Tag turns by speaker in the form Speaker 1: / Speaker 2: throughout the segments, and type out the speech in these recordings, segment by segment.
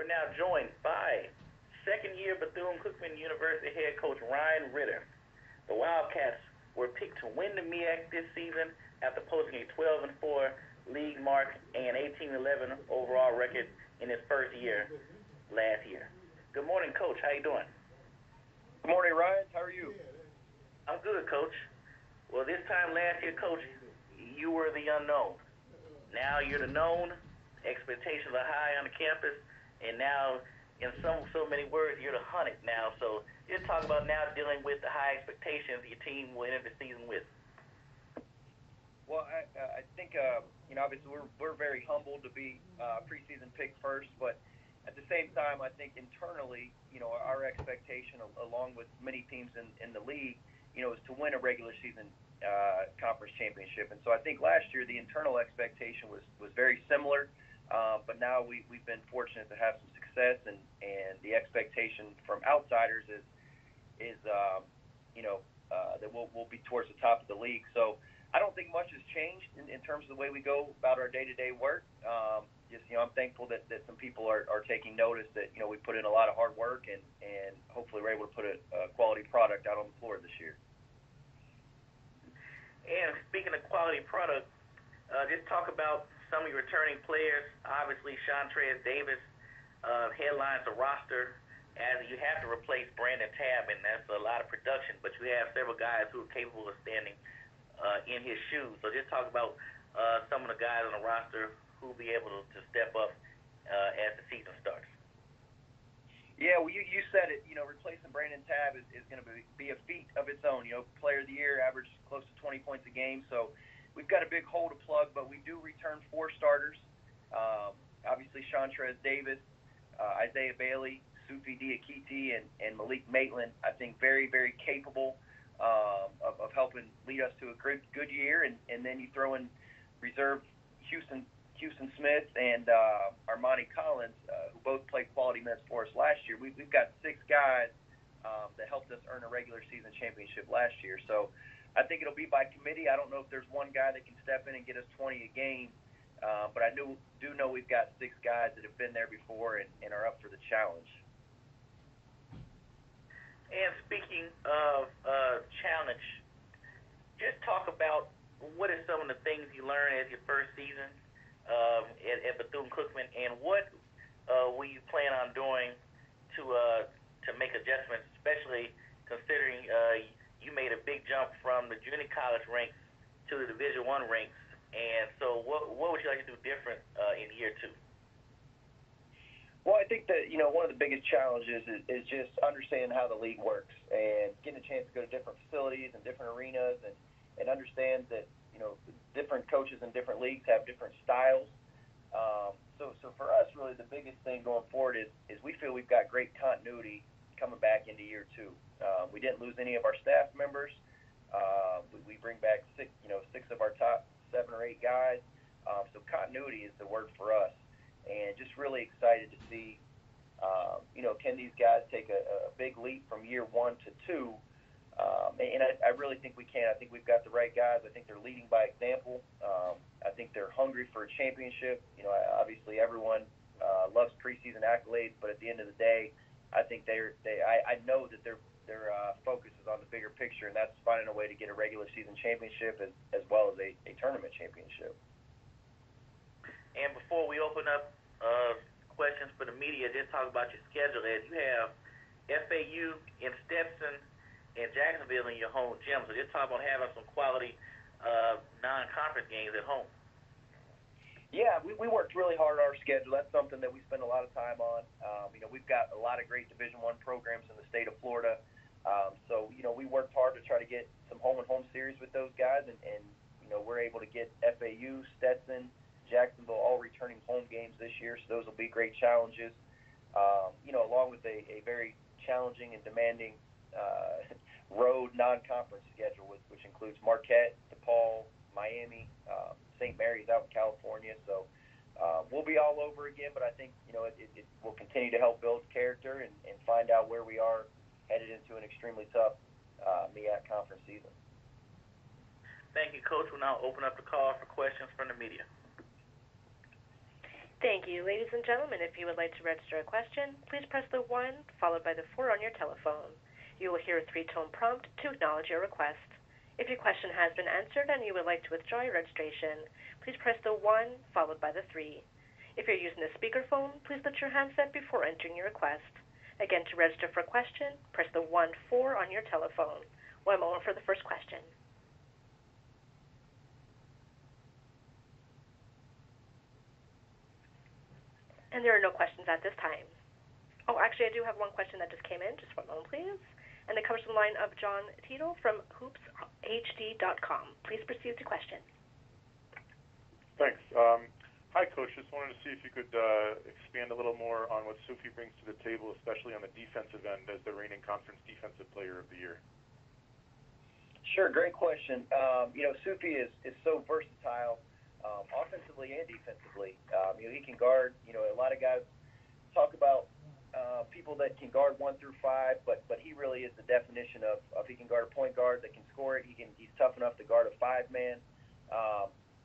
Speaker 1: We're now joined by second-year Bethune-Cookman University head coach Ryan Ritter. The Wildcats were picked to win the MEAC this season after posting a 12-4 league mark and 18-11 overall record in his first year last year. Good morning, Coach. How you doing?
Speaker 2: Good morning, Ryan. How are you?
Speaker 1: I'm good, Coach. Well, this time last year, Coach, you were the unknown. Now you're the known. Expectations are high on the campus, and now, in so many words, you're the hunted now. So just talk about now dealing with the high expectations your team will enter the season with.
Speaker 2: Well, I think obviously we're very humbled to be preseason pick first, but at the same time, I think internally, our expectation, along with many teams in the league, is to win a regular season conference championship. And so I think last year the internal expectation was very similar, but now we've been fortunate to have some success, and the expectation from outsiders is that we'll be towards the top of the league. So I don't think much has changed in terms of the way we go about our day-to-day work. I'm thankful that some people are taking notice that, we put in a lot of hard work, and hopefully we're able to put a quality product out on the floor this year.
Speaker 1: And speaking of quality product, just talk about some of your returning players. Obviously, Chantrez Davis headlines the roster as you have to replace Brandon Tabb, and that's a lot of production, but you have several guys who are capable of standing in his shoes. So just talk about some of the guys on the roster who will be able to step up as the season starts.
Speaker 2: Yeah, well, you said it. Replacing Brandon Tabb is going to be a feat of its own. Player of the year, averaged close to 20 points a game. So we've got a big hole to plug, but we do return 4 starters. Obviously, Chantrez Davis, Isaiah Bailey, Sufi Diakite, and Malik Maitland, I think very, very capable of helping lead us to a good year. And then you throw in reserve Houston Smith and Armani Collins, who both played quality minutes for us last year. We've got 6 guys that helped us earn a regular season championship last year. So I think it'll be by committee. I don't know if there's one guy that can step in and get us 20 a game, but I do know we've got 6 guys that have been there before and are up for the challenge.
Speaker 1: And speaking of challenge, just talk about what are some of the things you learned as your first season at Bethune-Cookman, and what will you plan on doing to make adjustments, especially considering you made a big jump from the junior college ranks to the Division I ranks. And so what would you like to do different in year 2?
Speaker 2: Well, I think that, one of the biggest challenges is just understanding how the league works and getting a chance to go to different facilities and different arenas and understand that, different coaches in different leagues have different styles. So for us, really, the biggest thing going forward is we feel we've got great continuity coming back into year 2. We didn't lose any of our staff members. We bring back 6 of our top 7 or 8 guys. So continuity is the word for us. And just really excited to see, can these guys take a big leap from year 1 to 2? And I really think we can. I think we've got the right guys. I think they're leading by example. I think they're hungry for a championship. Obviously everyone loves preseason accolades, but at the end of the day, I think I know that their focus is on the bigger picture, and that's finding a way to get a regular season championship as well as a tournament championship.
Speaker 1: And before we open up questions for the media, just talk about your schedule. As you have FAU and Stetson and Jacksonville in your home gym, so just talk about having some quality non-conference games at home.
Speaker 2: Yeah, we worked really hard on our schedule. That's something that we spend a lot of time on. We've got a lot of great Division I programs in the state of Florida. So we worked hard to try to get some home-and-home series with those guys, and we're able to get FAU, Stetson, Jacksonville all returning home games this year, so those will be great challenges. Along with a very challenging and demanding road non-conference schedule, which includes Marquette, DePaul, Miami, St. Mary's out in California. So we'll be all over again, but I think it will continue to help build character and find out where we are headed into an extremely tough MEAC conference season.
Speaker 1: Thank you, Coach. We'll now open up the call for questions from the media.
Speaker 3: Thank you. Ladies and gentlemen, if you would like to register a question, please press the 1 followed by the 4 on your telephone. You will hear a 3-tone prompt to acknowledge your request. If your question has been answered and you would like to withdraw your registration, please press the 1 followed by the 3. If you're using a speakerphone, please lift your handset before entering your request. Again, to register for a question, press the 1-4 on your telephone. One moment for the first question. And there are no questions at this time. Oh, actually, I do have one question that just came in. Just one moment, please. And it comes from the line of John Tito from hoopshd.com. Please proceed with your question.
Speaker 4: Thanks. Hi, Coach. Just wanted to see if you could expand a little more on what Sufi brings to the table, especially on the defensive end as the reigning conference defensive player of the year.
Speaker 2: Sure, great question. Sufi is so versatile, offensively and defensively. He can guard. A lot of guys talk about people that can guard 1 through 5, but he really is the definition of he can guard a point guard that can score it. He's tough enough to guard a 5-man.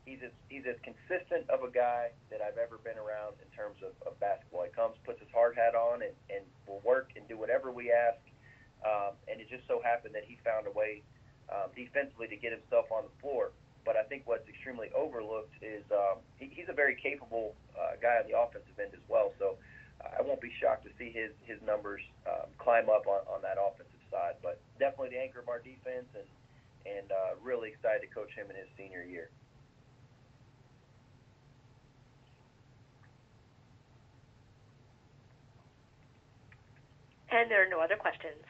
Speaker 2: He's as consistent of a guy that I've ever been around in terms of basketball. He comes, puts his hard hat on, and will work and do whatever we ask. And it just so happened that he found a way defensively to get himself on the floor. But I think what's extremely overlooked is he's a very capable guy on the offensive end as well. So I won't be shocked to see his numbers climb up on that offensive side. But definitely the anchor of our defense, and really excited to coach him in his senior year.
Speaker 3: And there are no other questions.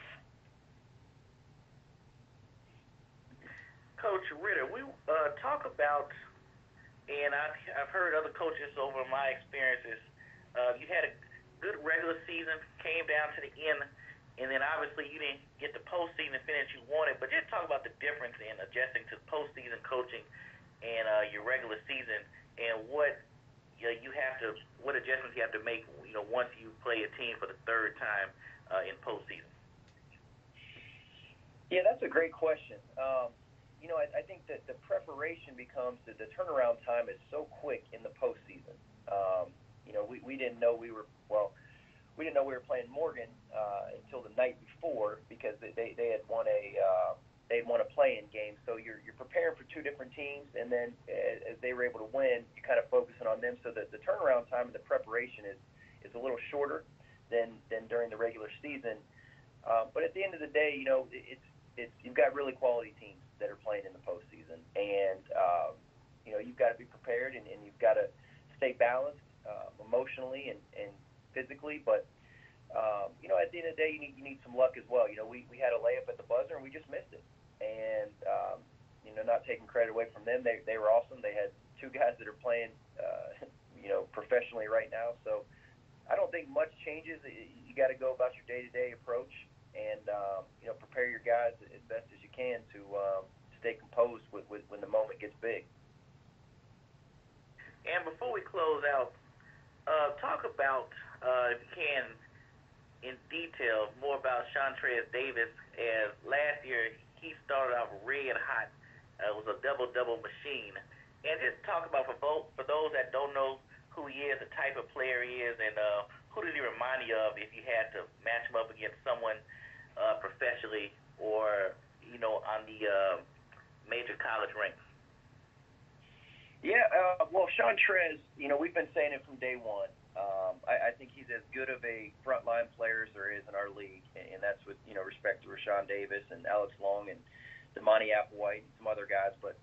Speaker 1: Coach Ritter, we talk about, and I've heard other coaches over my experiences, you had a good regular season, came down to the end, and then obviously you didn't get the postseason finish you wanted, but just talk about the difference in adjusting to postseason coaching and your regular season, and what adjustments you have to make, once you play a team for the third time in postseason.
Speaker 2: Yeah, that's a great question. I think that the preparation becomes the turnaround time is so quick in the postseason. We didn't know we were playing Morgan until the night before, because they had won a play-in game. So you're preparing for two different teams, and then as they were able to win, you're kind of focusing on them. So that the turnaround time and the preparation is a little shorter than during the regular season. But at the end of the day, you've got really quality teams that are playing in the postseason, and you've got to be prepared, and you've got to stay balanced emotionally and physically. But at the end of the day, you need some luck as well. We had a layup at the buzzer and we just missed it, and not taking credit away from them, they were awesome. They had two guys that are playing professionally right now, so I don't think much changes. You got to go about your day-to-day approach and prepare your guys as best as you can to stay composed when the moment gets big.
Speaker 1: And before we close out, talk about, if you can, in detail, more about Shantrez Davis. As last year, he started off red hot. It was a double-double machine. And just talk about, for those that don't know who he is, the type of player he is, and who does he remind you of if you had to match him up against someone professionally or, on the major college ranks?
Speaker 2: Yeah, well, Shantrez, we've been saying it from day one. I think he's as good of a frontline player as there is in our league, and that's with respect to Rashawn Davis and Alex Long and Damani Applewhite and some other guys. But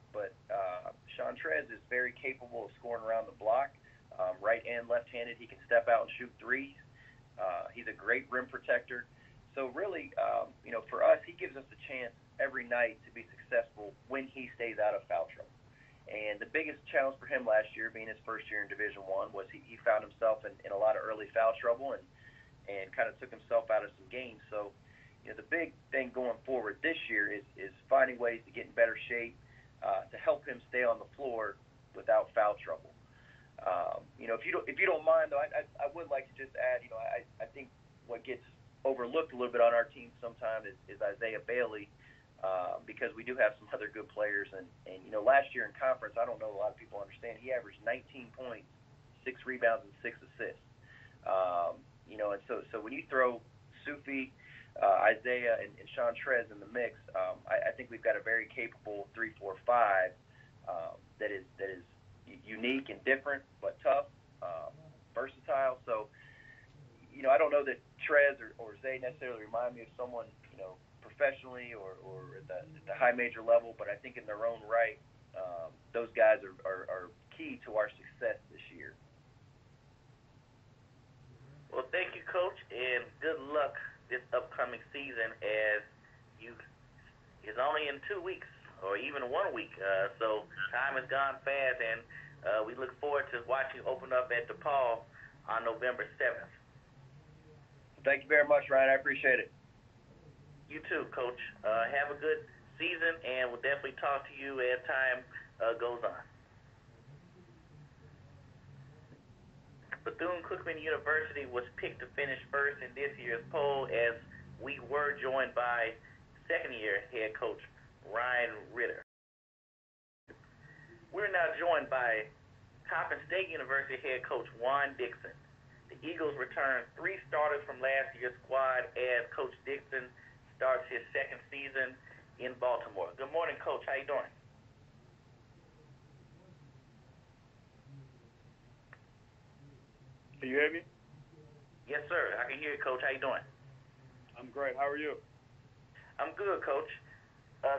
Speaker 2: Shantrez is very capable of scoring around the block, right and left-handed. He can step out and shoot threes. He's a great rim protector. So really, for us, he gives us a chance every night to be successful when he stays out of foul trouble. And the biggest challenge for him last year, being his first year in Division I, was he found himself in a lot of early foul trouble and kind of took himself out of some games. So, the big thing going forward this year is finding ways to get in better shape to help him stay on the floor without foul trouble. If you don't mind, though, I would like to just add, I think what gets overlooked a little bit on our team sometimes is Isaiah Bailey. Because we do have some other good players, and last year in conference, I don't know a lot of people understand, he averaged 19 points, 6 rebounds, and 6 assists. And so when you throw Sufi, Isaiah, and Sean Trez in the mix, I think we've got a very capable 3-4-5 that is unique and different, but tough, versatile. So, I don't know that Trez or Zay necessarily remind me of someone, professionally or at the high major level, but I think in their own right, those guys are key to our success this year.
Speaker 1: Well, thank you, Coach, and good luck this upcoming season it's only in 2 weeks or even 1 week. So time has gone fast, and we look forward to watching you open up at DePaul on November 7th.
Speaker 2: Thank you very much, Ryan. I appreciate it.
Speaker 1: You too, Coach. Have a good season, and we'll definitely talk to you as time goes on. Bethune-Cookman University was picked to finish first in this year's poll, as we were joined by second-year head coach Ryan Ritter. We're now joined by Coppin State University head coach Juan Dixon. The Eagles returned 3 starters from last year's squad as Coach Dixon starts his second season in Baltimore. Good morning, Coach. How you doing?
Speaker 5: Can you hear me?
Speaker 1: Yes, sir. I can hear you, Coach. How you doing?
Speaker 5: I'm great. How are you?
Speaker 1: I'm good, Coach.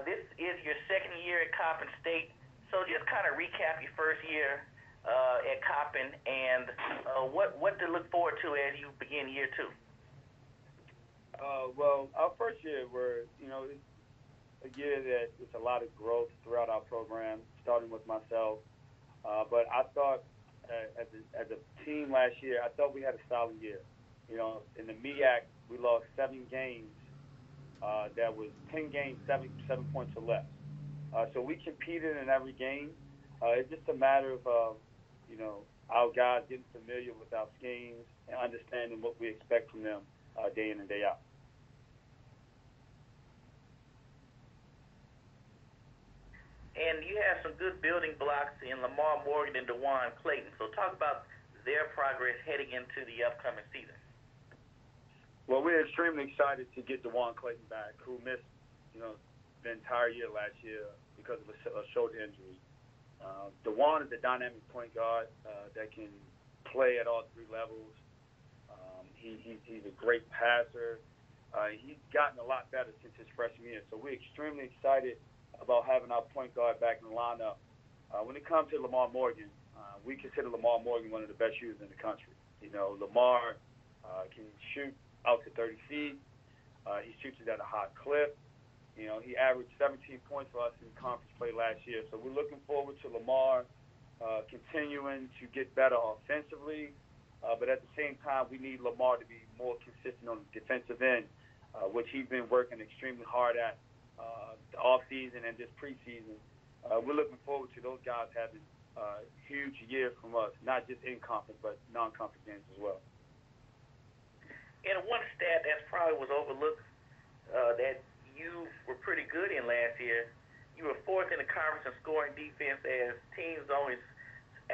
Speaker 1: This is your second year at Coppin State, so just kind of recap your first year at Coppin and what to look forward to as you begin year 2.
Speaker 5: Well, our first year, it's a year that it's a lot of growth throughout our program, starting with myself. But I thought, as a team last year, I thought we had a solid year. In the MEAC, we lost 7 games. That was 10 games, 7 points or less. So we competed in every game. It's just a matter of, our guys getting familiar with our schemes and understanding what we expect from them day in and day out.
Speaker 1: And you have some good building blocks in Lamar Morgan and DeJuan Clayton. So talk about their progress heading into the upcoming season.
Speaker 5: Well, we're extremely excited to get DeJuan Clayton back, who missed, the entire year last year because of a shoulder injury. DeJuan is a dynamic point guard that can play at all 3 levels. He's a great passer. He's gotten a lot better since his freshman year. So we're extremely excited about having our point guard back in the lineup. When it comes to Lamar Morgan, we consider Lamar Morgan one of the best shooters in the country. Lamar can shoot out to 30 feet. He shoots it at a high clip. He averaged 17 points for us in conference play last year. So we're looking forward to Lamar continuing to get better offensively. But at the same time, we need Lamar to be more consistent on the defensive end, which he's been working extremely hard at the offseason and this preseason. We're looking forward to those guys having a huge year from us, not just in conference, but non-conference games as well.
Speaker 1: And one stat that probably was overlooked that you were pretty good in last year, you were 4th in the conference in scoring defense as teams only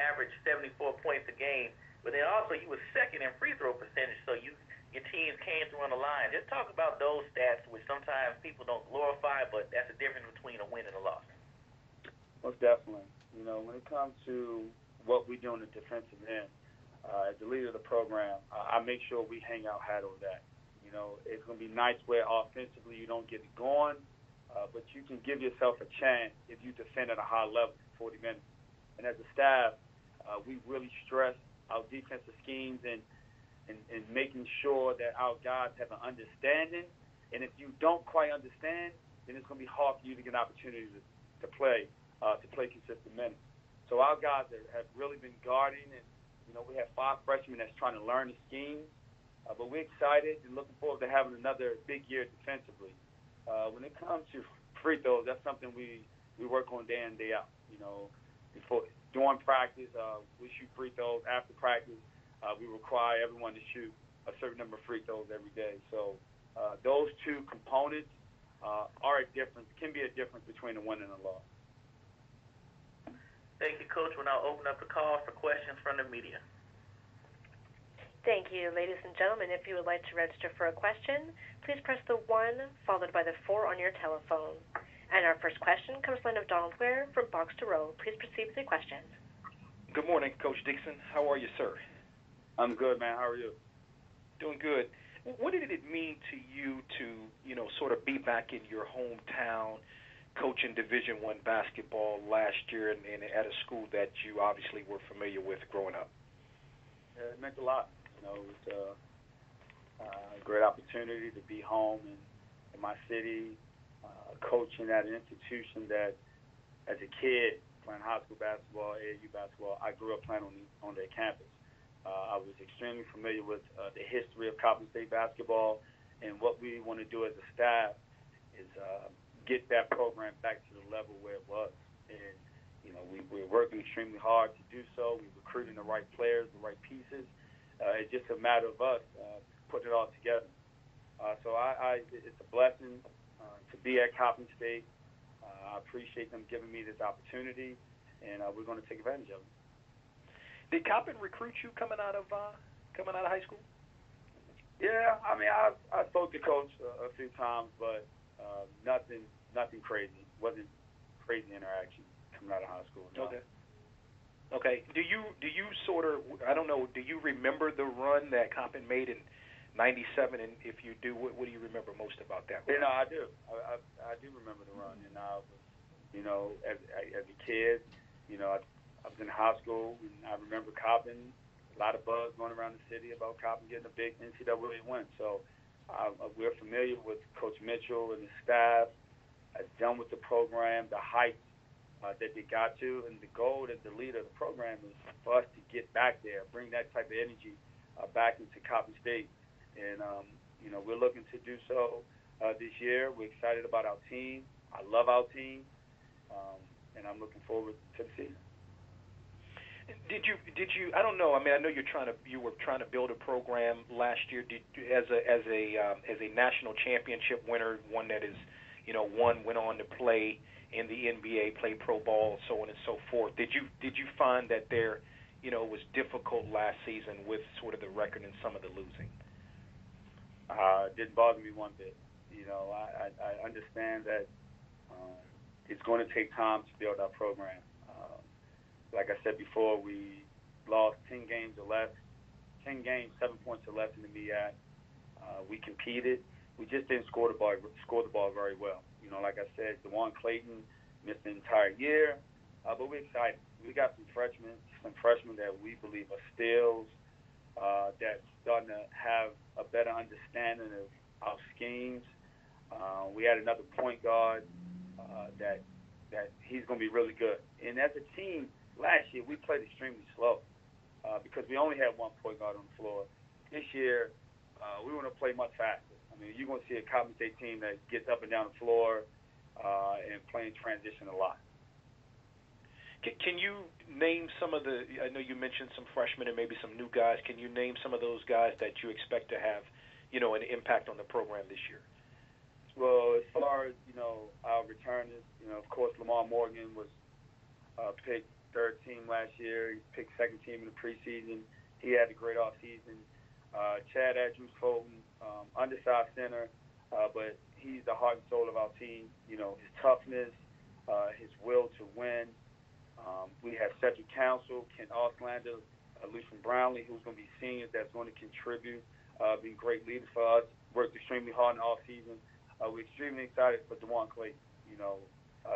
Speaker 1: averaged 74 points a game. But then also you were 2nd in free throw percentage, so your teams came through on the line. Just talk about those stats, which sometimes people don't glorify, but that's the difference between a win and a loss.
Speaker 5: Most definitely. When it comes to what we do on the defensive end, as the leader of the program, I make sure we hang our hat over that. It's going to be nights where offensively you don't get it going, but you can give yourself a chance if you defend at a high level for 40 minutes. And as a staff, we really stress our defensive schemes and making sure that our guys have an understanding. And if you don't quite understand, then it's going to be hard for you to get an opportunity to play consistent minutes. So our guys have really been guarding, and we have 5 freshmen that's trying to learn the scheme. But we're excited and looking forward to having another big year defensively. When it comes to free throws, that's something we work on day in, day out. During practice, we shoot free throws. After practice, we require everyone to shoot a certain number of free throws every day. So those 2 components can be a difference between a win and a loss.
Speaker 1: Thank you, Coach. We'll now open up the call for questions from the media.
Speaker 3: Thank you. Ladies and gentlemen, if you would like to register for a question, please press the 1 followed by the 4 on your telephone. And our first question comes from the line of Donald Ware from Box to Row. Please proceed with your question.
Speaker 6: Good morning, Coach Dixon. How are you, sir?
Speaker 5: I'm good, man. How are you?
Speaker 6: Doing good. What did it mean to you to, sort of be back in your hometown, coaching Division I basketball last year and at a school that you obviously were familiar with growing up?
Speaker 5: It meant a lot. It was a great opportunity to be home in my city, coaching at an institution that, as a kid, playing high school basketball, AAU basketball, I grew up playing on their campus. I was extremely familiar with the history of Coppin State basketball, and what we want to do as a staff is get that program back to the level where it was. And, we're working extremely hard to do so. We're recruiting the right players, the right pieces. It's just a matter of us putting it all together. So it's a blessing to be at Coppin State. I appreciate them giving me this opportunity, and we're going to take advantage of it.
Speaker 6: Did Coppin recruit you coming out of high school?
Speaker 5: Yeah, I mean, I spoke to Coach a few times, but nothing crazy. Wasn't crazy interaction coming out of high school. No.
Speaker 6: Okay. Do you sort of, I don't know, do you remember the run that Coppin made in '97? And if you do, what do you remember most about that run?
Speaker 5: I do. I do remember the run. And I was, as a kid, I was in high school, and I remember Coppin, a lot of buzz going around the city about Coppin getting a big NCAA win. So we're familiar with Coach Mitchell and his staff, done with the program, the heights that they got to, and the goal as the leader of the program is for us to get back there, bring that type of energy back into Coppin State. And, we're looking to do so this year. We're excited about our team. I love our team, and I'm looking forward to the season.
Speaker 6: Did you? I don't know. I mean, I know you were trying to build a program last year. As a national championship winner, one that is, went on to play in the NBA, play pro ball, so on and so forth. Did you find that there, it was difficult last season with sort of the record and some of the losing?
Speaker 5: It didn't bother me one bit. I understand that it's going to take time to build our program. Like I said before, we lost 10 games or less, 10 games, 7 points or less in the MEAC. We competed. We just didn't score the ball very well. Like I said, DeJuan Clayton missed the entire year, but we're excited. We got some freshmen that we believe are steals, that's starting to have a better understanding of our schemes. We had another point guard that he's going to be really good. And as a team, last year we played extremely slow because we only had one point guard on the floor. This year, we want to play much faster. I mean, you're going to see a Coppin State team that gets up and down the floor and playing transition a lot.
Speaker 6: Can you name some of the, I know you mentioned some freshmen and maybe some new guys. Can you name some of those guys that you expect to have, an impact on the program this year?
Speaker 5: Well, as far as, our returners, of course, Lamar Morgan was picked third team last year. He picked second team in the preseason. He had a great offseason. Chad Andrews-Fulton, undersized center, but he's the heart and soul of our team. His toughness, his will to win. We have Cedric Council, Kent Auslander, Lucian Brownlee, who's going to be seniors that's going to contribute, being great leaders for us. Worked extremely hard in the offseason. We're extremely excited for DeJuan Clayton.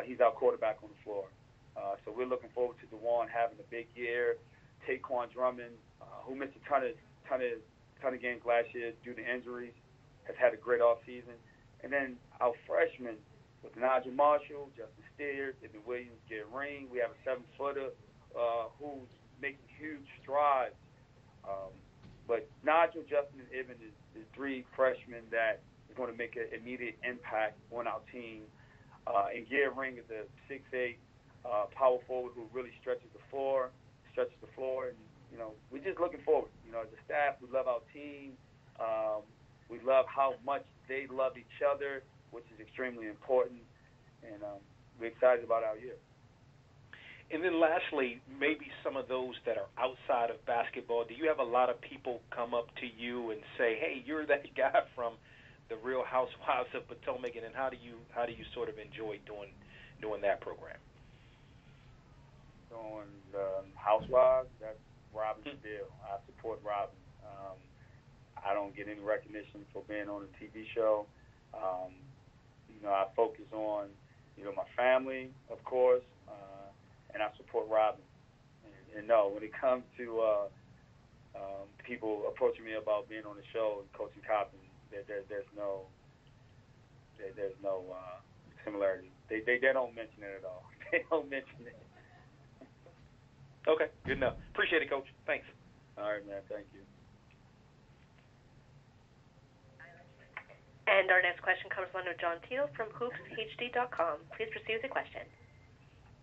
Speaker 5: He's our quarterback on the floor. So we're looking forward to DeJuan having a big year. Taquan Drummond, who missed a ton of games last year due to injuries, has had a great offseason. And then our freshmen with Nigel Marshall, Justin Steers, Ibn Williams, Garrett Ring. We have a 7-footer who's making huge strides. But Nigel, Justin, and Ibn is 3 freshmen that is going to make an immediate impact on our team. And Garrett Ring is a 6'8", power forward who really stretches the floor. And, we're just looking forward. As a staff, we love our team. We love how much they love each other, which is extremely important. And we're excited about our year.
Speaker 6: And then lastly, maybe some of those that are outside of basketball, do you have a lot of people come up to you and say, hey, you're that guy from the Real Housewives of Potomac, and how do you sort of enjoy doing that program?
Speaker 5: Doing Housewives, that's Robin's deal. I support Robin. I don't get any recognition for being on a TV show. I focus on, my family, of course, and I support Robin. And no, when it comes to people approaching me about being on the show and coaching Coppin, there's no similarity. They don't mention it at all. They don't mention it.
Speaker 6: Okay, good enough. Appreciate it, Coach. Thanks.
Speaker 5: All right, man. Thank you.
Speaker 3: And our next question comes from John Teal from HoopsHD.com. Please proceed with your question.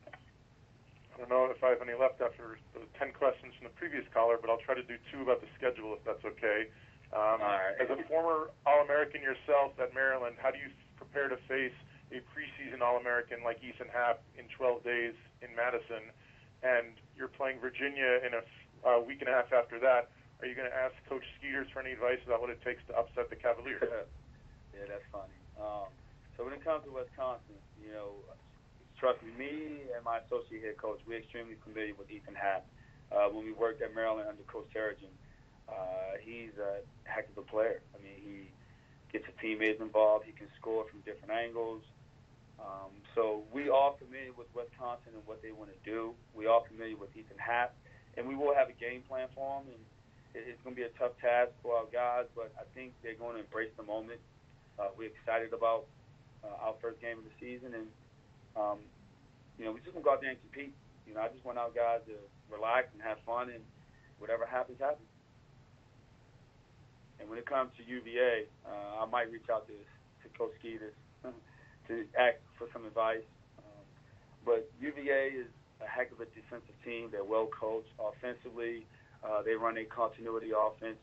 Speaker 4: I don't know if I have any left after the 10 questions from the previous caller, but I'll try to do 2 about the schedule, if that's okay.
Speaker 5: All right.
Speaker 4: As a former All-American yourself at Maryland, how do you prepare to face a preseason All-American like Ethan Happ in 12 days in Madison? And you're playing Virginia in a week and a half after that. Are you going to ask Coach Skeeters for any advice about what it takes to upset the Cavaliers?
Speaker 5: Yeah, that's funny. So when it comes to Wisconsin, trust me and my associate head coach, we're extremely familiar with Ethan Happ. When we worked at Maryland under Coach Terrigen, he's a heck of a player. I mean, he gets his teammates involved. He can score from different angles. So we are familiar with Wisconsin and what they want to do. We are familiar with Ethan Happ, and we will have a game plan for him. And it's going to be a tough task for our guys, but I think they're going to embrace the moment. We're excited about our first game of the season, and we're just going to go out there and compete. I just want our guys to relax and have fun, and whatever happens, happens. And when it comes to UVA, I might reach out to Coach Skeeters to ask for some advice. But UVA is a heck of a defensive team. They're well coached offensively. They run a continuity offense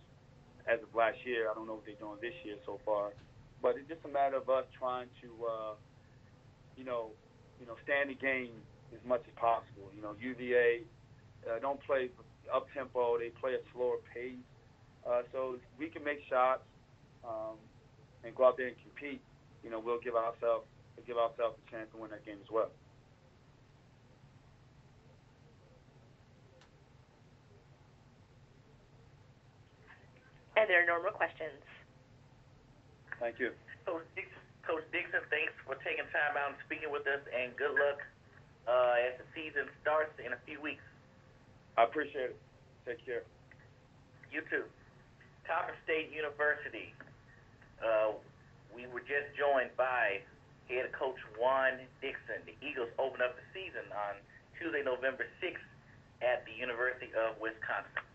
Speaker 5: as of last year. I don't know what they're doing this year so far. But it's just a matter of us trying to, stay in the game as much as possible. UVA don't play up-tempo. They play a slower pace. So if we can make shots and go out there and compete, we'll give ourselves a chance to win that game as well.
Speaker 3: And there are no more questions.
Speaker 5: Thank you.
Speaker 1: Coach Dixon, thanks for taking time out and speaking with us, and good luck as the season starts in a few weeks.
Speaker 5: I appreciate it. Take care.
Speaker 1: You too. Coppin State University. We were just joined by head coach Juan Dixon. The Eagles open up the season on Tuesday, November 6th at the University of Wisconsin.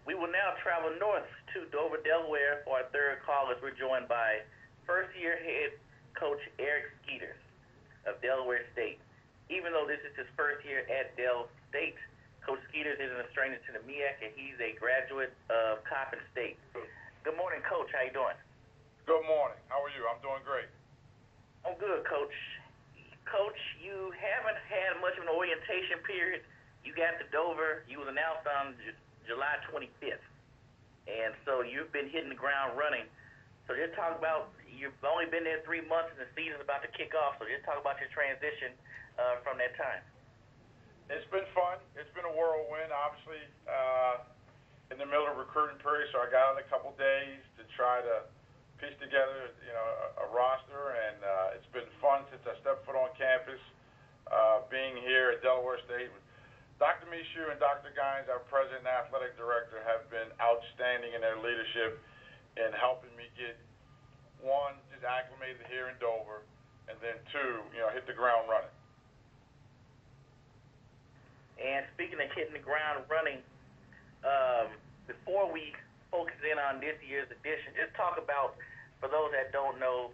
Speaker 1: We will now travel north to Dover, Delaware for our third call as we're joined by first-year head coach Eric Skeeters of Delaware State. Even though this is his first year at Del State, Coach Skeeters isn't a stranger to the MEAC, and he's a graduate of Coppin State. Good morning, Coach. How you doing?
Speaker 7: Good morning. How are you? I'm doing great.
Speaker 1: I'm good, Coach. Coach, you haven't had much of an orientation period. You got to Dover. You was announced on July 25th. And so you've been hitting the ground running. So just talk about, you've only been there 3 months and the season's about to kick off. So just talk about your transition from that time.
Speaker 7: It's been fun. It's been a whirlwind, obviously, in the middle of recruiting period. So I got out a couple days to try to piece together, a roster. And it's been fun since I stepped foot on campus, being here at Delaware State. Dr. Michu and Dr. Gines, our president and athletic director, have been outstanding in their leadership in helping me get, one, just acclimated here in Dover, and then two, hit the ground running.
Speaker 1: And speaking of hitting the ground running, before we focus in on this year's edition, just talk about, for those that don't know,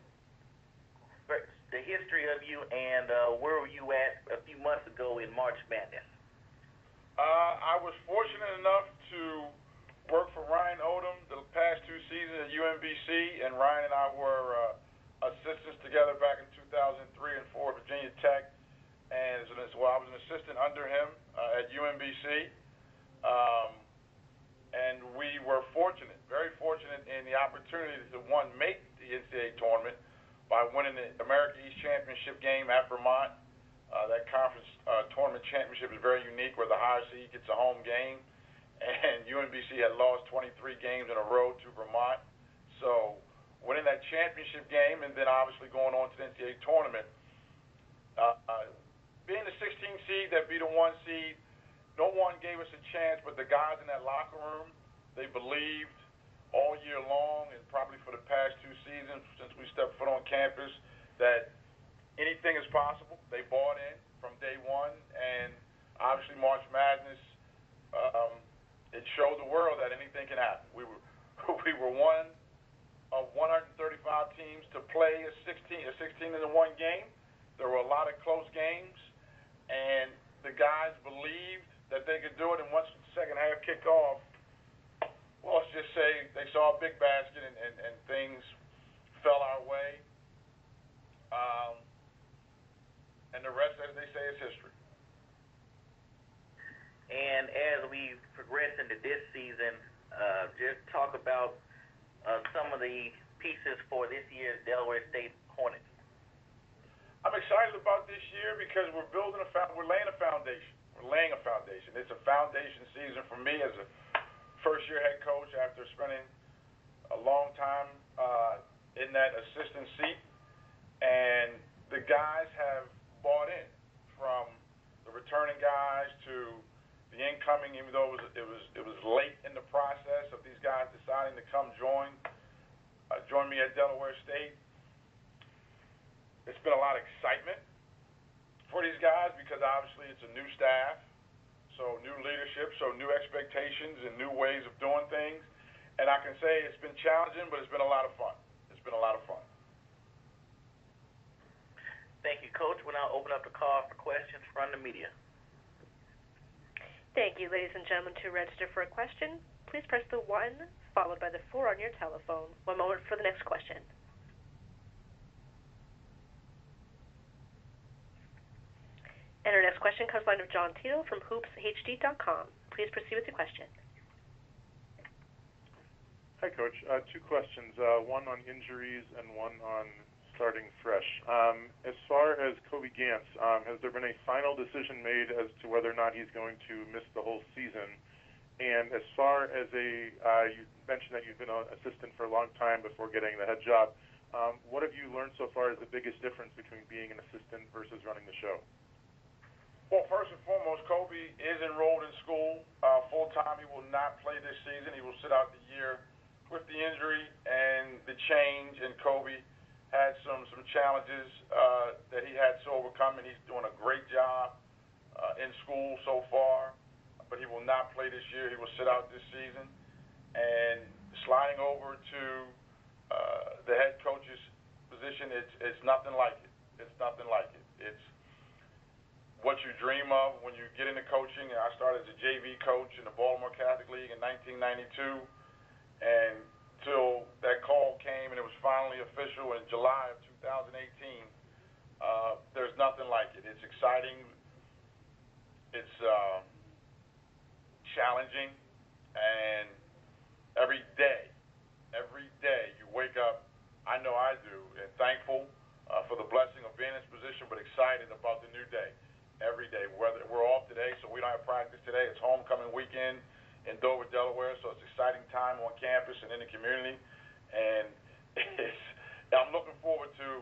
Speaker 1: the history of you and where were you at a few months ago in March Madness?
Speaker 7: I was fortunate enough to work for Ryan Odom the past 2 seasons at UMBC, and Ryan and I were assistants together back in 2003 and 4 at Virginia Tech. and I was an assistant under him at UMBC. And we were fortunate, very fortunate, in the opportunity to, one, make the NCAA tournament by winning the America East Championship game at Vermont. That conference tournament championship is very unique, where the higher seed gets a home game. And UMBC had lost 23 games in a row to Vermont. So winning that championship game and then obviously going on to the NCAA tournament, being the 16th seed that beat a 1 seed, no one gave us a chance, but the guys in that locker room, they believed all year long and probably for the past 2 seasons since we stepped foot on campus that anything is possible. They bought in from day one, and obviously March Madness, it showed the world that anything can happen. We were one of 135 teams to play a 16-1 game. There were a lot of close games, and the guys believed that they could do it, and once the second half kicked off, well, let's just say they saw a big basket and things fell our way. And the rest, as they say, is history.
Speaker 1: And as we progress into this season, just talk about some of the pieces for this year's Delaware State Hornets.
Speaker 7: I'm excited about this year because we're laying a foundation. We're laying a foundation. It's a foundation season for me as a first-year head coach after spending a long time in that assistant seat. And the guys have bought in, from the returning guys to the incoming, even though it was late in the process of these guys deciding to come join me at Delaware State. It's been a lot of excitement for these guys because obviously it's a new staff, so new leadership, so new expectations and new ways of doing things. And I can say it's been challenging, but it's been a lot of fun. It's been a lot of fun.
Speaker 1: Thank you, Coach. We'll now open up the call for questions from the media.
Speaker 3: Thank you, ladies and gentlemen. To register for a question, please press the 1 followed by the 4 on your telephone. One moment for the next question. And our next question comes from the line of John Tito from hoopshd.com. Please proceed with your question.
Speaker 4: Hi, Coach. 2 questions, one on injuries and one on starting fresh. As far as Kobe Gantz, has there been a final decision made as to whether or not he's going to miss the whole season? And as far as you mentioned that you've been an assistant for a long time before getting the head job, what have you learned so far is the biggest difference between being an assistant versus running the show?
Speaker 7: Well, first and foremost, Kobe is enrolled in school full-time. He will not play this season. He will sit out the year with the injury and the change, and Kobe had some challenges that he had to overcome, and he's doing a great job in school so far, but he will not play this year. He will sit out this season. And sliding over to the head coach's position, it's nothing like it. It's nothing like it. It's what you dream of when you get into coaching. I started as a JV coach in the Baltimore Catholic League in 1992, and till that call came and it was finally official in July of 2018, there's nothing like it. It's exciting. It's challenging, and every day you wake up, I know I do, and thankful for the blessing of being in this position, but excited about the new day. Every day, whether we're off today, so we don't have practice today. It's homecoming weekend in Dover, Delaware, so it's an exciting time on campus and in the community. And I'm looking forward to,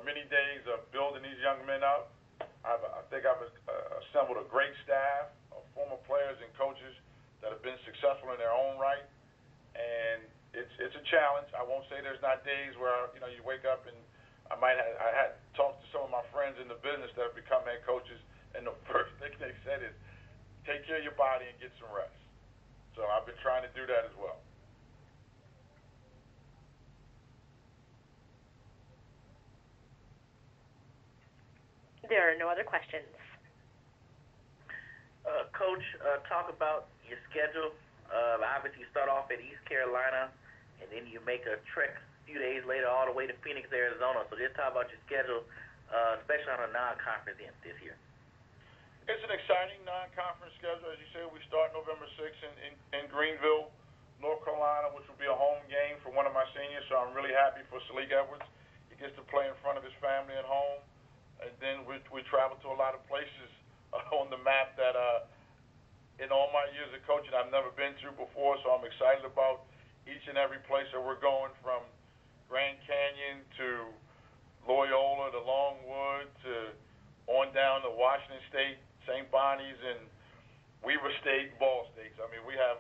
Speaker 7: many days of building these young men up. I think I've assembled a great staff of former players and coaches that have been successful in their own right. And it's a challenge. I won't say there's not days where you wake up and I had talked to some of my friends in the business that have become head coaches, and the first thing they said is, take care of your body and get some rest. So I've been trying to do that as well.
Speaker 3: There are no other questions.
Speaker 1: Coach, talk about your schedule. Obviously, you start off at East Carolina, and then you make a trek few days later all the way to Phoenix, Arizona. So just talk about your schedule especially on a non-conference end this year?
Speaker 7: It's an exciting non-conference schedule. As you say, we start November 6th in Greenville, North Carolina, which will be a home game for one of my seniors, so I'm really happy for Salik Edwards. He gets to play in front of his family at home. And then we travel to a lot of places on the map that in all my years of coaching I've never been to before, so I'm excited about each and every place that we're going, from Grand Canyon to Loyola to Longwood to on down to Washington State, St. Bonnie's, and Weber State, Ball States. I mean, we have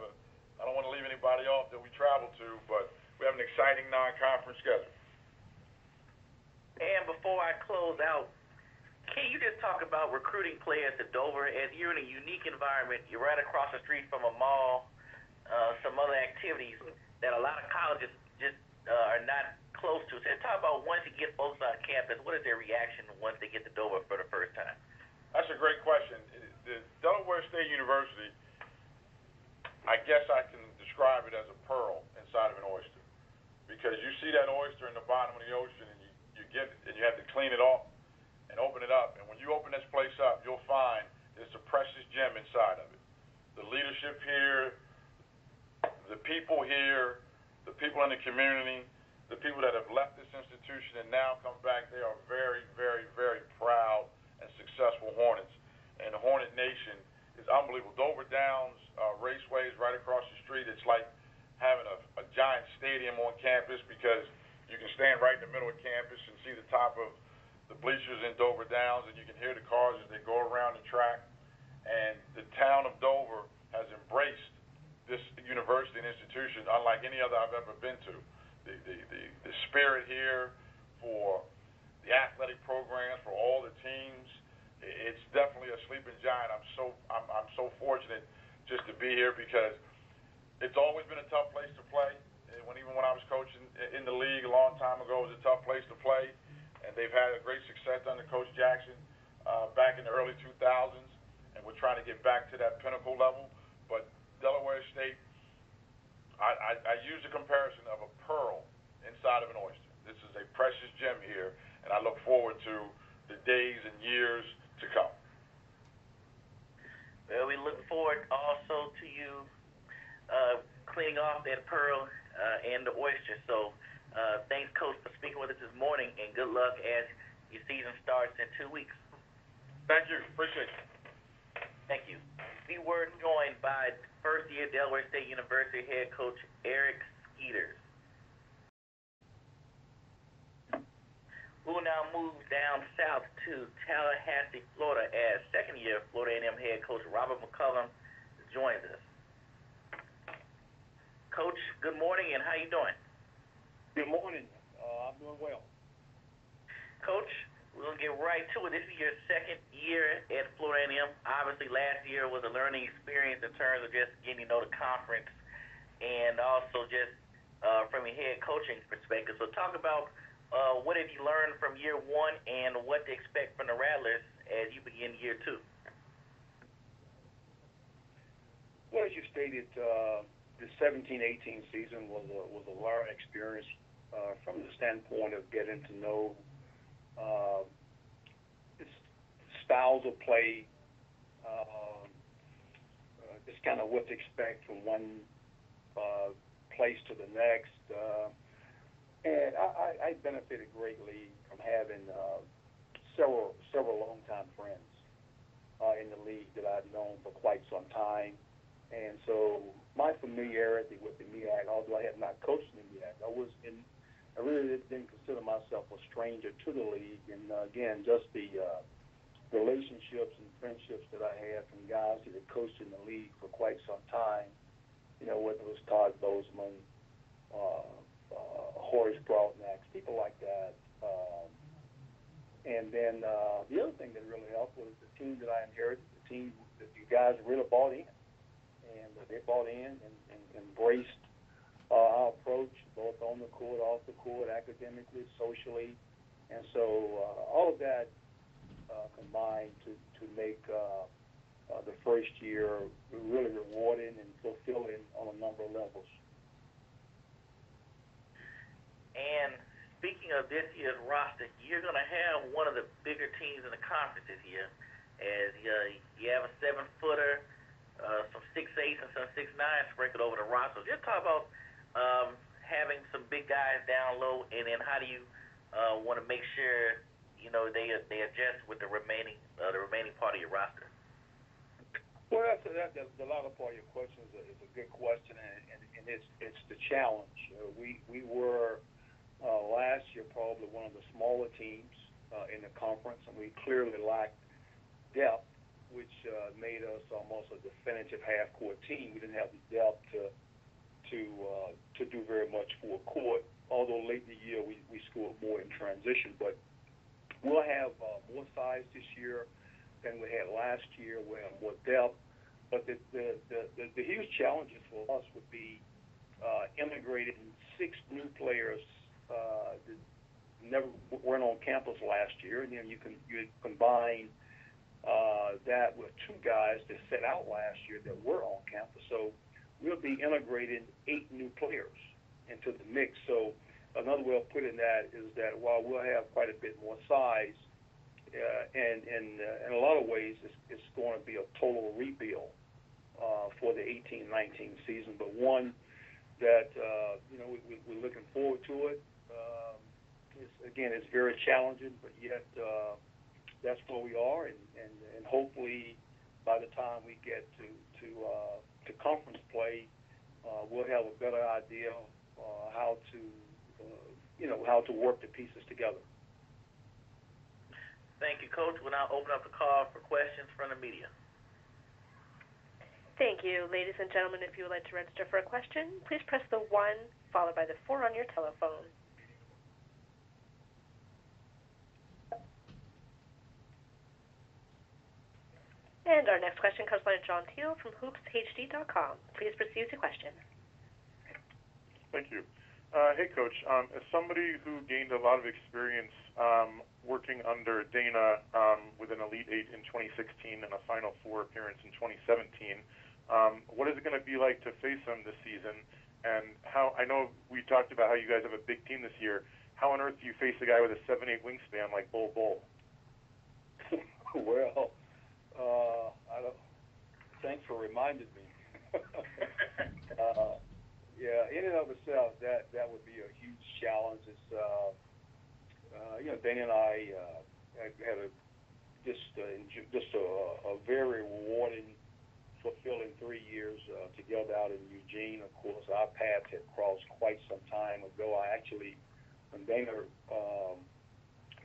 Speaker 7: I don't want to leave anybody off that we travel to, but we have an exciting non-conference schedule.
Speaker 1: And before I close out, can you just talk about recruiting players to Dover? As you're in a unique environment, you're right across the street from a mall, some other activities that a lot of colleges just are not close to. So talk about once you get folks on campus, what is their reaction once they get to Dover for the first time?
Speaker 7: That's a great question. The Delaware State University, I guess I can describe it as a pearl inside of an oyster, because you see that oyster in the bottom of the ocean and you get it and you have to clean it off and open it up. And when you open this place up, you'll find there's a precious gem inside of it. The leadership here, the people here, the people in the community, the people that have left this institution and now come back, they are very, very, very proud and successful Hornets. And the Hornet Nation is unbelievable. Dover Downs Raceway is right across the street. It's like having a giant stadium on campus, because you can stand right in the middle of campus and see the top of the bleachers in Dover Downs, and you can hear the cars as they go around the track. And the town of Dover has embraced this university and institution unlike any other I've ever been to. The spirit here for the athletic programs, for all the teams, it's definitely a sleeping giant. I'm so fortunate just to be here, because it's always been a tough place to play. Even when I was coaching in the league a long time ago, it was a tough place to play. And they've had a great success under Coach Jackson back in the early 2000s, and we're trying to get back to that pinnacle level. But Delaware State, I use the comparison of a pearl inside of an oyster. This is a precious gem here, and I look forward to the days and years to come.
Speaker 1: Well, we look forward also to you cleaning off that pearl and the oyster. So thanks, Coach, for speaking with us this morning, and good luck as your season starts in 2 weeks.
Speaker 7: Thank you. Appreciate it.
Speaker 1: Thank you. We were joined by first-year Delaware State University head coach Eric Skeeters. We'll now move down south to Tallahassee, Florida, as second-year Florida A&M head coach Robert McCullum joins us. Coach, good morning, and how you doing?
Speaker 8: Good morning. I'm doing well.
Speaker 1: Coach, we're going to get right to it. This is your second year at Florida A&M. Obviously, last year was a learning experience in terms of just getting to know the conference and also just from your head coaching perspective. So talk about what have you learned from year one and what to expect from the Rattlers as you begin year two.
Speaker 8: Well, as you stated, the 17-18 season was a learning experience from the standpoint of getting to know styles of play, just kind of what to expect from one place to the next. And I benefited greatly from having several longtime friends in the league that I've known for quite some time. And so my familiarity with the MEAC, although I had not coached in the MEAC, I really didn't consider myself a stranger to the league. And again, just the relationships and friendships that I had from guys that had coached in the league for quite some time, whether it was Todd, Bozeman, Horace, Broadnax, people like that. And then the other thing that really helped was the team that I inherited, the team that you guys really bought in. And they bought in and embraced our approach, both on the court, off the court, academically, socially. And so all of that combined to make the first year really rewarding and fulfilling on a number of levels.
Speaker 1: And speaking of this year's roster, you're going to have one of the bigger teams in the conference this year, as you have a 7-footer, some 6'8" and some 6'9" sprinkled over the roster. Just talk about having some big guys down low, and then how do you want to make sure they adjust with the remaining part of your roster?
Speaker 8: Well, the latter part of your question is a good question, and it's the challenge. We were last year probably one of the smaller teams in the conference, and we clearly lacked depth, which made us almost a definitive half-court team. We didn't have the depth to do very much full court, although late in the year we scored more in transition. But we'll have more size this year than we had last year. We'll have more depth. But the huge challenges for us would be integrating 6 new players that never weren't on campus last year, and then you combine that with 2 guys that set out last year that were on campus. So we'll be integrating 8 new players into the mix. So another way of putting that is that while we'll have quite a bit more size, and in a lot of ways it's going to be a total rebuild for the 18-19 season, but one that we're looking forward to it. It's very challenging, but yet that's where we are, and hopefully by the time we get to conference play, we'll have a better idea how to work the pieces together.
Speaker 1: Thank you, Coach. We'll now open up the call for questions from the media.
Speaker 3: Thank you. Ladies and gentlemen, if you would like to register for a question, please press the 1 followed by the 4 on your telephone. And our next question comes by John Teal from hoopshd.com. Please proceed with your question.
Speaker 4: Thank you. Hey, Coach. As somebody who gained a lot of experience working under Dana with an Elite 8 in 2016 and a Final Four appearance in 2017, what is it going to be like to face him this season? And how, I know we talked about how you guys have a big team this year. How on earth do you face a guy with a 7'8" wingspan like Bull Bull?
Speaker 8: Well, thanks for reminding me. Yeah, in and of itself, that would be a huge challenge. It's Dana and I had a very rewarding, fulfilling 3 years together out in Eugene. Of course, our paths had crossed quite some time ago. When Dana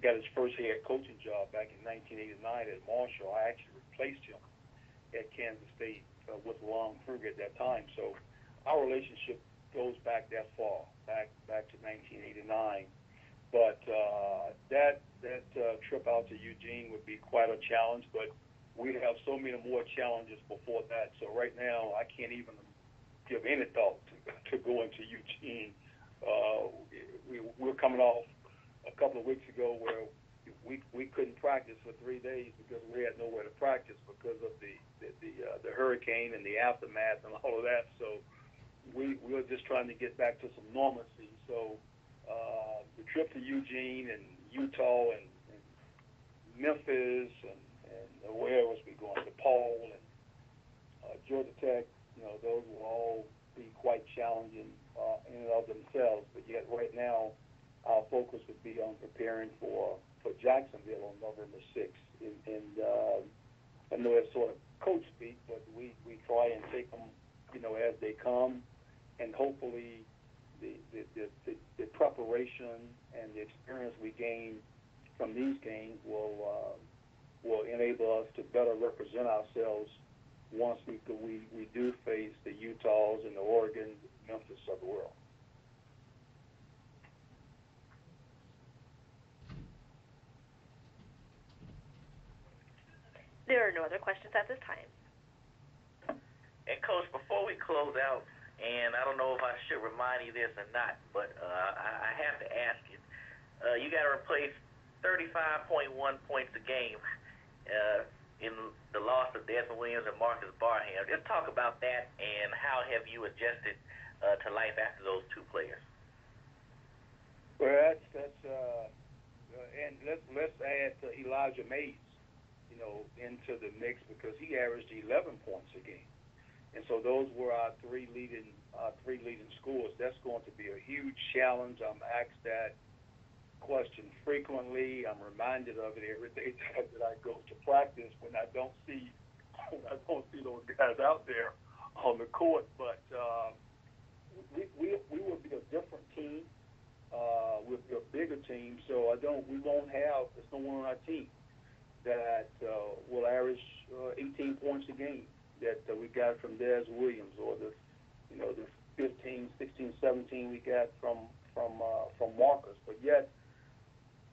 Speaker 8: got his first head coaching job back in 1989 at Marshall, I actually replaced him at Kansas State with Lon Kruger at that time. So our relationship goes back that far, back to 1989. But that trip out to Eugene would be quite a challenge, but we have so many more challenges before that. So right now, I can't even give any thought to going to Eugene. We're coming off a couple of weeks ago where we couldn't practice for 3 days because we had nowhere to practice because of the hurricane and the aftermath and all of that. So we're just trying to get back to some normalcy. So the trip to Eugene and Utah and Memphis and where else we going, DePaul and Georgia Tech, those will all be quite challenging in and of themselves. But yet right now, our focus would be on preparing for Jacksonville on November 6th. And I know it's sort of coach speak, but we try and take them, as they come, and hopefully the preparation and the experience we gain from these games will enable us to better represent ourselves once we do face the Utahs and the Oregons, Memphis of the world.
Speaker 3: There are no other questions at this time.
Speaker 1: And, Coach, before we close out, and I don't know if I should remind you this or not, but I have to ask you, you got to replace 35.1 points a game in the loss of Desmond Williams and Marcus Barham. Just talk about that, and how have you adjusted to life after those 2 players?
Speaker 8: Well, and let's add Elijah Mays, into the mix because he averaged 11 points a game, and so those were our three leading scorers. That's going to be a huge challenge. I'm asked that question frequently. I'm reminded of it every day that I go to practice when I don't see those guys out there on the court. But we will be a different team. We'll be a bigger team, so we won't have. There's no one on our team that will average 18 points a game that we got from Des Williams, or the 15, 16, 17 we got from Marcus. But yet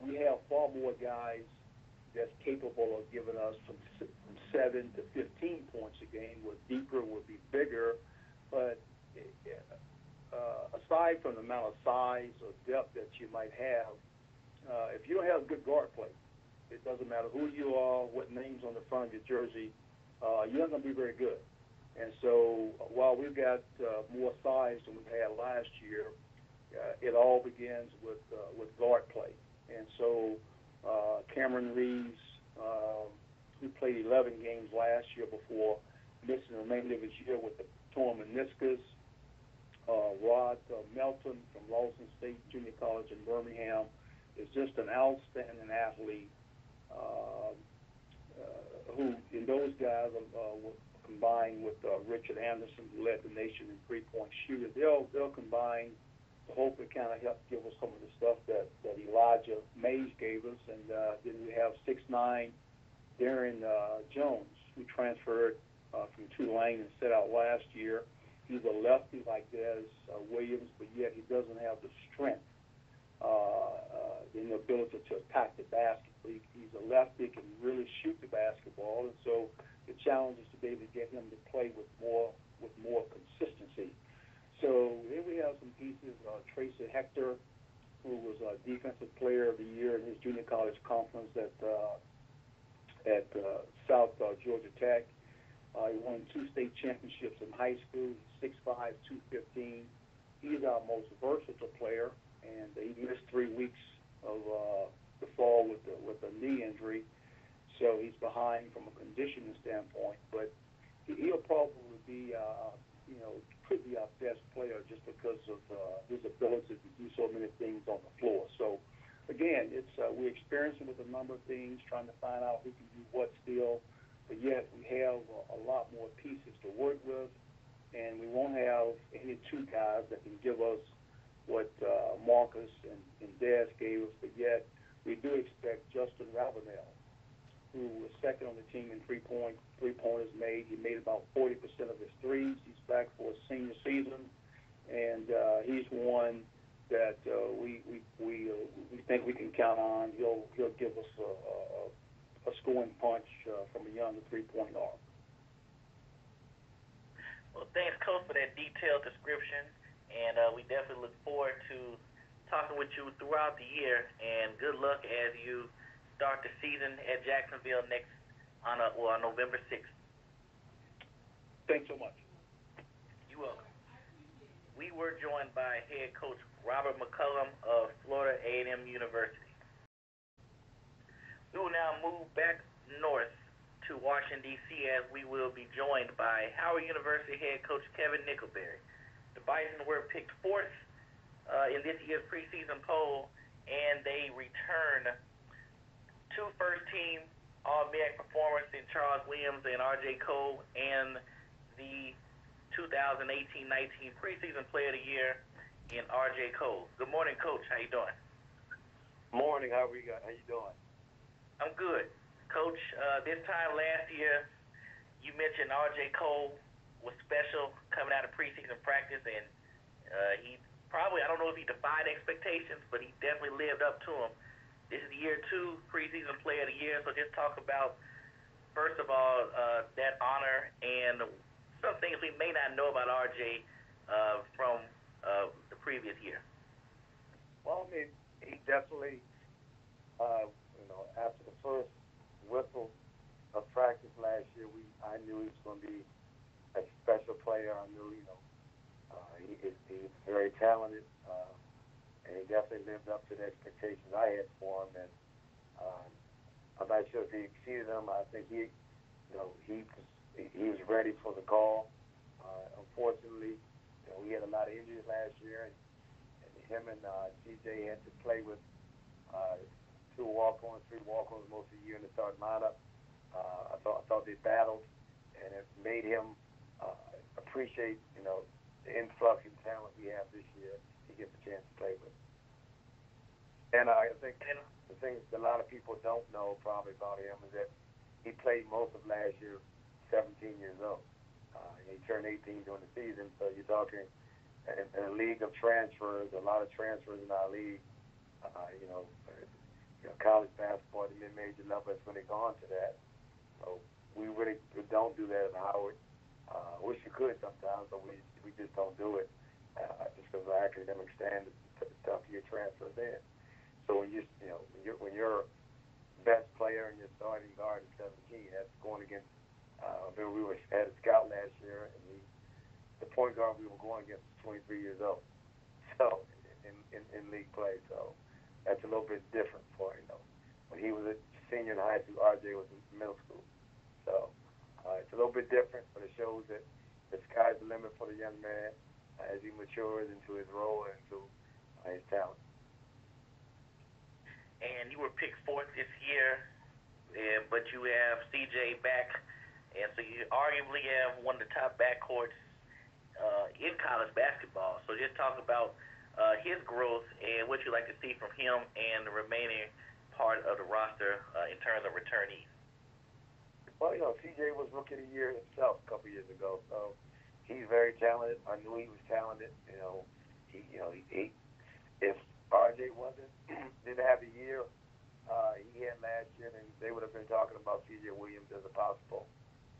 Speaker 8: we have far more guys that's capable of giving us from 7 to 15 points a game. We're deeper, we'll be bigger, but aside from the amount of size or depth that you might have, if you don't have good guard play, it doesn't matter who you are, what name's on the front of your jersey, you're not going to be very good. And so while we've got more size than we had last year, it all begins with guard play. And so Cameron Reeves, who played 11 games last year before missing the remainder of his year with the torn meniscus, Rod Melton from Lawson State Junior College in Birmingham is just an outstanding athlete. Who in those guys will combine with Richard Anderson, who led the nation in three-point shooting. They'll combine to hopefully kind of help give us some of the stuff that Elijah Mays gave us. And then we have 6'9" Darren Jones, who transferred from Tulane and set out last year. He's a lefty like Des Williams, but yet he doesn't have the strength and the ability to attack the basket. He's a lefty, can really shoot the basketball, and so the challenge is to be able to get him to play with more consistency. So here we have some pieces. Tracy Hector, who was a defensive player of the year in his junior college conference at South Georgia Tech. He won 2 state championships in high school. He's 6'5", 215. He's our most versatile player, and he missed 3 weeks of the fall with a knee injury, so he's behind from a conditioning standpoint. But he'll probably be, could be our best player just because of his ability to do so many things on the floor. So again, we're experiencing with a number of things, trying to find out who can do what still. But yet we have a lot more pieces to work with, and we won't have any 2 guys that can give us what Marcus and Des gave us. But yet we do expect Justin Ravenel, who was second on the team in three-pointers made. He made about 40% of his threes. He's back for a senior season, and he's one that we think we can count on. He'll give us a scoring punch from a young three-point arc.
Speaker 1: Well, thanks, Coach, for that detailed description, and we definitely look forward to talking with you throughout the year, and good luck as you start the season at Jacksonville on November 6th.
Speaker 8: Thanks so much.
Speaker 1: You're welcome. We were joined by head coach Robert McCullum of Florida A&M University. We will now move back north to Washington, D.C., as we will be joined by Howard University head coach Kevin Nickelberry. The Bison were picked 4th in this year's preseason poll, and they return 2 first-team All-MEAC performers in Charles Williams and R.J. Cole, and the 2018-19 preseason player of the year in R.J. Cole. Good morning, Coach. How you doing?
Speaker 9: Morning. How you doing?
Speaker 1: I'm good. Coach, this time last year, you mentioned R.J. Cole was special coming out of preseason practice, and he probably, I don't know if he defied expectations, but he definitely lived up to them. This is year 2 preseason player of the year, so just talk about, first of all, that honor and some things we may not know about R.J. From the previous year.
Speaker 9: Well, I mean, he definitely, after the first whistle of practice last year, I knew he was going to be a special player. I knew, he's very talented, and he definitely lived up to the expectations I had for him. And I'm not sure if he exceeded them. I think he was ready for the call. Unfortunately, we had a lot of injuries last year, and him and CJ had to play with 2 walk-ons, 3 walk-ons most of the year in the starting lineup. I thought they battled, and it made him appreciate, the influx and talent we have this year. He gets a chance to play with. And I think the thing that a lot of people don't know probably about him is that he played most of last year 17 years old. He turned 18 during the season, so you're talking in a league of transfers, a lot of transfers in our league. College basketball at the mid-major level is when they go on to that. So we really don't do that at Howard. Wish we could sometimes, but we just don't do it just because of our academic standards. It's tough to get transfers in. So when you're best player and you're starting guard at 17, that's going against. We had a scout last year, and the point guard we were going against was 23 years old. So in league play, so that's a little bit different for when he was a senior in high school, RJ was in middle school. So it's a little bit different, but it shows that the sky's the limit for the young man as he matures into his role and into his talent.
Speaker 1: And you were picked 4th this year, but you have CJ back, and so you arguably have one of the top backcourts in college basketball. So just talk about his growth and what you like to see from him and the remaining part of the roster in terms of returnees.
Speaker 9: Well, CJ was Rookie of the Year himself a couple years ago, so he's very talented. I knew he was talented. If RJ didn't have the year he had last year, then they would have been talking about CJ Williams as a possible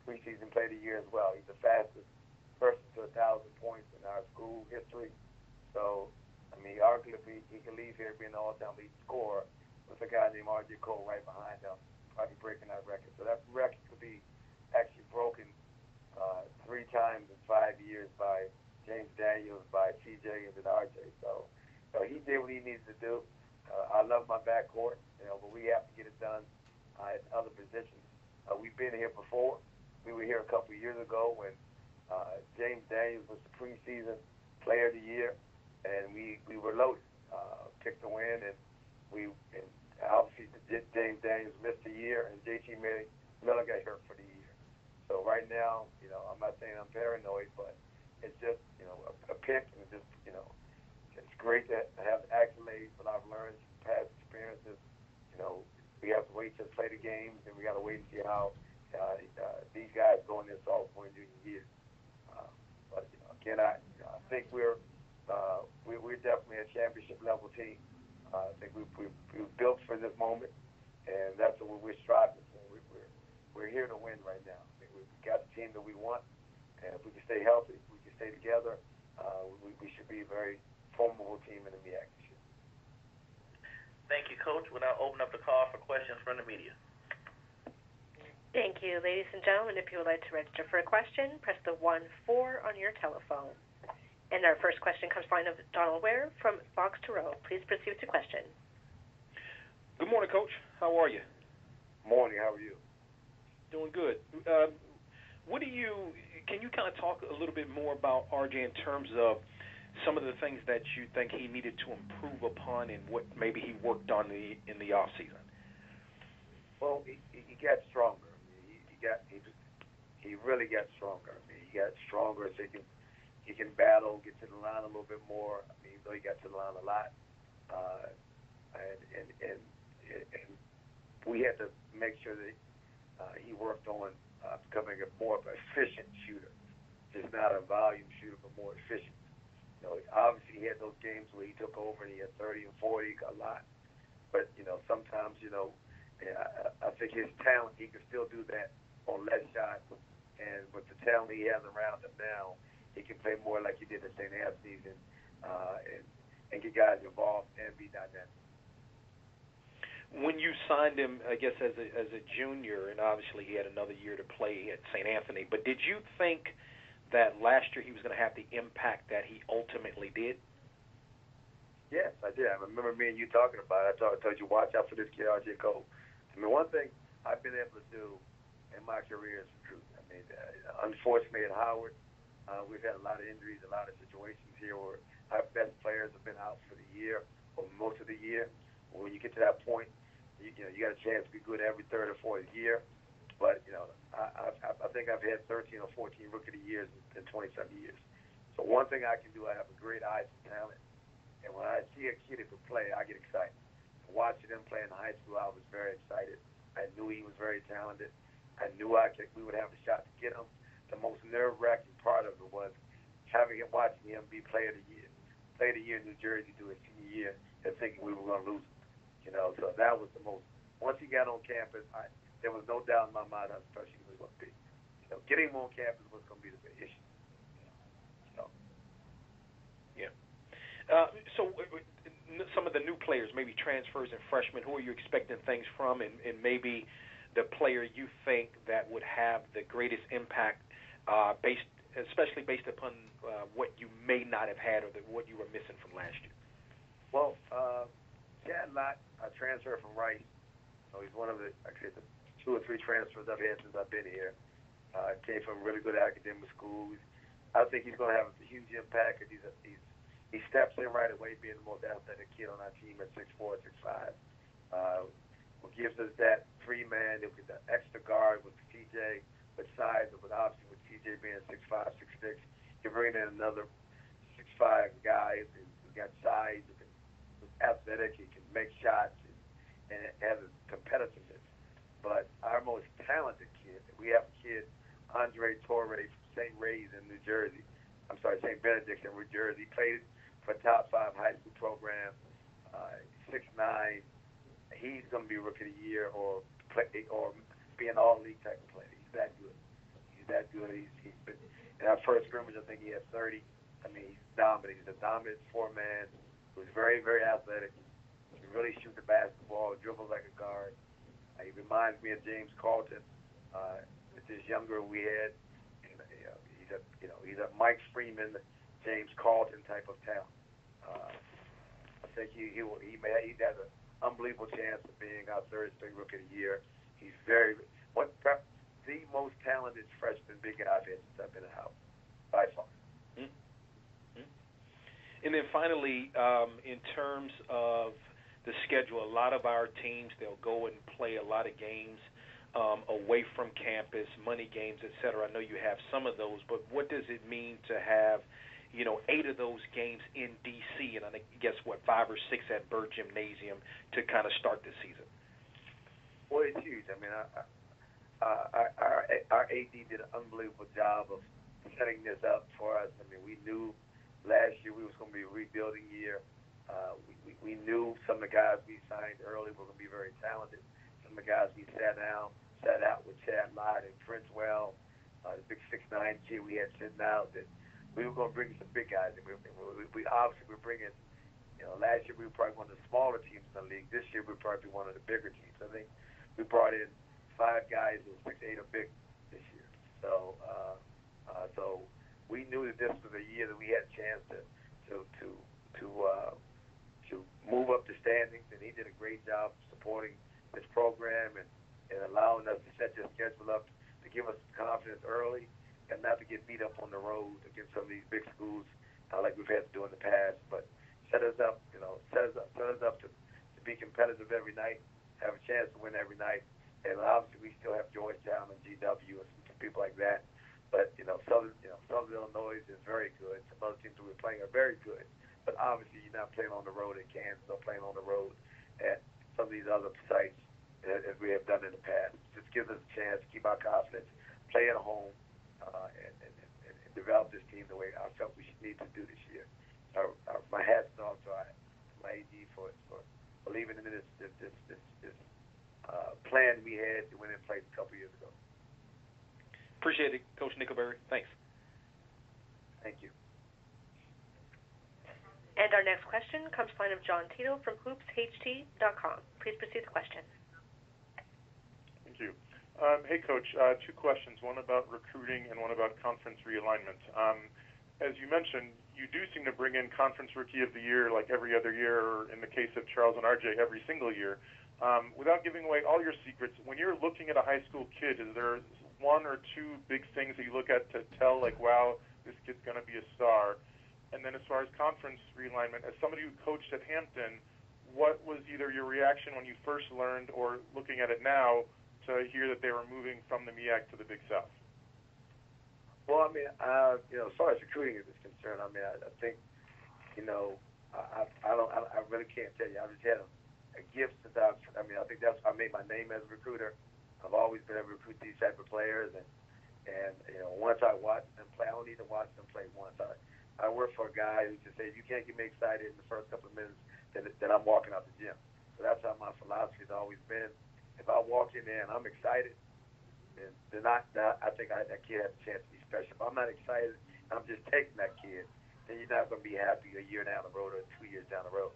Speaker 9: preseason player of the year as well. He's the fastest person to 1,000 points in our school history. So, arguably he could leave here being the all-time leading scorer with a guy named R.J. Cole right behind him, probably breaking that record. So that record could be actually broken 3 times in 5 years by James Daniels, by C.J., and then R.J. So he did what he needed to do. I love my backcourt, but we have to get it done at other positions. We've been here before. We were here a couple of years ago when James Daniels was the preseason player of the year, and we were loaded, picked to win, and obviously James Daniels missed a year, and J.T. Miller got hurt for the year. So right now, I'm not saying I'm paranoid, but it's just a pick, and it's great to have accolades, but I've learned from past experiences. We have to wait to play the games, and we got to wait and see how these guys go in their sophomore and junior year. But again, I think we're definitely a championship level team. I think we're built for this moment, and that's what we're striving for. We're here to win right now. I think we've got the team that we want, and if we can stay healthy, if we can stay together, we should be a very formidable team in the MEAC this year.
Speaker 1: Thank you, Coach. We'll now open up the call for questions from the media.
Speaker 3: Thank you. Ladies and gentlemen, if you would like to register for a question, press the 1-4 on your telephone. And our first question comes from the line of Donald Ware from Fox to Row. Please proceed with your question.
Speaker 6: Good morning, Coach. How are you?
Speaker 9: Morning. How are you?
Speaker 6: Doing good. Can you kind of talk a little bit more about RJ in terms of some of the things that you think he needed to improve upon and what maybe he worked on in the off season?
Speaker 9: Well, he got stronger. He really got stronger. He got stronger so he can battle, get to the line a little bit more. Even though he got to the line a lot, and we had to make sure that he worked on becoming more of an efficient shooter, just not a volume shooter, but more efficient. Obviously he had those games where he took over and he had 30 and 40 a lot, but sometimes I think his talent, he can still do that on less shots, and with the talent he has around him now, he can play more like he did at St. Anthony's and get guys involved and be dynamic.
Speaker 6: When you signed him, I guess as a junior, and obviously he had another year to play at St. Anthony, but did you think that last year he was going to have the impact that he ultimately did?
Speaker 9: Yes, I did. I remember me and you talking about it. I told you, watch out for this kid, R.J. Cole. I mean, one thing I've been able to do in my career is recruit. I mean, unfortunately at Howard, we've had a lot of injuries, a lot of situations here where our best players have been out for the year or most of the year. When you get to that point, you got a chance to be good every third or fourth year. But, I think I've had 13 or 14 rookie of the years in 27 years. So one thing I can do, I have a great eye for talent. And when I see a kid who can play, I get excited. Watching him play in high school, I was very excited. I knew he was very talented. I knew we would have a shot to get him. The most nerve-wracking part of it was watching him be player of the year in New Jersey through his senior year, and thinking we were going to lose him. So that was the most. Once he got on campus, there was no doubt in my mind how special he was going to be. Getting him on campus was going to be the big issue.
Speaker 6: So some of the new players, maybe transfers and freshmen, who are you expecting things from, and maybe the player you think that would have the greatest impact, especially based upon what you may not have had or what you were missing from last year?
Speaker 9: Well, Chad Lott, a transfer from Rice. So he's one of the 2 or 3 transfers I've had since I've been here. Came from really good academic schools. I think he's going to have a huge impact because he steps in right away, being the most athletic kid on our team at 6'4", 6'5". What gives us that free man, with the extra guard with TJ, with size, but obviously with TJ being 6'5", 6'6", you bring in another 6'5" guy who's got size, who's athletic, he can make shots, and has a competitiveness. But our most talented kid, we have a kid, Andre Torre from St. Benedict in New Jersey, played for a top 5 high school program, 6'9". He's going to be Rookie of the Year or be an all-league type of player. He's that good. He's been in our first scrimmage. I think he had 30. I mean, he's dominant. He's a dominant 4-man who's very, very athletic. He can really shoot the basketball, dribbles like a guard. He reminds me of James Carlton. With this younger we had. He's a Mike Freeman, James Carlton type of talent. I think he has an unbelievable chance of being our third straight Rookie of the Year. He's the most talented freshman big guy I've had since I've been in Howard, by far.
Speaker 6: Mm-hmm. And then finally, in terms of the schedule, a lot of our teams, they'll go and play a lot of games away from campus, money games, et cetera. I know you have some of those, but what does it mean to have 8 of those games in D.C. and I guess 5 or 6 at Byrd Gymnasium to kind of start the season?
Speaker 9: Well, it's huge. I mean, our AD did an unbelievable job of setting this up for us. I mean, we knew last year we was going to be a rebuilding year. We knew some of the guys we signed early were going to be very talented. Some of the guys we sat out with Chad Lott and Princewell, the big 6'9" kid we had sitting out, that we were going to bring some big guys. And we obviously were bringing, last year we were probably one of the smaller teams in the league. This year we're probably one of the bigger teams. I think we brought in 5 guys who were 6'8" or big this year. So we knew that this was a year that we had a chance to move up the standings, and he did a great job supporting this program and allowing us to set this schedule up to give us confidence early and not to get beat up on the road against some of these big schools like we've had to do in the past, but set us up to be competitive every night, have a chance to win every night. And obviously we still have Georgetown and GW and some people like that. But Southern Illinois is very good. Some other teams that we're playing are very good. But obviously you're not playing on the road at Kansas or playing on the road at some of these other sites as we have done in the past. Just gives us a chance to keep our confidence, play at home, and develop this team the way I felt we need to do this year. My hat's off to my AD for believing in this plan we had to win in place a couple years ago.
Speaker 6: Appreciate it, Coach Nickelberry. Thanks.
Speaker 9: Thank you.
Speaker 3: And our next question comes from the line of John Tito from hoopsht.com. Please proceed with the question.
Speaker 4: Thank you. Hey, Coach, 2 questions, one about recruiting and one about conference realignment. as you mentioned, you do seem to bring in Conference Rookie of the Year like every other year, or in the case of Charles and RJ, every single year. Without giving away all your secrets, when you're looking at a high school kid, is there one or two big things that you look at to tell, like, wow, this kid's going to be a star? And then as far as conference realignment, as somebody who coached at Hampton, what was either your reaction when you first learned or looking at it now to hear that they were moving from the MEAC to the Big South?
Speaker 9: Well, I mean, as far as recruiting is concerned, I mean, I think, I really can't tell you. I've just had a gift since I think that's I made my name as a recruiter. I've always been able to recruit these type of players, and once I watch them play, I don't need to watch them play once. I work for a guy who just says, if you can't get me excited in the first couple of minutes, then I'm walking out the gym. So that's how my philosophy has always been. If I walk in there and I'm excited, then I think that kid has a chance to be special. If I'm not excited, I'm just taking that kid, then you're not going to be happy a year down the road or 2 years down the road.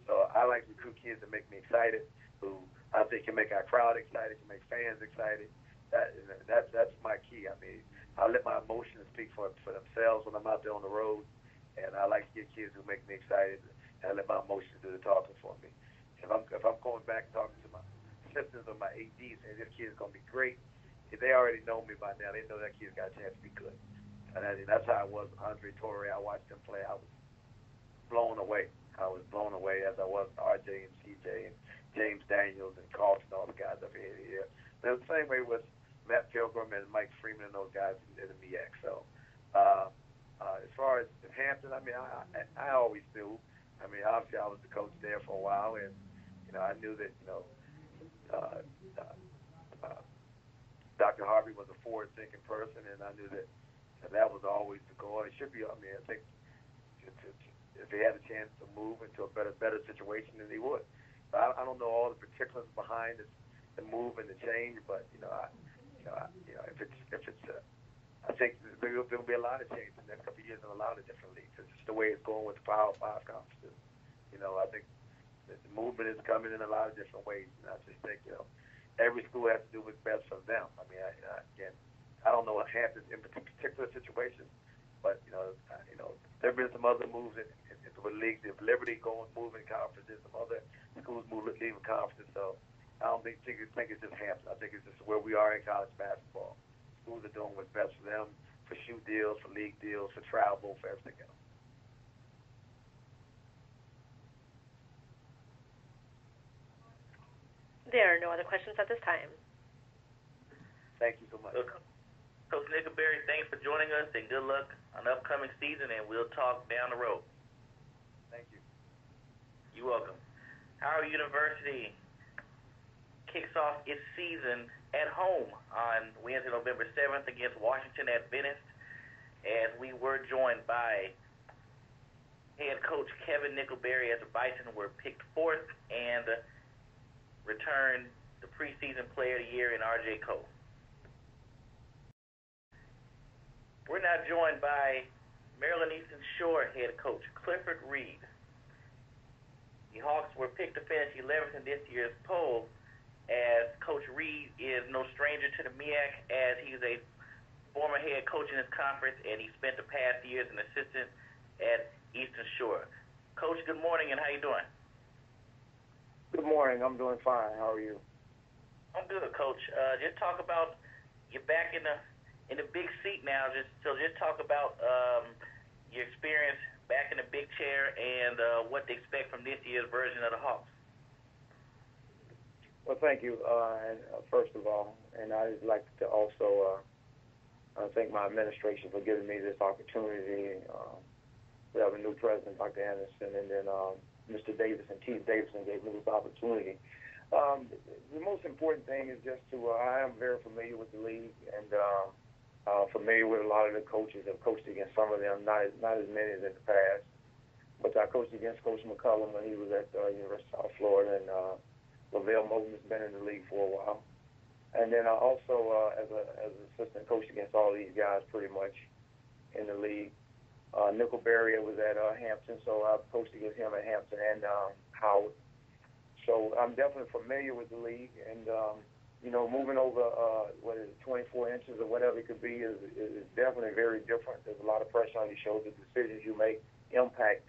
Speaker 9: So I like to recruit kids that make me excited, who I think can make our crowd excited, can make fans excited. That's my key. I mean, I let my emotions speak for themselves when I'm out there on the road, and I like to get kids who make me excited, and I let my emotions do the talking for me. If I'm going back talking to my assistants or my ADs, and this kid is going to be great, if they already know me by now, they know that kid's got a chance to be good. And that's how I was with Andre Torre. I watched him play. I was blown away. As I was with RJ and CJ and James Daniels and Carlton, all the guys up here. And the same way with Matt Pilgrim and Mike Freeman and those guys in the MEAC. So as far as Hampton, I mean, I always knew. I mean, obviously I was the coach there for a while, and I knew that Dr. Harvey was a forward-thinking person, and I knew that was always the goal. It should be. I mean, I think if he had a chance to move into a better situation, then he would. But I don't know all the particulars behind the move and the change, but if it's I think there'll be a lot of change in the next couple of years in a lot of different leagues. It's just the way it's going with the Power 5 conferences. I think that the movement is coming in a lot of different ways, and I just think every school has to do what's best for them. I mean, again, I don't know what happens in particular situations, but there have been some other moves in the leagues. If Liberty moving conferences, some other schools leaving conferences. So I don't think it's just Hampton. I think it's just where we are in college basketball. Schools are doing what's best for them, for shoe deals, for league deals, for travel, for everything else.
Speaker 3: There are no other questions at this time.
Speaker 9: Thank you so much.
Speaker 1: Coach Nickelberry, thanks for joining us, and good luck on the upcoming season, and we'll talk down the road.
Speaker 9: Thank you.
Speaker 1: You're welcome. Howard University kicks off its season at home on Wednesday, November 7th against Washington at Venice, as we were joined by head coach Kevin Nickelberry as the Bison were picked fourth and returned the preseason player of the year in RJ Cole. We're now joined by Maryland Eastern Shore head coach Clifford Reed. The Hawks were picked to finish 11th in this year's poll, as Coach Reed is no stranger to the MEAC, as he's a former head coach in this conference, and he spent the past years as an assistant at Eastern Shore. Coach, good morning, and how you doing?
Speaker 8: Good morning. I'm doing fine. How are you?
Speaker 1: I'm good, Coach. Just talk about you're back in the big seat now. Just talk about your experience back in the big chair and what to expect from this year's version of the Hawks.
Speaker 8: Well, thank you. First of all, and I'd like to also thank my administration for giving me this opportunity. We have a new president, Dr. Anderson, and then Mr. Davidson, Keith Davidson, gave me this opportunity. The most important thing is just I am very familiar with the league and familiar with a lot of the coaches. I've coached against some of them, not as many as in the past. But I coached against Coach McCullum when he was at University of South Florida, and LeVelle Moton has been in the league for a while. And then I also, as an assistant coach against all these guys pretty much in the league. Nickelberry was at Hampton, so I coached against him at Hampton and Howard. So I'm definitely familiar with the league, and
Speaker 9: moving over, 24 inches or whatever it could be is definitely very different. There's a lot of pressure on your shoulders. The decisions you make impact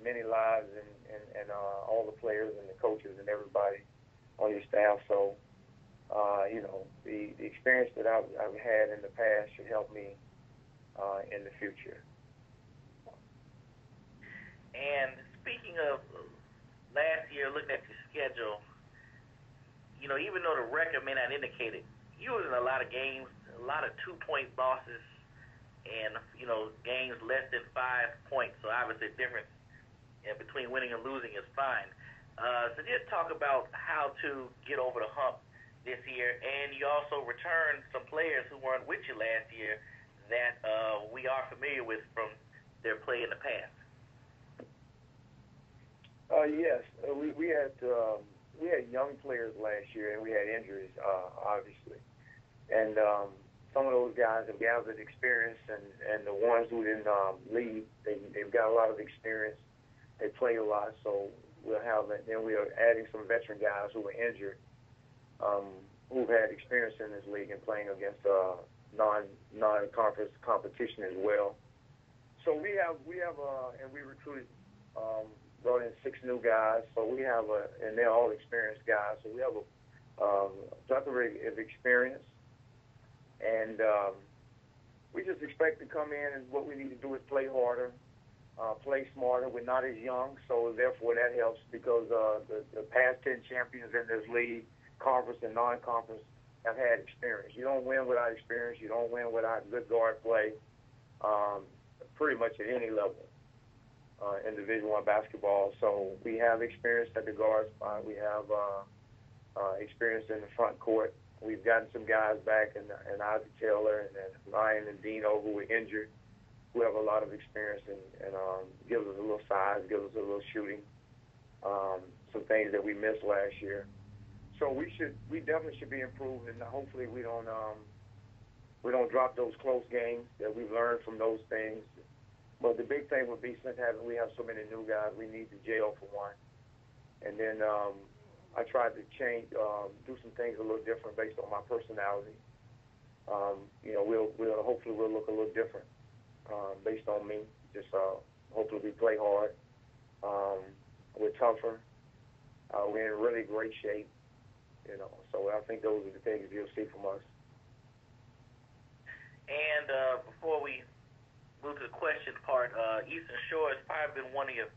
Speaker 9: many lives and all the players and the coaches and everybody on your staff. So, the experience that I've had in the past should help me in the future.
Speaker 1: And speaking of last year, looking at your schedule, even though the record may not indicate it, you was in a lot of games, a lot of 2-point losses, and, games less than 5 points. So obviously the difference between winning and losing is fine. So just talk about how to get over the hump this year. And you also returned some players who weren't with you last year that we are familiar with from their play in the past.
Speaker 9: Yes, we had young players last year, and we had injuries, obviously. And some of those guys have gathered experience, and the ones who didn't leave, they've got a lot of experience. They play a lot, so we'll have that. Then we are adding some veteran guys who were injured, who've had experience in this league and playing against non-conference competition as well. So we have, and we recruited, brought in 6 new guys. So we have and they're all experienced guys. So we have a plethora of experience, and we just expect to come in, and what we need to do is play harder. Play smarter. We're not as young, so therefore that helps because the past 10 champions in this league, conference and non-conference, have had experience. You don't win without experience. You don't win without good guard play, pretty much at any level in Division I basketball. So we have experience at the guard spot. We have experience in the front court. We've gotten some guys back, and Isaac Taylor and Ryan and Dino, who were injured, who have a lot of experience and gives us a little size, gives us a little shooting, some things that we missed last year. So we definitely should be improved, and hopefully we don't drop those close games that we've learned from those things. But the big thing would be, since we have so many new guys, we need to gel for one. And then I tried to change, do some things a little different based on my personality. Hopefully we'll look a little different. Based on me, just hopefully we play hard. We're tougher. We're in really great shape, So I think those are the things you'll see from us.
Speaker 1: And before we move to the question part, Eastern Shore has probably been one of your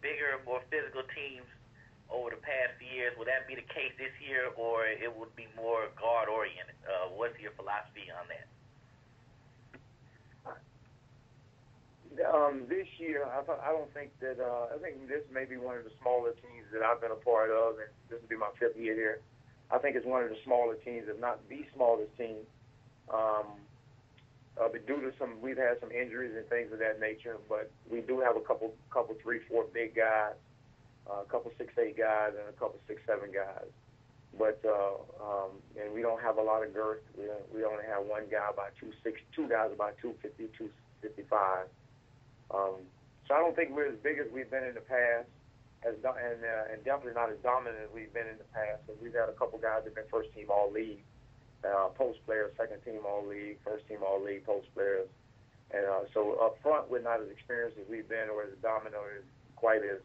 Speaker 1: bigger, more physical teams over the past few years. Would that be the case this year, or it would be more guard-oriented? What's your philosophy on that?
Speaker 9: This year, I don't think that. I think this may be one of the smaller teams that I've been a part of, and this will be my 5th year here. I think it's one of the smaller teams, if not the smallest team. But due to we've had some injuries and things of that nature, but we do have a couple 3, 4 big guys, a couple 6'8" guys, and a couple 6'7" guys. But and we don't have a lot of girth. We only have one guy about 2'6", 2 guys about 250, 255. So I don't think we're as big as we've been in the past, and definitely not as dominant as we've been in the past. So we've had a couple guys that have been first-team All-League, post players, second-team All-League, first-team All-League, post players. And so up front, we're not as experienced as we've been, or as dominant, or quite as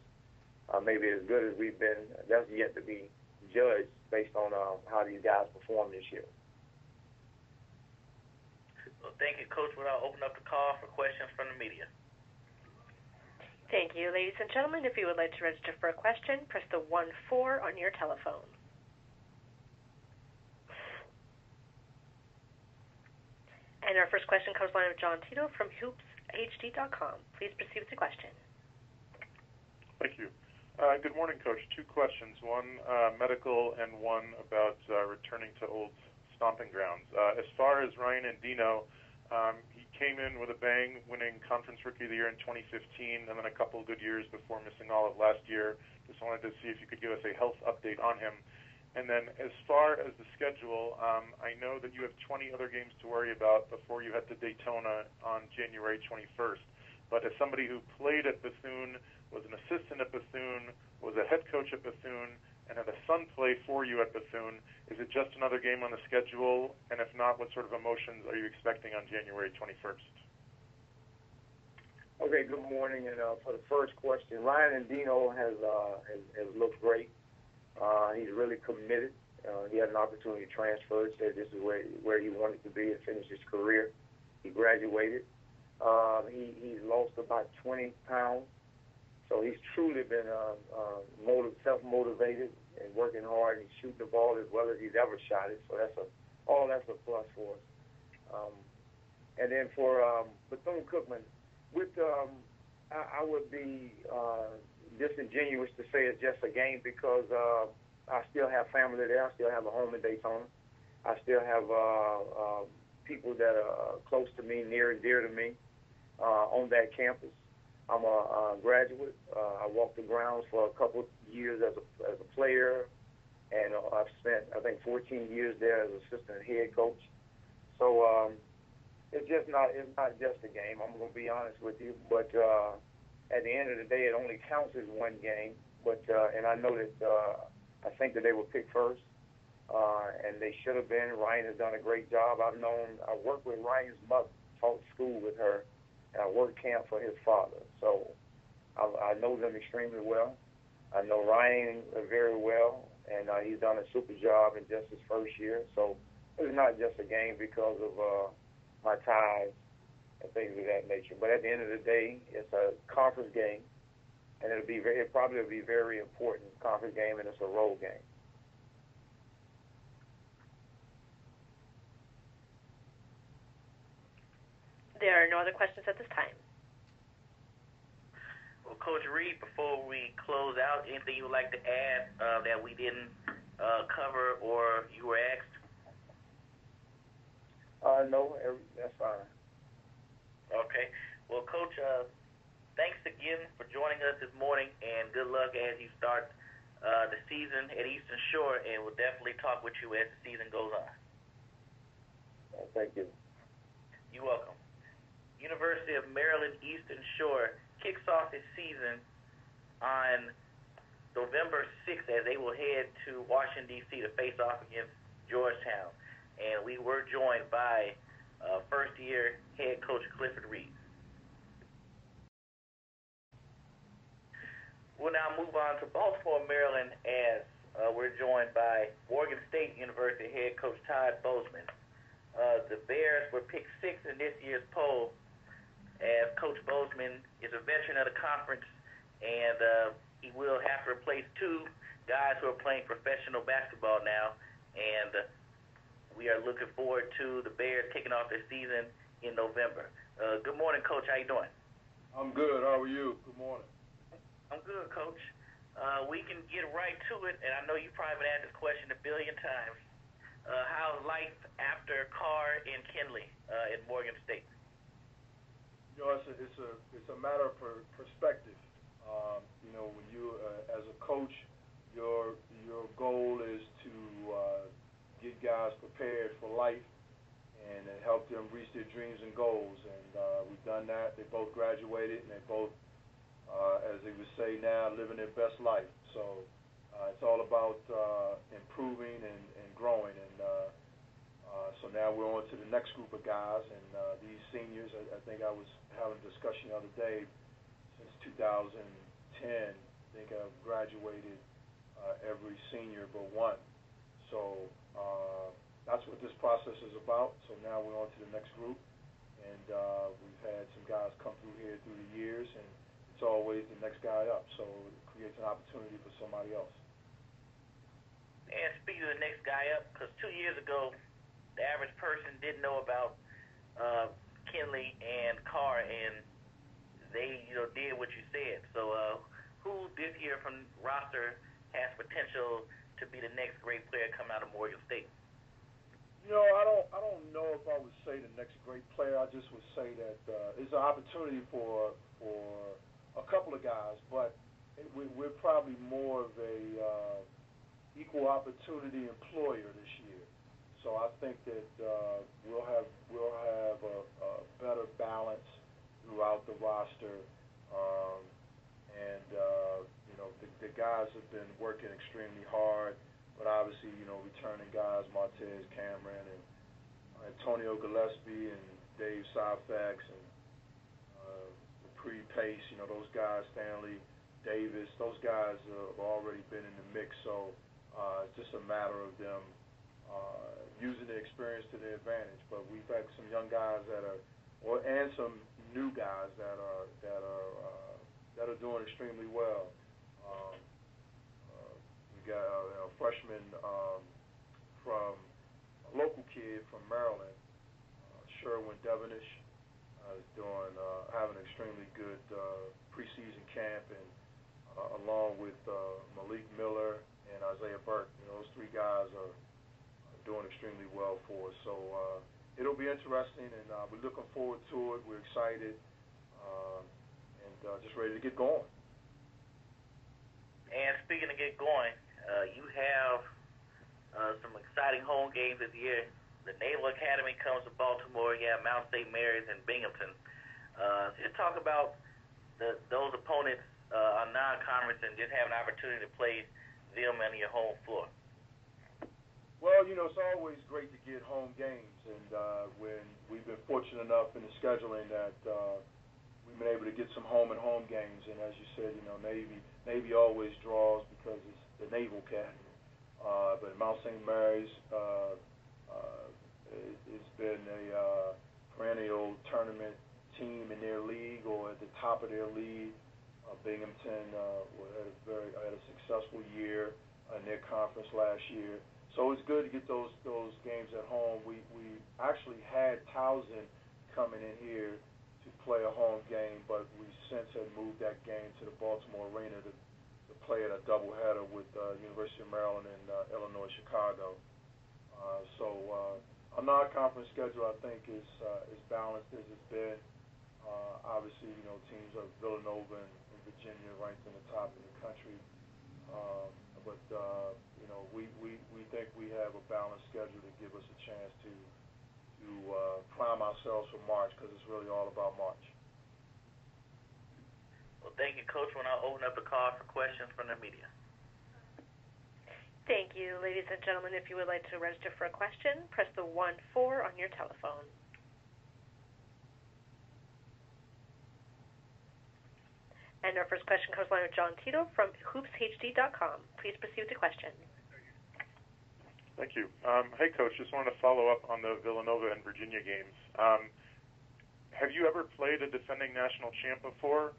Speaker 9: maybe as good as we've been. That's yet to be judged based on how these guys perform this year.
Speaker 1: Well, thank you, Coach. I'll open up the call for questions from the media.
Speaker 3: Thank you. Ladies and gentlemen, if you would like to register for a question, press the 1-4 on your telephone. And our first question comes from John Tito from hoopshd.com. Please proceed with your question.
Speaker 4: Thank you. Good morning, Coach. 2 questions. One medical and one about returning to old stomping grounds. As far as Ryan and Dino, he came in with a bang, winning Conference Rookie of the Year in 2015, and then a couple of good years before missing all of last year. Just wanted to see if you could give us a health update on him. And then as far as the schedule, I know that you have 20 other games to worry about before you head to Daytona on January 21st. But as somebody who played at Bethune, was an assistant at Bethune, was a head coach at Bethune, And how the Sun play for you at Bethune? Is it just another game on the schedule? And if not, what sort of emotions are you expecting on January 21st?
Speaker 8: Okay, good morning. And for the first question, Ryan and Dino has looked great. He's really committed. He had an opportunity to transfer. Said this is where he wanted to be and finish his career. He graduated. He's lost about 20 pounds. So he's truly been self-motivated and working hard. And he's shooting the ball as well as he's ever shot it. So that's a plus for us. And then for Bethune-Cookman, I would be disingenuous to say it's just a game because I still have family there. I still have a home in Daytona. I still have people that are close to me, near and dear to me on that campus. I'm a graduate. I walked the grounds for a couple of years as a player, and I've spent, I think, 14 years there as assistant head coach. So it's not just a game. I'm going to be honest with you, but at the end of the day, it only counts as one game. But and I know that I think that they were picked first, and they should have been. Ryan has done a great job. I worked with Ryan's mother, taught school with her, and I worked camp for his father. So I know them extremely well. I know Ryan very well, and he's done a super job in just his first year. So it's not just a game because of my ties and things of that nature. But at the end of the day, it's a conference game, and it'll probably be very important conference game, and it's a road game.
Speaker 3: There are no other questions at this time.
Speaker 1: Well, Coach Reed, before we close out, anything you would like to add that we didn't cover or you were asked?
Speaker 8: No, that's fine.
Speaker 1: Okay. Well, Coach, thanks again for joining us this morning, and good luck as you start the season at Eastern Shore, and we'll definitely talk with you as the season goes on.
Speaker 8: Thank you.
Speaker 1: You're welcome. University of Maryland Eastern Shore kicks off its season on November 6th as they will head to Washington, D.C. to face off against Georgetown. And we were joined by first-year head coach Clifford Reed. We'll now move on to Baltimore, Maryland, as we're joined by Morgan State University head coach Todd Bozeman. The Bears were picked sixth in this year's poll, as Coach Bozeman is a veteran of the conference, and he will have to replace two guys who are playing professional basketball now, and we are looking forward to the Bears kicking off their season in November. Good morning, Coach. How you doing?
Speaker 10: I'm good. How are you? Good morning.
Speaker 1: I'm good, Coach. We can get right to it, and I know you've probably been asked this question a billion times. How's life after Carr and Kinley at Morgan State?
Speaker 10: You know, it's a matter of perspective. You know, when you as a coach, your goal is to get guys prepared for life and help them reach their dreams and goals. And we've done that. They both graduated, and they both, as they would say now, living their best life. So it's all about improving and growing. And so now we're on to the next group of guys. And these seniors, I think I was having a discussion the other day, since 2010, I think I've graduated every senior but one. So that's what this process is about. So now we're on to the next group. And we've had some guys come through here through the years, and it's always the next guy up. So it creates an opportunity for somebody else.
Speaker 1: And speaking of the next guy up, because 2 years ago, the average person didn't know about Kinley and Carr, and they, did what you said. So who this year from roster has potential to be the next great player coming out of Morgan State?
Speaker 10: You know, I don't know if I would say the next great player. I just would say that it's an opportunity for a couple of guys, but we're probably more of a equal opportunity employer this year. So I think that we'll have a better balance throughout the roster, and the guys have been working extremely hard, but obviously, returning guys, Martez Cameron and Antonio Gillespie and Dave Syfax and Pace, those guys, Stanley Davis, those guys have already been in the mix, so it's just a matter of them using the experience to their advantage. But we've had some young guys and some new guys that are doing extremely well. We got a freshman from a local kid from Maryland, Sherwin Devonish, is having an extremely good preseason camp, and along with Malik Miller and Isaiah Burke, those three guys are doing extremely well for us. So it'll be interesting, and we're looking forward to it. We're excited, and just ready to get going.
Speaker 1: And speaking of get going, you have some exciting home games this year. The Naval Academy comes to Baltimore. You have Mount St. Mary's and Binghamton. Just talk about those opponents on non-conference and just have an opportunity to play them on your home floor.
Speaker 10: Well, it's always great to get home games, and when we've been fortunate enough in the scheduling that we've been able to get some home-and-home games, and as you said, Navy always draws because it's the Naval Academy. But Mount St. Mary's it's been a perennial tournament team in their league or at the top of their league. Binghamton had a successful year in their conference last year. So it's good to get those games at home. We actually had Towson coming in here to play a home game, but we since had moved that game to the Baltimore Arena to play at a doubleheader with University of Maryland and Illinois Chicago. So our non-conference schedule, I think, is balanced as it's been. Obviously, teams like Villanova and Virginia ranked in the top of the country. But we think we have a balanced schedule to give us a chance to prime ourselves for March, because it's really all about March.
Speaker 1: Well, thank you, Coach. We'll now open up the call for questions from the media.
Speaker 3: Thank you. Ladies and gentlemen, if you would like to register for a question, press the 1-4 on your telephone. And our first question comes from John Tito from hoopshd.com. Please proceed with the question.
Speaker 4: Thank you. Hey, Coach, just wanted to follow up on the Villanova and Virginia games. Have you ever played a defending national champ before?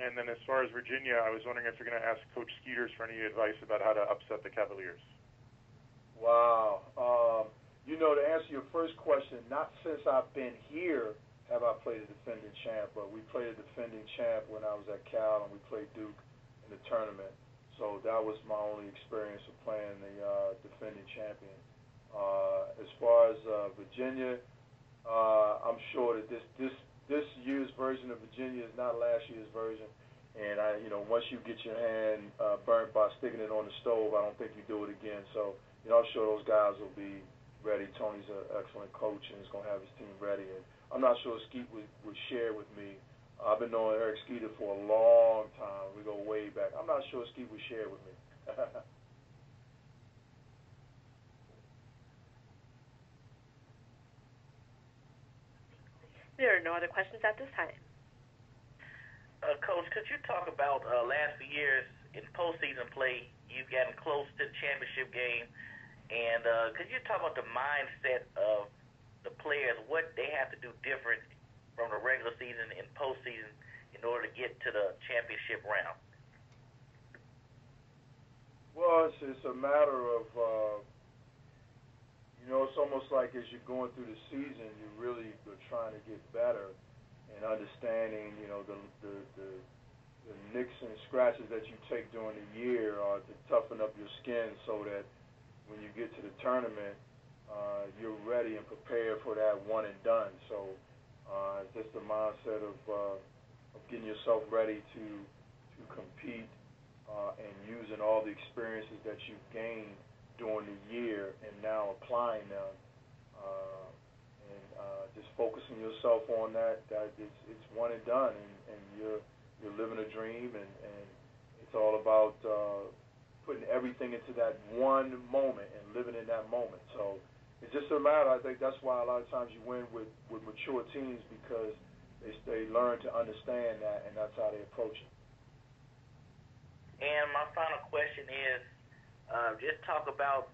Speaker 4: And then as far as Virginia, I was wondering if you're going to ask Coach Skeeters for any advice about how to upset the Cavaliers.
Speaker 10: Wow. To answer your first question, not since I've been here have I played a defending champ, but we played a defending champ when I was at Cal, and we played Duke in the tournament. So that was my only experience of playing the defending champion. As far as Virginia, I'm sure that this year's version of Virginia is not last year's version. And once you get your hand burnt by sticking it on the stove, I don't think you do it again. So, I'm sure those guys will be ready. Tony's an excellent coach and is going to have his team ready. And I'm not sure Skeet would share with me. I've been knowing Eric Skeeter for a long time. We go way back. I'm not sure Skeet would share with me.
Speaker 3: There are no other questions at this time.
Speaker 1: Coach, could you talk about last few years in postseason play? You've gotten close to the championship game, and could you talk about the mindset of the players, what they have to do different from the regular season and postseason in order to get to the championship round?
Speaker 10: Well, it's a matter of, it's almost like as you're going through the season, you really are trying to get better and understanding, the nicks and scratches that you take during the year are to toughen up your skin so that when you get to the tournament, you're ready and prepared for that one and done. So it's just the mindset of getting yourself ready to compete and using all the experiences that you've gained during the year and now applying them, and just focusing yourself on that it's one and done, and you're living a dream, and It's all about putting everything into that one moment and living in that moment. So it's just a matter. I think that's why a lot of times you win with mature teams, because they learn to understand that, and that's how they approach it.
Speaker 1: And my final question is, just talk about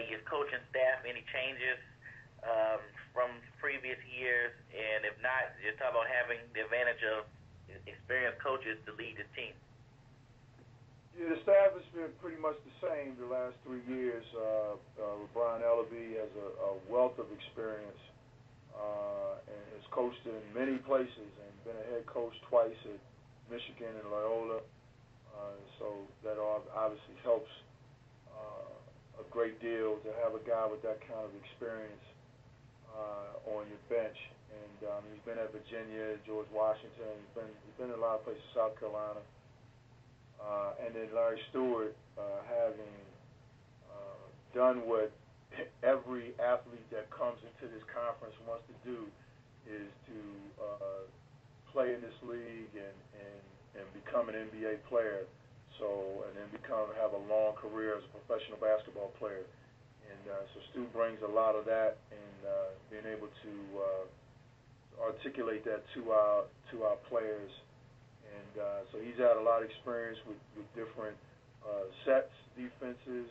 Speaker 1: your coaching staff, any changes from previous years, and if not, just talk about having the advantage of experienced coaches to lead the team.
Speaker 10: Yeah, the staff has been pretty much the same the last 3 years. Brian Ellaby has a wealth of experience and has coached in many places and been a head coach twice at Michigan and Loyola. So that obviously helps a great deal to have a guy with that kind of experience on your bench. And he's been at Virginia, George Washington. He's been in a lot of places, South Carolina. And then Larry Stewart, having done what every athlete that comes into this conference wants to do, is to play in this league and become an NBA player. So, and then have a long career as a professional basketball player. And so Stu brings a lot of that, and being able to articulate that to our players. And so he's had a lot of experience with different sets, defenses,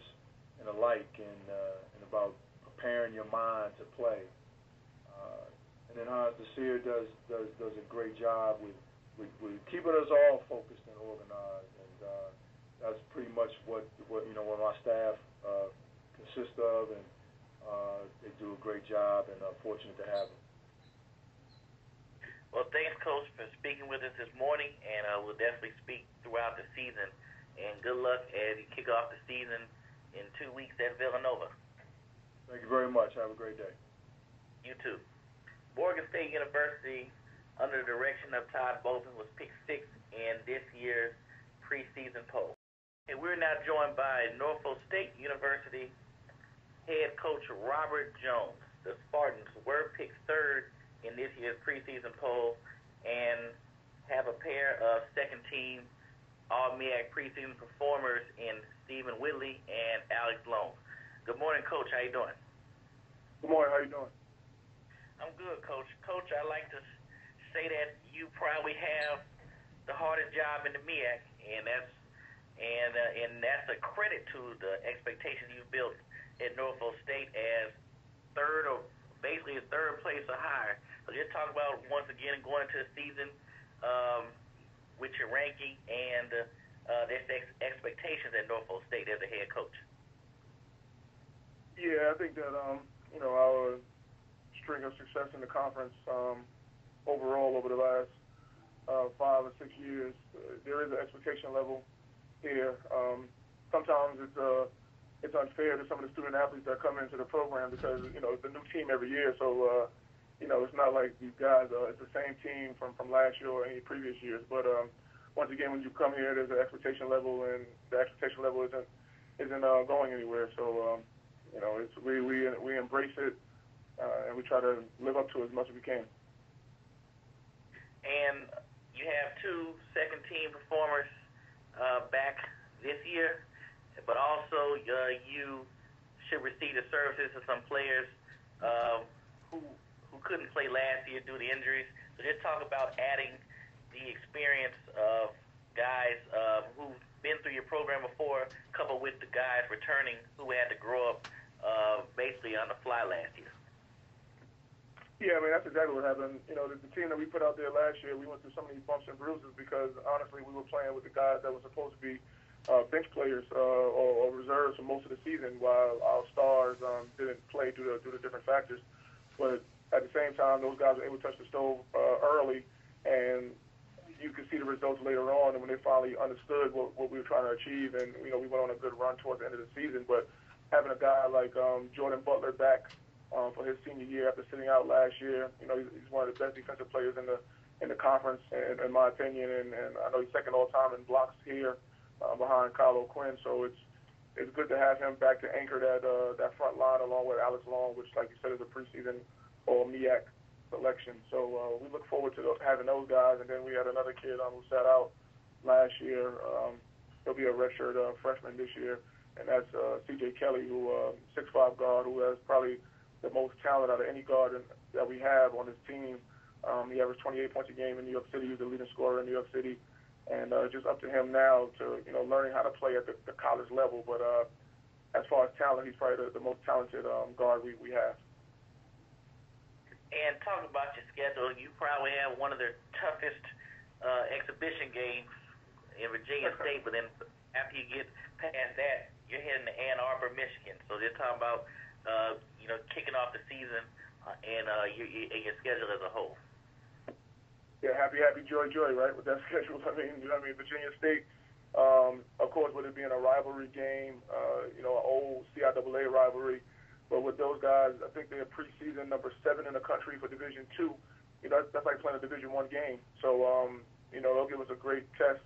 Speaker 10: and alike, and about preparing your mind to play. And then Horace does a great job with keeping us all focused and organized. And that's pretty much what my staff consists of, and they do a great job, and I'm fortunate to have them.
Speaker 1: Well, thanks, Coach, for speaking with us this morning, and we'll definitely speak throughout the season. And good luck as you kick off the season in 2 weeks at Villanova.
Speaker 10: Thank you very much. Have a great day.
Speaker 1: You too. Morgan State University, under the direction of Todd, was picked 6th in this year's preseason poll. And we're now joined by Norfolk State University head coach Robert Jones. The Spartans were picked 3rd in this year's preseason poll and have a pair of second-team All-MEAC preseason performers in Stephen Whitley and Alex Long. Good morning, Coach. How you doing?
Speaker 10: Good morning. How you doing?
Speaker 1: I'm good, Coach. Coach, I like to say that you probably have the hardest job in the MEAC, and that's a credit to the expectations you've built at Norfolk State as third place or higher. So just talk about, once again, going into the season with your ranking and their expectations at Norfolk State as a head coach.
Speaker 11: Yeah, I think that our string of success in the conference overall over the last 5 or 6 years, there is an expectation level here. Sometimes it's unfair to some of the student athletes that come into the program because it's a new team every year, so it's not like these guys it's the same team from last year or any previous years. But once again, when you come here, there's an expectation level, and the expectation level isn't going anywhere. So we embrace it, and we try to live up to it as much as we can.
Speaker 1: And you have 2 second-team performers back this year, but also you should receive the services of some players who couldn't play last year due to injuries. So just talk about adding the experience of guys who've been through your program before, coupled with the guys returning who had to grow up basically on the fly last year.
Speaker 11: Yeah, I mean, that's exactly what happened. The team that we put out there last year, we went through so many bumps and bruises because, honestly, we were playing with the guys that were supposed to be bench players or reserves for most of the season, while our stars didn't play due to different factors. But at the same time, those guys were able to touch the stove early, and you could see the results later on. And when they finally understood what we were trying to achieve, and we went on a good run towards the end of the season. But having a guy like Jordan Butler back for his senior year after sitting out last year, he's one of the best defensive players in the conference, in my opinion. And I know he's second all time in blocks here behind Kyle O'Quinn. So it's good to have him back to anchor that front line along with Alex Long, which, like you said, is a preseason or MEAC selection. So we look forward to having those guys. And then we had another kid who sat out last year. He'll be a redshirt freshman this year, and that's C.J. Kelly, who 6'5" guard, who has probably the most talent out of any guard that we have on this team. He averaged 28 points a game in New York City. He's the leading scorer in New York City, and just up to him now to learning how to play at the college level. But as far as talent, he's probably the most talented guard we have.
Speaker 1: And talk about your schedule. You probably have one of the toughest exhibition games in Virginia State, but then after you get past that, you're heading to Ann Arbor, Michigan. So they're talking about kicking off the season and your schedule as a whole.
Speaker 11: Yeah, happy, joy, right? With that schedule, I mean, Virginia State, of course, with it being a rivalry game, an old CIAA rivalry. But with those guys, I think they're preseason number 7 in the country for Division II. That's like playing a Division I game. So, they'll give us a great test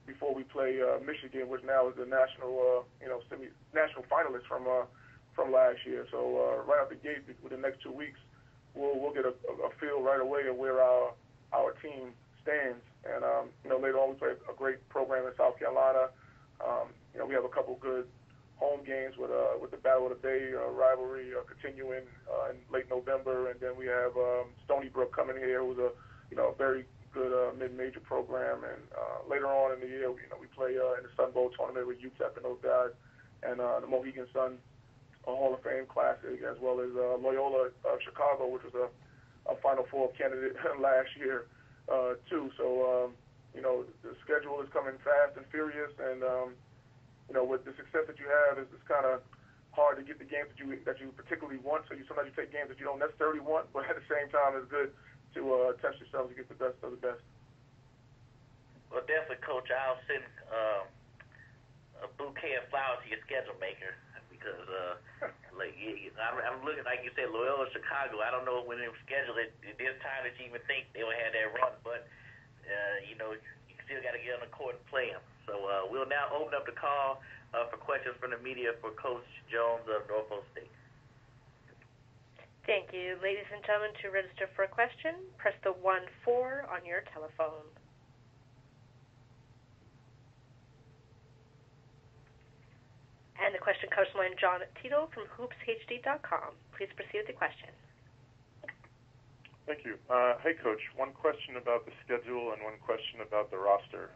Speaker 11: before we play Michigan, which now is the national finalist from last year. So right out the gate, with the next 2 weeks, we'll get a feel right away of where our team stands. And later on, we play a great program in South Carolina. We have a couple good home games with the Battle of the Bay rivalry continuing in late November, and then we have Stony Brook coming here, who's a very good mid-major program, and later on in the year, we play in the Sun Bowl tournament with UTEP and those guys, and the Mohegan Sun Hall of Fame Classic, as well as Loyola Chicago, which was a Final Four candidate last year too. So the schedule is coming fast and furious, and with the success that you have, it's kind of hard to get the games that you particularly want. So sometimes you take games that you don't necessarily want, but at the same time, it's good to test yourself to get the best of the best.
Speaker 1: Well, definitely, Coach. I'll send a bouquet of flowers to your schedule maker because, I'm looking, like you said, Loyola Chicago. I don't know when they schedule it at this time that you even think they would have that run, but you still got to get on the court and play them. So we'll now open up the call for questions from the media for Coach Jones of Norfolk State.
Speaker 3: Thank you. Ladies and gentlemen, to register for a question, press the 1-4 on your telephone. And the question comes from John Tito from hoopshd.com. Please proceed with the question.
Speaker 4: Thank you. Hey, Coach. One question about the schedule and one question about the roster.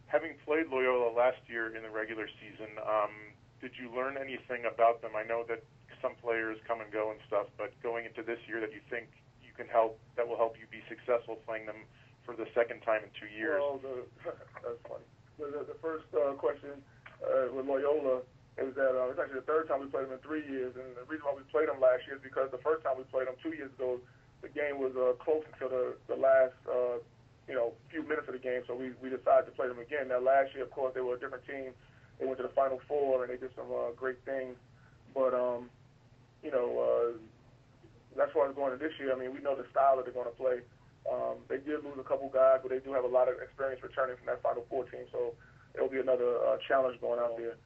Speaker 4: Having played Loyola last year in the regular season, did you learn anything about them? I know that some players come and go and stuff, but going into this year that you think you can help, that will help you be successful playing them for the second time in 2 years?
Speaker 11: Well, that's funny. The first question with Loyola is that it's actually the third time we played them in 3 years, and the reason why we played them last year is because the first time we played them 2 years ago, the game was close until the last few minutes of the game, so we decided to play them again. Now, last year, of course, they were a different team. They went to the Final Four, and they did some great things. But, as far as going to this year, I mean, we know the style that they're going to play. They did lose a couple guys, but they do have a lot of experience returning from that Final Four team, so it'll be another challenge going out there.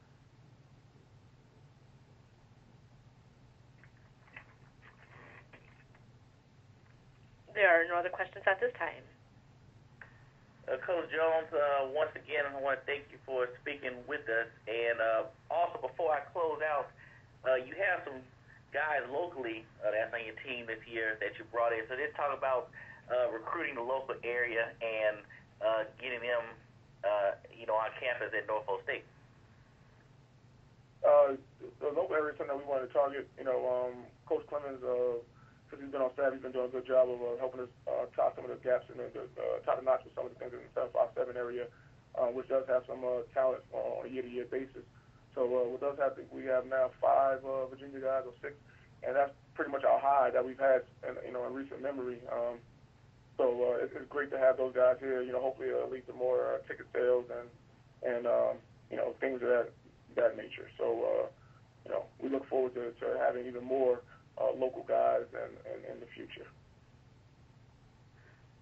Speaker 3: There are no other questions at this time.
Speaker 1: Coach Jones, once again, I want to thank you for speaking with us. And also, before I close out, you have some guys locally that's on your team this year that you brought in. So let's talk about recruiting the local area and getting them, on campus at Norfolk State.
Speaker 11: The local area is something that we wanted to target. Coach Clemens, since he's been on staff, he's been doing a good job of helping us tie some of the gaps and tie the knots with some of the things in the 757 area, which does have some talent on a year-to-year basis. So with us, I think we have now 5 Virginia guys or 6, and that's pretty much our high that we've had in recent memory. So it's great to have those guys here. Hopefully it'll lead to more ticket sales and things of that nature. So we look forward to having even more local guys in the future.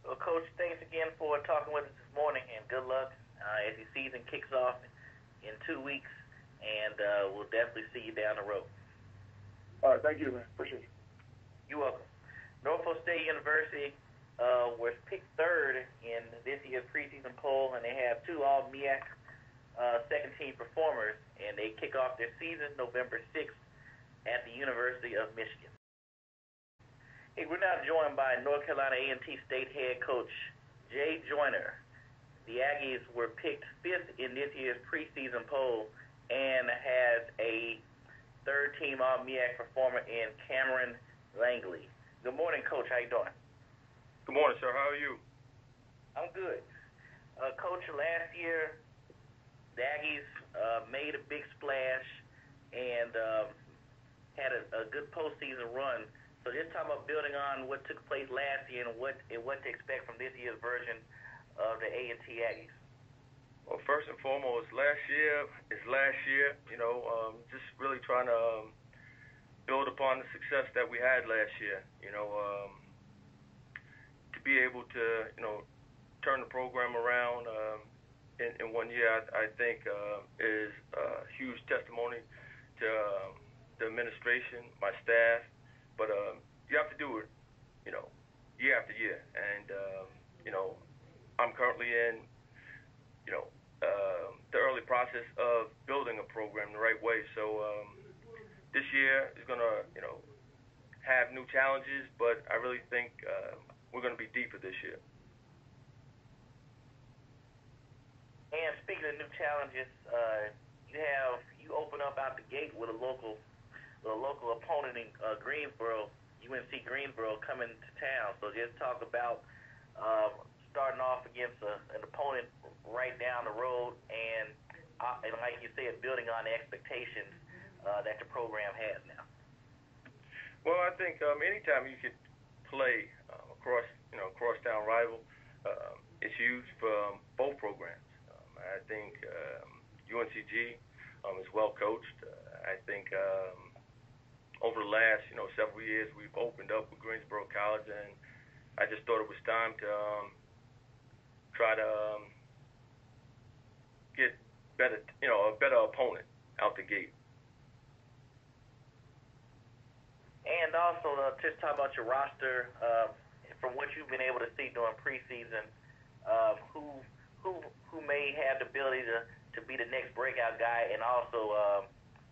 Speaker 1: Well, Coach, thanks again for talking with us this morning, and good luck as your season kicks off in 2 weeks, and we'll definitely see you down the road.
Speaker 11: All right, thank you, man. Appreciate it.
Speaker 1: You're welcome. Norfolk State University was picked third in this year's preseason poll, and they have two all-MEAC second-team performers, and they kick off their season November 6th at the University of Michigan. Hey, we're now joined by North Carolina A&T State head coach Jay Joyner. The Aggies were picked fifth in this year's preseason poll and has a third-team all-MEAC performer in Cameron Langley. Good morning, Coach. How you doing?
Speaker 12: Good morning, sir. How are you?
Speaker 1: I'm good. Coach, last year the Aggies made a big splash and had a good postseason run. So just talk about building on what took place last year and what to expect from this year's version of the A&T Aggies.
Speaker 12: Well, first and foremost, last year is last year. Just really trying to build upon the success that we had last year. To be able to, turn the program around in 1 year, I think is a huge testimony to the administration, my staff. But you have to do it, year after year. And, I'm currently in, the early process of building a program the right way. So this year is going to, have new challenges, but I really think we're going to be deeper this year.
Speaker 1: And speaking of new challenges, you open up out the gate with a local opponent in Greensboro, UNC Greensboro, coming to town. So just talk about starting off against an opponent right down the road, and like you said, building on the expectations that the program has now.
Speaker 12: Well, I think anytime you could play crosstown rival, it's huge for both programs. I think UNCG is well coached. I think over the last several years we've opened up with Greensboro College, and I just thought it was time to try to get a better opponent out the gate.
Speaker 1: And also, just talk about your roster. From what you've been able to see during preseason, who may have the ability to be the next breakout guy, and also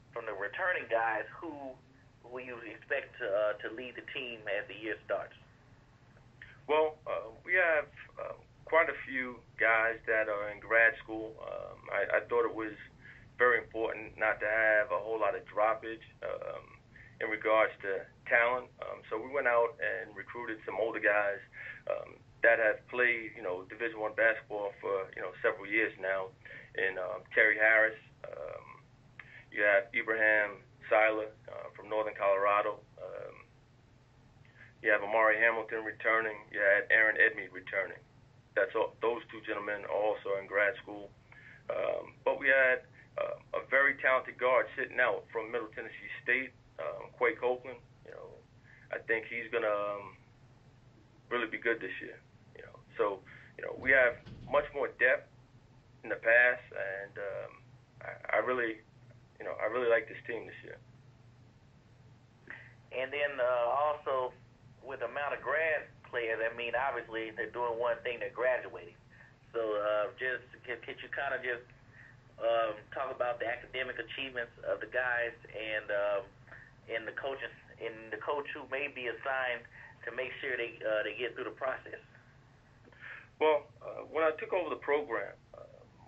Speaker 1: from the returning guys, who will you expect to lead the team as the year starts?
Speaker 12: Well, we have quite a few guys that are in grad school. I thought it was very important not to have a whole lot of droppage in regards to talent. So we went out and recruited some older guys that have played, Division I basketball for, several years now. And Terry Harris, you have Ibrahim Seiler from Northern Colorado. You have Amari Hamilton returning. You had Aaron Edmead returning. That's all. Those two gentlemen are also in grad school. But we had a very talented guard sitting out from Middle Tennessee State, Quay Copeland. I think he's gonna really be good this year. So we have much more depth in the past, and I really like this team this year. And then
Speaker 1: also with the amount of grad players, obviously they're doing one thing, they're graduating. So just could you kind of just talk about the academic achievements of the guys and the coaches and the coach who may be assigned to make sure they get through the process?
Speaker 12: Well, when I took over the program,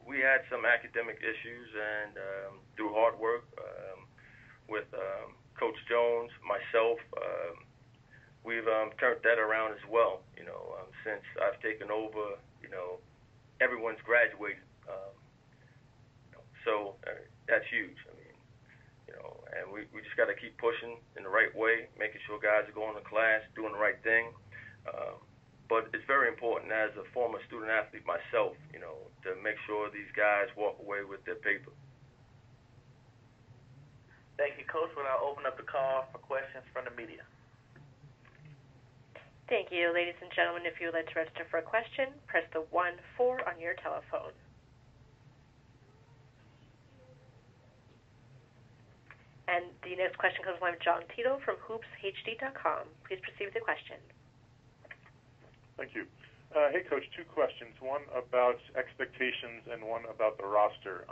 Speaker 12: we had some academic issues, and through hard work with Coach Jones, myself, we've turned that around as well. Since I've taken over, everyone's graduated. So that's huge. And we just got to keep pushing in the right way, making sure guys are going to class, doing the right thing. But it's very important as a former student athlete myself, to make sure these guys walk away with their paper.
Speaker 1: Thank you, Coach. We'll now open up the call for questions from the media.
Speaker 3: Thank you. Ladies and gentlemen, if you would like to register for a question, press the 1-4 on your telephone. And the next question comes from John Tito from hoopshd.com. Please proceed with the question.
Speaker 4: Thank you. Hey, Coach, two questions. One about expectations and one about the roster.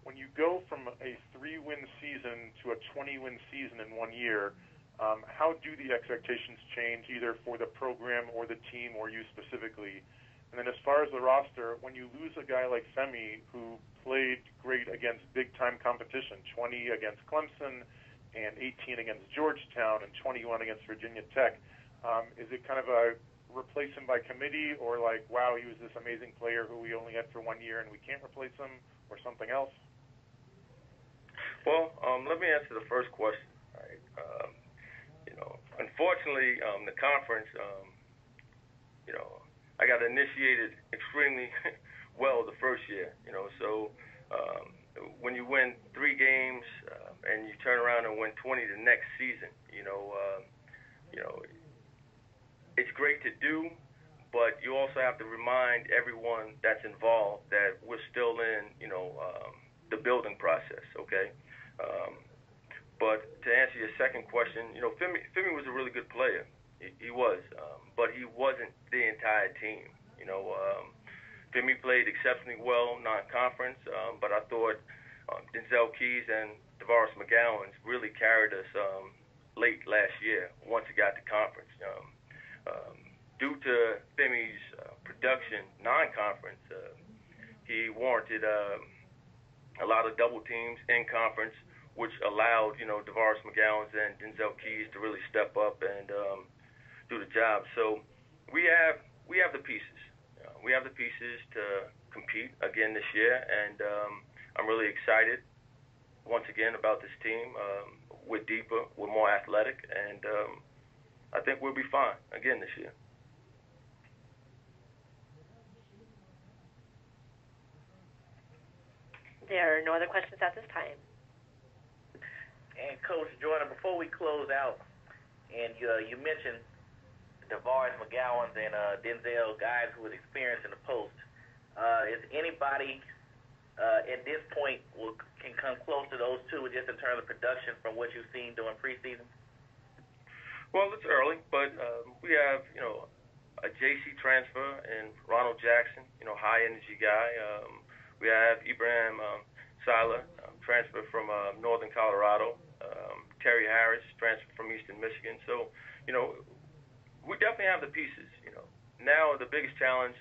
Speaker 4: When you go from a 3-win season to a 20-win season in 1 year, how do the expectations change either for the program or the team or you specifically? And then as far as the roster, when you lose a guy like Femi who played great against big-time competition, 20 against Clemson and 18 against Georgetown and 21 against Virginia Tech, is it kind of a replace him by committee or like, wow, he was this amazing player who we only had for 1 year and we can't replace him, or something else?
Speaker 12: Well, let me answer the first question. Right? Unfortunately, the conference, I got initiated extremely well the first year. So when you win 3 games and you turn around and win 20 the next season, it's great to do, but you also have to remind everyone that's involved that we're still in, the building process. Okay. But to answer your second question, Femi was a really good player. He was, but he wasn't the entire team. Femi played exceptionally well non-conference, but I thought Denzel Keys and DeVaris McGowan really carried us late last year once it got to conference. Due to Femi's production non-conference, he warranted a lot of double teams in conference, which allowed, DeVaris McGowan and Denzel Keys to really step up and do the job. So we have the pieces. We have the pieces to compete again this year, and I'm really excited once again about this team. We're deeper, we're more athletic, and I think we'll be fine again this year.
Speaker 3: There are no other questions at this time.
Speaker 1: And Coach Joyner, before we close out, and you mentioned DeVaris McGowan and Denzel, guys who was experienced in the post. Is anybody at this point can come close to those two just in terms of production from what you've seen during preseason?
Speaker 12: Well, it's early, but we have, a JC transfer and Ronald Jackson, high energy guy. We have Ibrahim Sila, transfer from Northern Colorado. Terry Harris, transfer from Eastern Michigan. So, we definitely have the pieces. Now the biggest challenge,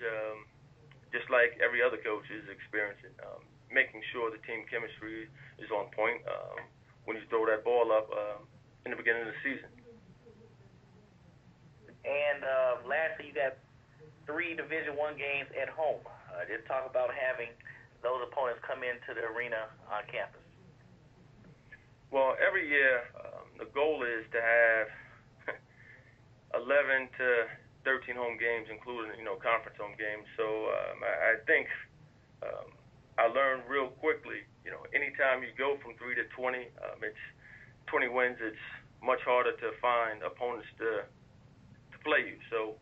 Speaker 12: just like every other coach is experiencing, making sure the team chemistry is on point when you throw that ball up in the beginning of the season.
Speaker 1: And lastly, you got 3 Division I games at home. Just talk about having those opponents come into the arena on campus.
Speaker 12: Well, every year the goal is to have 11 to 13 home games, including conference home games. So I think I learned real quickly. Anytime you go from 3 to 20, it's 20 wins. It's much harder to find opponents to play you. So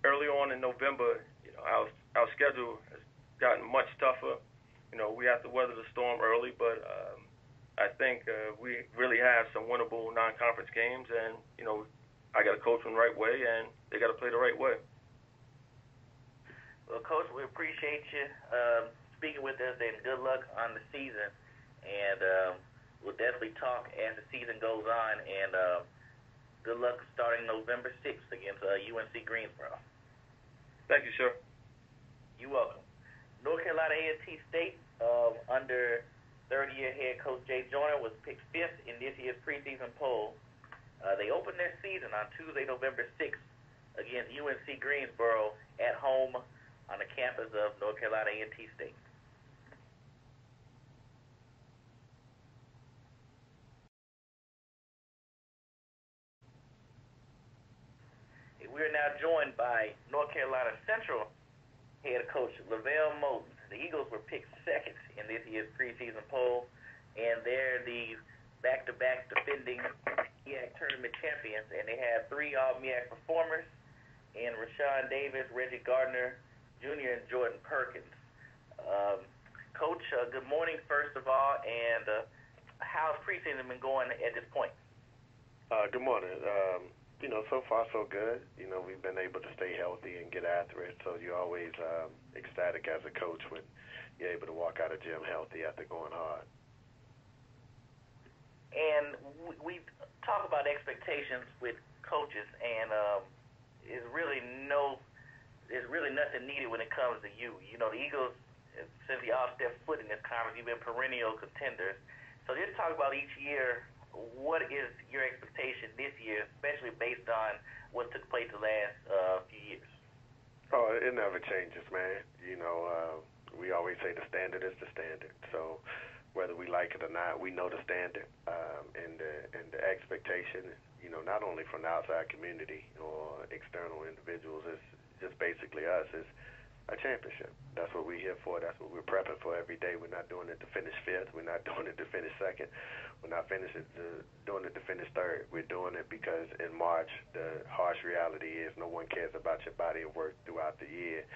Speaker 12: early on in November, our schedule has gotten much tougher. We have to weather the storm early, but I think we really have some winnable non-conference games, and I got to coach them the right way, and they got to play the right way.
Speaker 1: Well, Coach, we appreciate you speaking with us, and good luck on the season. And we'll definitely talk as the season goes on, and good luck starting November 6th against UNC Greensboro.
Speaker 12: Thank you, sir.
Speaker 1: You're welcome. North Carolina A&T State, under third-year head coach Jay Joyner, was picked 5th in this year's preseason poll. They opened their season on Tuesday, November 6th, against UNC Greensboro at home on the campus of North Carolina A&T State. We are now joined by North Carolina Central head coach LeVelle Moton. The Eagles were picked 2nd in this year's preseason poll, and they're the back-to-back defending MEAC tournament champions, and they have 3 All-MEAC performers in Rashawn Davis, Reggie Gardner Jr., and Jordan Perkins. Coach, good morning, first of all, and how's preseason been going at this point?
Speaker 13: Good morning. So far so good. We've been able to stay healthy and get after it, so you're always ecstatic as a coach when you're able to walk out of gym healthy after going hard.
Speaker 1: And we talk about expectations with coaches, and there's really nothing needed when it comes to you. The Eagles, since y'all stepped foot in this conference, you've been perennial contenders. So just talk about each year. What is your expectation this year, especially based on what took place the last few years?
Speaker 13: Oh, it never changes, man. We always say the standard is the standard. So whether we like it or not, we know the standard, and the expectation, not only from the outside community or external individuals, it's just basically us, is a championship. That's what we're here for. That's what we're prepping for every day. We're not doing it to finish fifth. We're not doing it to finish second. We're not doing it to finish third. We're doing it because in March, the harsh reality is no one cares about your body of work throughout the year.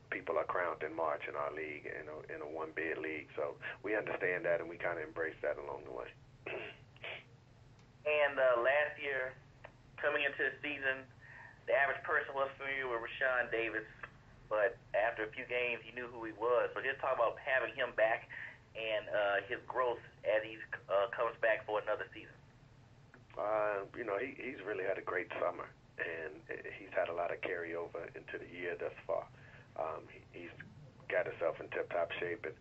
Speaker 13: People are crowned in March in our league, in a one-bid league. So we understand that, and we kind of embrace that along the way.
Speaker 1: And last year, coming into the season, the average person was familiar with Rashawn Davis, but after a few games, he knew who he was. So just talk about having him back and his growth as he comes back for another season.
Speaker 13: He's really had a great summer, and he's had a lot of carryover into the year thus far. He's got himself in tip-top shape, and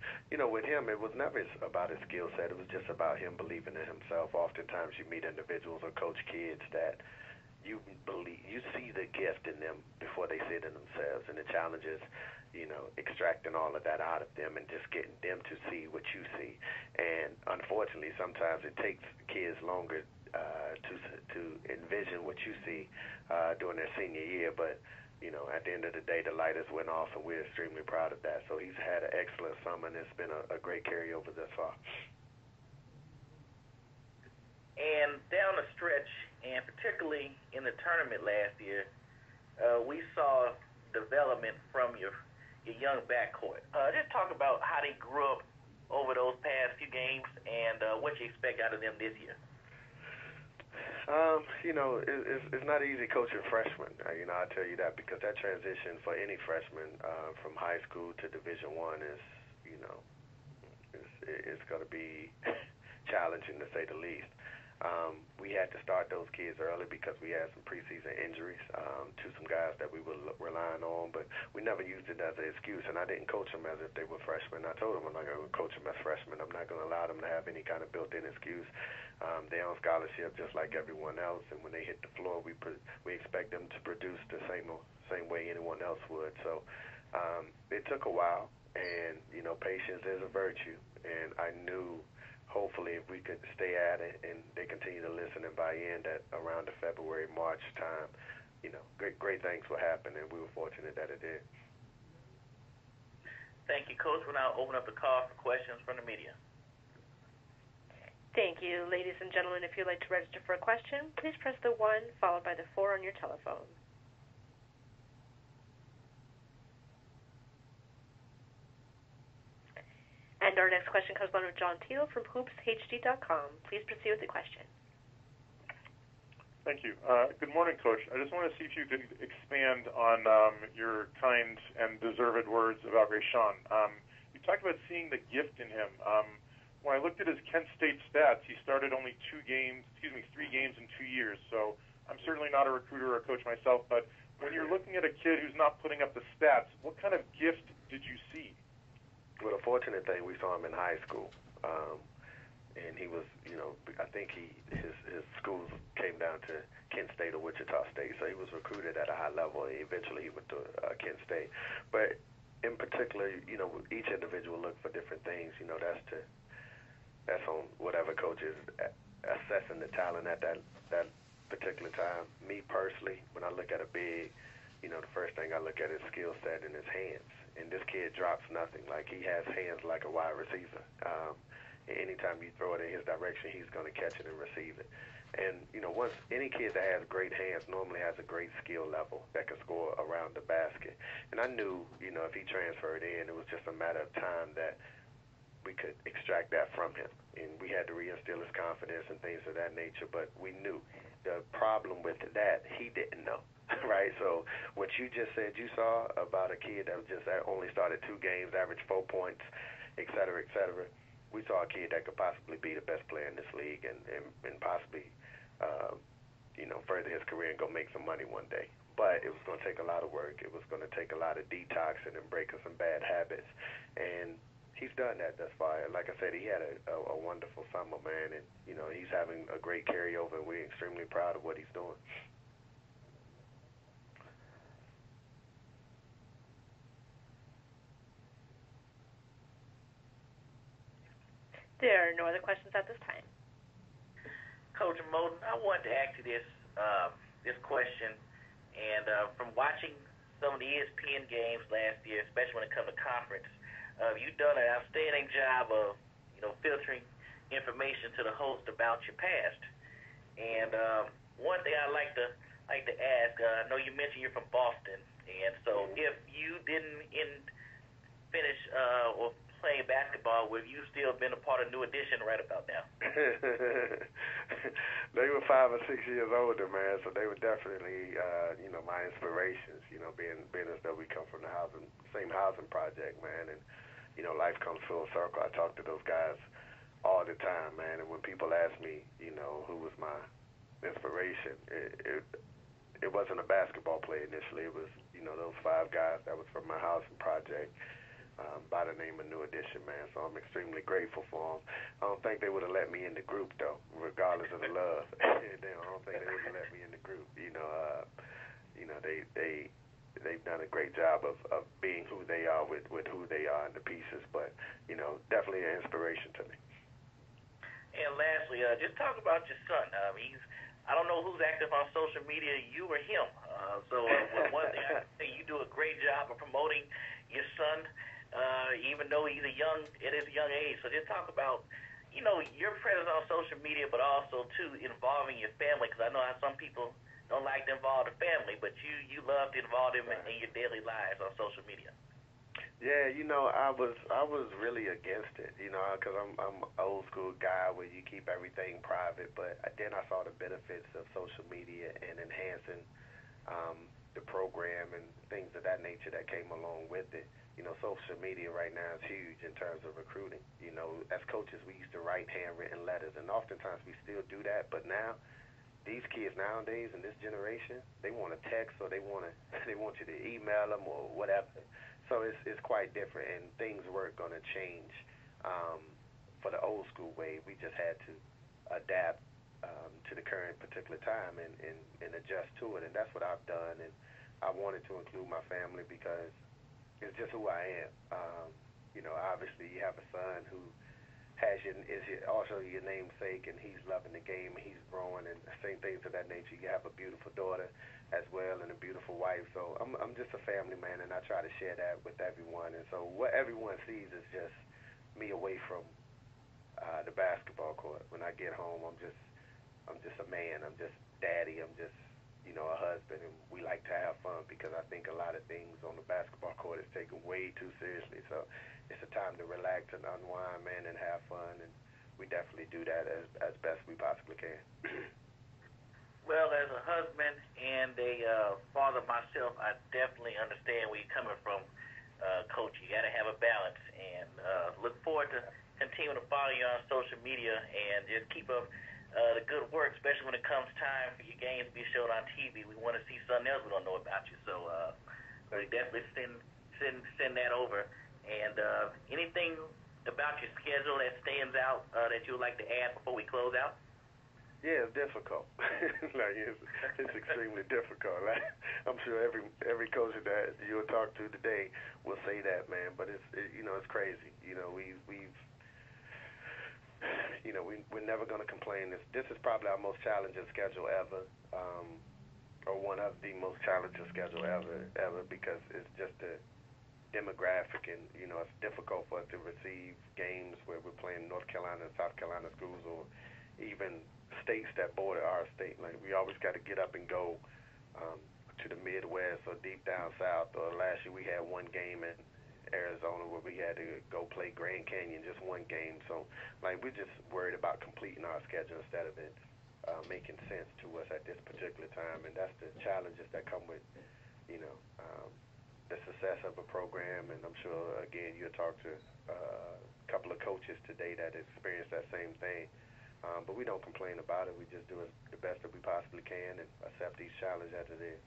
Speaker 13: with him, it was never about his skill set. It was just about him believing in himself. Oftentimes, you meet individuals or coach kids that you see the gift in them before they see it in themselves, and the challenge is, extracting all of that out of them and just getting them to see what you see. And unfortunately, sometimes it takes kids longer to envision what you see during their senior year, but at the end of the day, the light has went off, and we're extremely proud of that. So he's had an excellent summer, and it's been a great carryover thus far.
Speaker 1: And down the stretch, and particularly in the tournament last year, we saw development from your young backcourt. Just talk about how they grew up over those past few games and what you expect out of them this year.
Speaker 13: It's not easy coaching freshmen. I'll tell you that, because that transition for any freshman from high school to Division I is, it's going to be challenging to say the least. We had to start those kids early because we had some preseason injuries to some guys that we were relying on, but we never used it as an excuse, and I didn't coach them as if they were freshmen. I told them I'm not going to coach them as freshmen. I'm not going to allow them to have any kind of built-in excuse. They're on scholarship just like everyone else, and when they hit the floor, we expect them to produce the same way anyone else would. So it took a while, and, patience is a virtue, and I knew hopefully if we could stay at it and they continue to listen and buy in, that around the February, March time, great things will happen, and we were fortunate that it did.
Speaker 1: Thank you, Coach. We'll now open up the call for questions from the media.
Speaker 3: Thank you. Ladies and gentlemen, if you'd like to register for a question, please press the 1 followed by the 4 on your telephone. And our next question comes from John Teal from hoopshd.com. Please proceed with the question.
Speaker 4: Thank you. Good morning, Coach. I just want to see if you could expand on your kind and deserved words about Rashawn. You talked about seeing the gift in him. When I looked at his Kent State stats, he started only 3 games in 2 years. So I'm certainly not a recruiter or a coach myself, but when you're looking at a kid who's not putting up the stats, what kind of gift did you see?
Speaker 13: Well, the fortunate thing, we saw him in high school, and he was, I think his schools came down to Kent State or Wichita State, so he was recruited at a high level. Eventually, he went to Kent State. But in particular, each individual looked for different things. That's on whatever coach is assessing the talent at that particular time. Me personally, when I look at a big, the first thing I look at is skill set in his hands. And this kid drops nothing. Like, he has hands like a wide receiver. Anytime you throw it in his direction, he's going to catch it and receive it. And, once any kid that has great hands normally has a great skill level that can score around the basket. And I knew, if he transferred in, it was just a matter of time that we could extract that from him. And we had to reinstill his confidence and things of that nature. But we knew the problem with that, he didn't know, right? So what you just said you saw about a kid that just only started 2 games, averaged 4 points, et cetera, we saw a kid that could possibly be the best player in this league and possibly, further his career and go make some money one day. But it was going to take a lot of work. It was going to take a lot of detoxing and breaking some bad habits. And he's done that thus far. Like I said, he had a wonderful summer, man, and he's having a great carryover, and we're extremely proud of what he's doing.
Speaker 3: There are no other questions at this time.
Speaker 1: Coach Moton, I wanted to ask you this question, and from watching some of the ESPN games last year, especially when it comes to conference, you've done an outstanding job of, filtering information to the host about your past. And one thing I like to ask, I know you mentioned you're from Boston, and so if you didn't finish or playing basketball, would you still been a part of New Edition right about now?
Speaker 13: They were 5 or 6 years older, man, so they were definitely, my inspirations, being as though we come from the same housing project, man, and, life comes full circle. I talk to those guys all the time, man, and when people ask me, who was my inspiration, it wasn't a basketball player initially. It was, those 5 guys that was from my housing project, by the name of New Edition, man. So I'm extremely grateful for them. I don't think they would have let me in the group, though, regardless of the love. I don't think they would have let me in the group. They've done a great job of being who they are with who they are in the pieces. But, definitely an inspiration to me.
Speaker 1: And lastly, just talk about your son. I don't know who's active on social media, you or him. One thing I can say, you do a great job of promoting your son, even though he's at his young age. So just talk about, your presence on social media, but also, too, involving your family, because I know how some people don't like to involve the family, but you love to involve them in your daily lives on social media.
Speaker 13: Yeah, I was really against it, because I'm an old school guy where you keep everything private, but then I saw the benefits of social media and enhancing the program and things of that nature that came along with it. Social media right now is huge in terms of recruiting. As coaches, we used to write handwritten letters, and oftentimes we still do that, but now these kids nowadays in this generation, they want to text or they want you to email them or whatever. So it's quite different, and things weren't going to change for the old school way. We just had to adapt to the current particular time and adjust to it, and that's what I've done. And I wanted to include my family because it's just who I am. Obviously you have a son who is also your namesake, and he's loving the game, and he's growing, and same things of that nature. You have a beautiful daughter as well, and a beautiful wife. So I'm just a family man, and I try to share that with everyone. And so what everyone sees is just me away from the basketball court. When I get home, I'm just a man. I'm just daddy. I'm just a husband, and we like to have fun because I think a lot of things on the basketball court is taken way too seriously. So it's a time to relax and unwind, man, and have fun, and we definitely do that as best we possibly can.
Speaker 1: Well, as a husband and a father myself, I definitely understand where you're coming from, Coach. You got to have a balance, and look forward to continuing to follow you on social media and just keep up the good work, especially when it comes time for your games to be shown on TV. We want to see something else we don't know about you, so we definitely send that over. And anything about your schedule that stands out that you would like to add before we close out?
Speaker 13: Yeah, it's difficult. It's extremely difficult. I'm sure every coach that you'll talk to today will say that, man. But it's crazy. We're never going to complain. This is probably our most challenging schedule ever, or one of the most challenging schedule ever, because it's just a demographic, and it's difficult for us to receive games where we're playing North Carolina and South Carolina schools, or even states that border our state. Like, we always got to get up and go to the Midwest or deep down south. Or last year we had one game in Arizona where we had to go play Grand Canyon, just one game. So, we're just worried about completing our schedule instead of it making sense to us at this particular time, and that's the challenges that come with, you know, the success of a program. And I'm sure, again, you'll talk to a couple of coaches today that experienced that same thing. But we don't complain about it. We just do the best that we possibly can and accept each challenge as it is.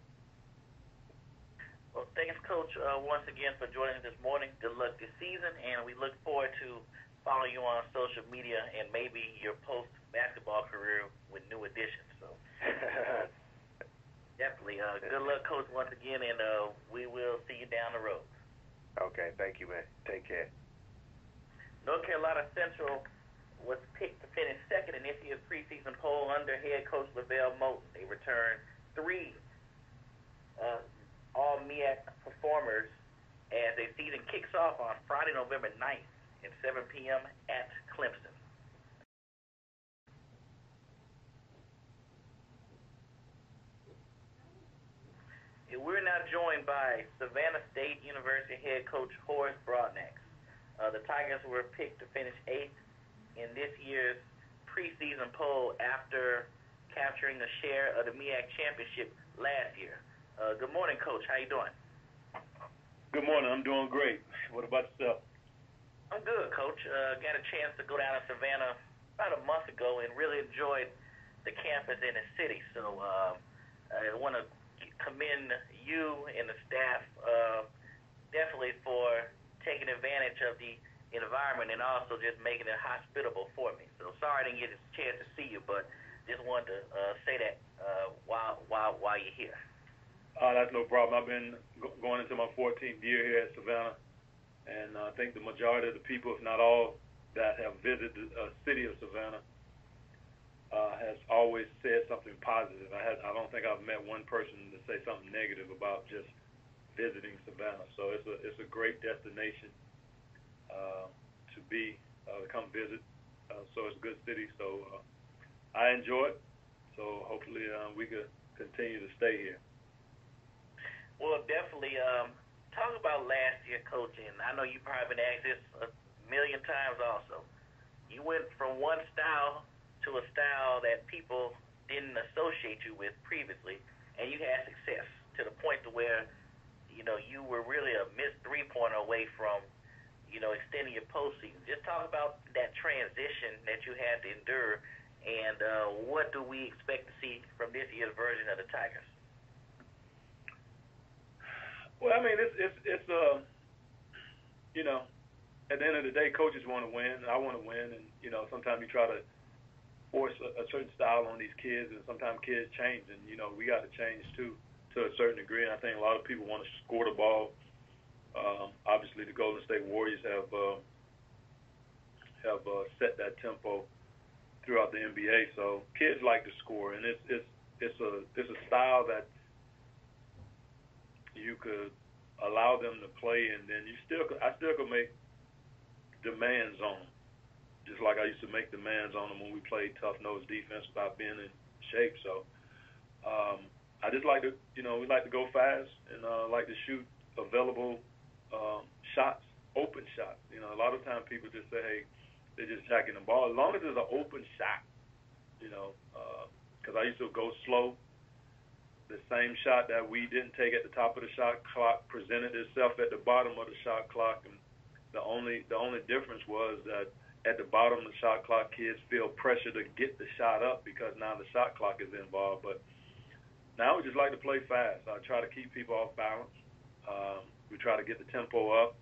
Speaker 1: Well, thanks, Coach, once again for joining us this morning. Good luck this season, and we look forward to following you on social media and maybe your post-basketball career with new additions. So definitely, good luck, Coach, once again, and we will see you down the road.
Speaker 13: Okay, thank you, man. Take care.
Speaker 1: North Carolina Central was picked to finish second in this year's preseason poll under head coach LeVelle Moton. They returned 3 all MEAC performers as their season kicks off on Friday, November 9th at 7 p.m. at Clemson. And we're now joined by Savannah State University head coach Horace Broadnax. The Tigers were picked to finish 8th in this year's preseason poll after capturing a share of the MEAC championship last year. Good morning, Coach. How you doing?
Speaker 14: Good morning. I'm doing great. What about yourself?
Speaker 1: I'm good, Coach. Got a chance to go down to Savannah about a month ago and really enjoyed the campus and the city. So I want to commend you and the staff definitely for taking advantage of the environment and also just making it hospitable for me. So sorry I didn't get a chance to see you, but just wanted to say that while you're here.
Speaker 14: That's no problem. I've been going into my 14th year here at Savannah, and I think the majority of the people, if not all, that have visited the city of Savannah has always said something positive. I don't think I've met one person to say something negative about just visiting Savannah. So it's a great destination to come visit. So it's a good city. So I enjoy it. So hopefully we could continue to stay here.
Speaker 1: Well, definitely. Talk about last year coaching. I know you've probably been asked this a million times also. You went from one style to a style that people didn't associate you with previously, and you had success to the point to where, you know, you were really a missed three-pointer away from, you know, extending your postseason. Just talk about that transition that you had to endure, and what do we expect to see from this year's version of the Tigers?
Speaker 14: Well, I mean, it's you know, at the end of the day, coaches want to win. I want to win, and you know, sometimes you try to force a certain style on these kids, and sometimes kids change, and you know, we got to change too to a certain degree. And I think a lot of people want to score the ball. Obviously, the Golden State Warriors have set that tempo throughout the NBA. So kids like to score, and it's a style that you could allow them to play, and then I still could make demands on them, just like I used to make demands on them when we played tough-nosed defense without being in shape. So I just like to, you know, we like to go fast and like to shoot available shots, open shots. You know, a lot of times people just say, hey, they're just jacking the ball. As long as it's an open shot, you know, because I used to go slow. The same shot that we didn't take at the top of the shot clock presented itself at the bottom of the shot clock, and the only difference was that at the bottom of the shot clock, kids feel pressure to get the shot up because now the shot clock is involved. But now we just like to play fast. I try to keep people off balance. We try to get the tempo up.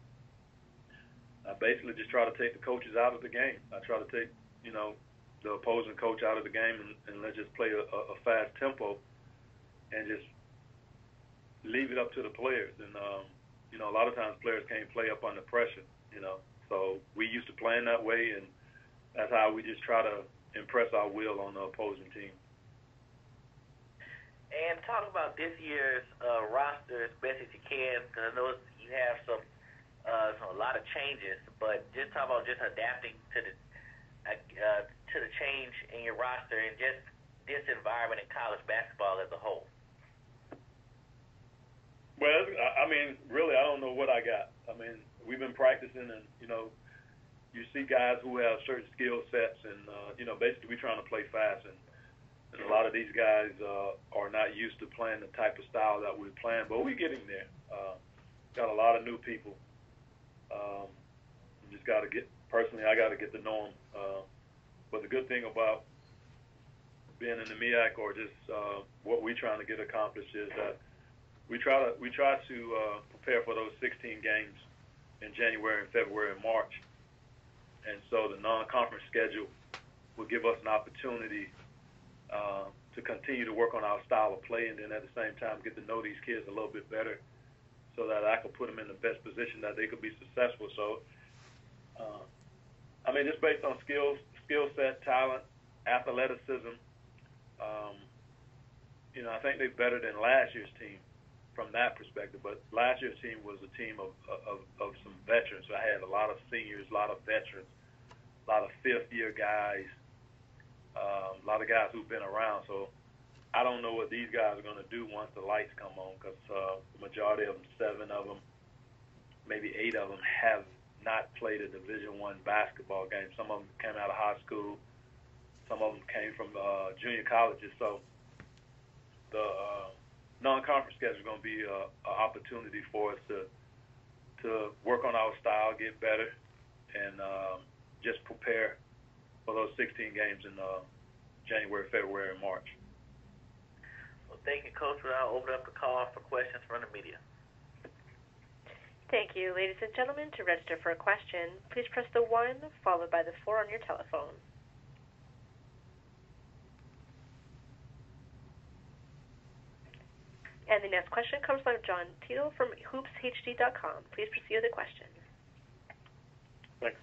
Speaker 14: I basically just try to take the coaches out of the game. I try to take, you know, the opposing coach out of the game and let's just play a fast tempo and just leave it up to the players. And, you know, a lot of times players can't play up under pressure, you know. So we used to playing that way, and that's how we just try to impress our will on the opposing team.
Speaker 1: And talk about this year's roster as best as you can, because I know you have a lot of changes, but just talk about just adapting to the change in your roster and just this environment in college basketball as a whole.
Speaker 14: Well, I mean, really, I don't know what I got. I mean, we've been practicing, and, you know, you see guys who have certain skill sets, and, you know, basically we're trying to play fast. And And a lot of these guys are not used to playing the type of style that we're playing, but we're getting there. Got a lot of new people. Just got to I got to get to know them. But the good thing about being in the MEAC or just what we're trying to get accomplished is that we try to prepare for those 16 games in January and February and March. And so the non-conference schedule will give us an opportunity to continue to work on our style of play, and then at the same time get to know these kids a little bit better so that I can put them in the best position that they could be successful. So, I mean, it's based on skill set, talent, athleticism. I think they're better than last year's team from that perspective, but last year's team was a team of some veterans. I had a lot of seniors, a lot of veterans, a lot of fifth-year guys, a lot of guys who've been around. So I don't know what these guys are going to do once the lights come on, because the majority of them, 7 of them, maybe 8 of them, have not played a Division I basketball game. Some of them came out of high school. Some of them came from junior colleges. So the non-conference schedule is going to be an opportunity for us to work on our style, get better, and just prepare for those 16 games in January, February, and March.
Speaker 1: Well, thank you, Coach. I'll open up the call for questions from the media.
Speaker 3: Thank you. Ladies and gentlemen, to register for a question, please press the 1 followed by the 4 on your telephone. And the next question comes from John Tito from hoopshd.com. Please proceed with the question.
Speaker 4: Thanks.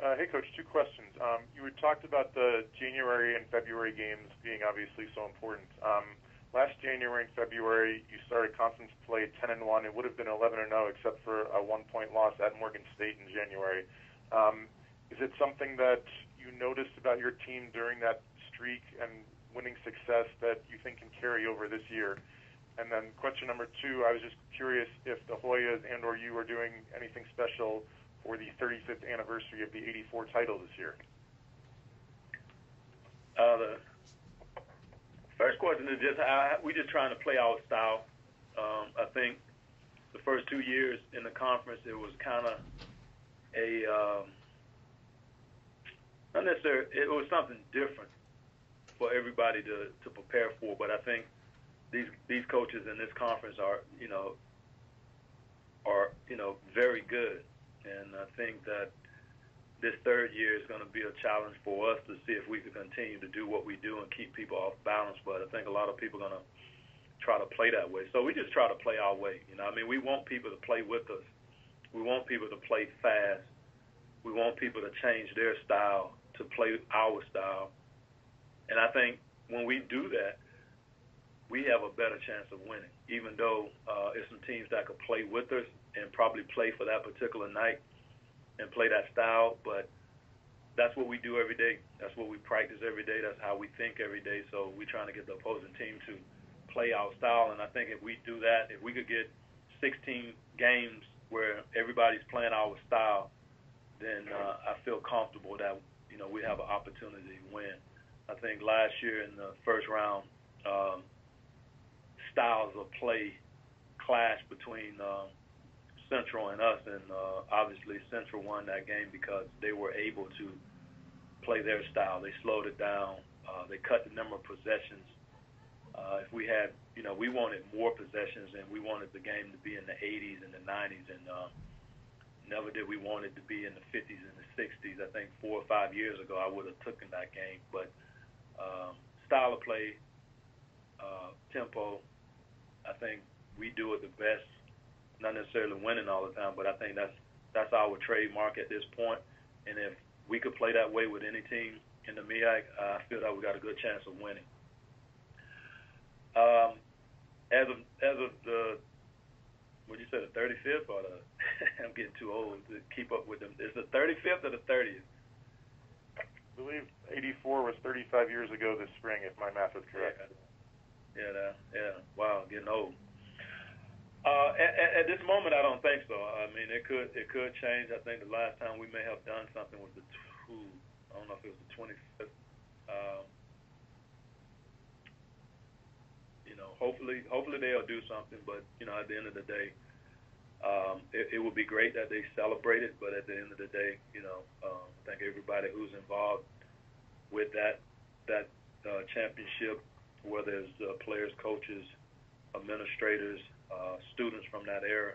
Speaker 4: Hey, Coach, 2 questions. You had talked about the January and February games being obviously so important. Last January and February, you started conference play 10-1. It would have been 11-0 except for a 1-point loss at Morgan State in January. Is it something that you noticed about your team during that streak and winning success that you think can carry over this year? And then question number 2, I was just curious if the Hoyas and or you are doing anything special for the 35th anniversary of the '84 title this year.
Speaker 14: The first question is just we're just trying to play our style. I think the first 2 years in the conference, it was kind of not necessarily, it was something different for everybody to prepare for, but I think these coaches in this conference are very good, and I think that this third year is going to be a challenge for us to see if we can continue to do what we do and keep people off balance. But I think a lot of people are going to try to play that way. So we just try to play our way. We want people to play with us. We want people to play fast. We want people to change their style to play our style. And I think when we do that, we have a better chance of winning, even though it's some teams that could play with us and probably play for that particular night and play that style. But that's what we do every day. That's what we practice every day. That's how we think every day. So we're trying to get the opposing team to play our style. And I think if we do that, if we could get 16 games where everybody's playing our style, then I feel comfortable that, we have an opportunity to win. I think last year in the first round, styles of play clash between Central and us, and obviously Central won that game because they were able to play their style. They slowed it down. They cut the number of possessions. If we had, we wanted more possessions, and we wanted the game to be in the 80s and the 90s, and never did we want it to be in the 50s and the 60s. I think 4 or 5 years ago I would have taken that game, but style of play, tempo, I think we do it the best. Not necessarily winning all the time, but I think that's our trademark at this point. And if we could play that way with any team in the MEAC, I feel that we got a good chance of winning. As of the, what you say, the 35th or the? I'm getting too old to keep up with them. Is the 35th or the 30th?
Speaker 4: I believe '84 was 35 years ago this spring, if my math is correct.
Speaker 14: Yeah. Wow, getting old. At this moment, I don't think so. I mean, it could change. I think the last time we may have done something was I don't know if it was the 25th. hopefully they'll do something. But at the end of the day, it would be great that they celebrate it. But at the end of the day, I think everybody who's involved with that championship, whether it's players, coaches, administrators, students from that era,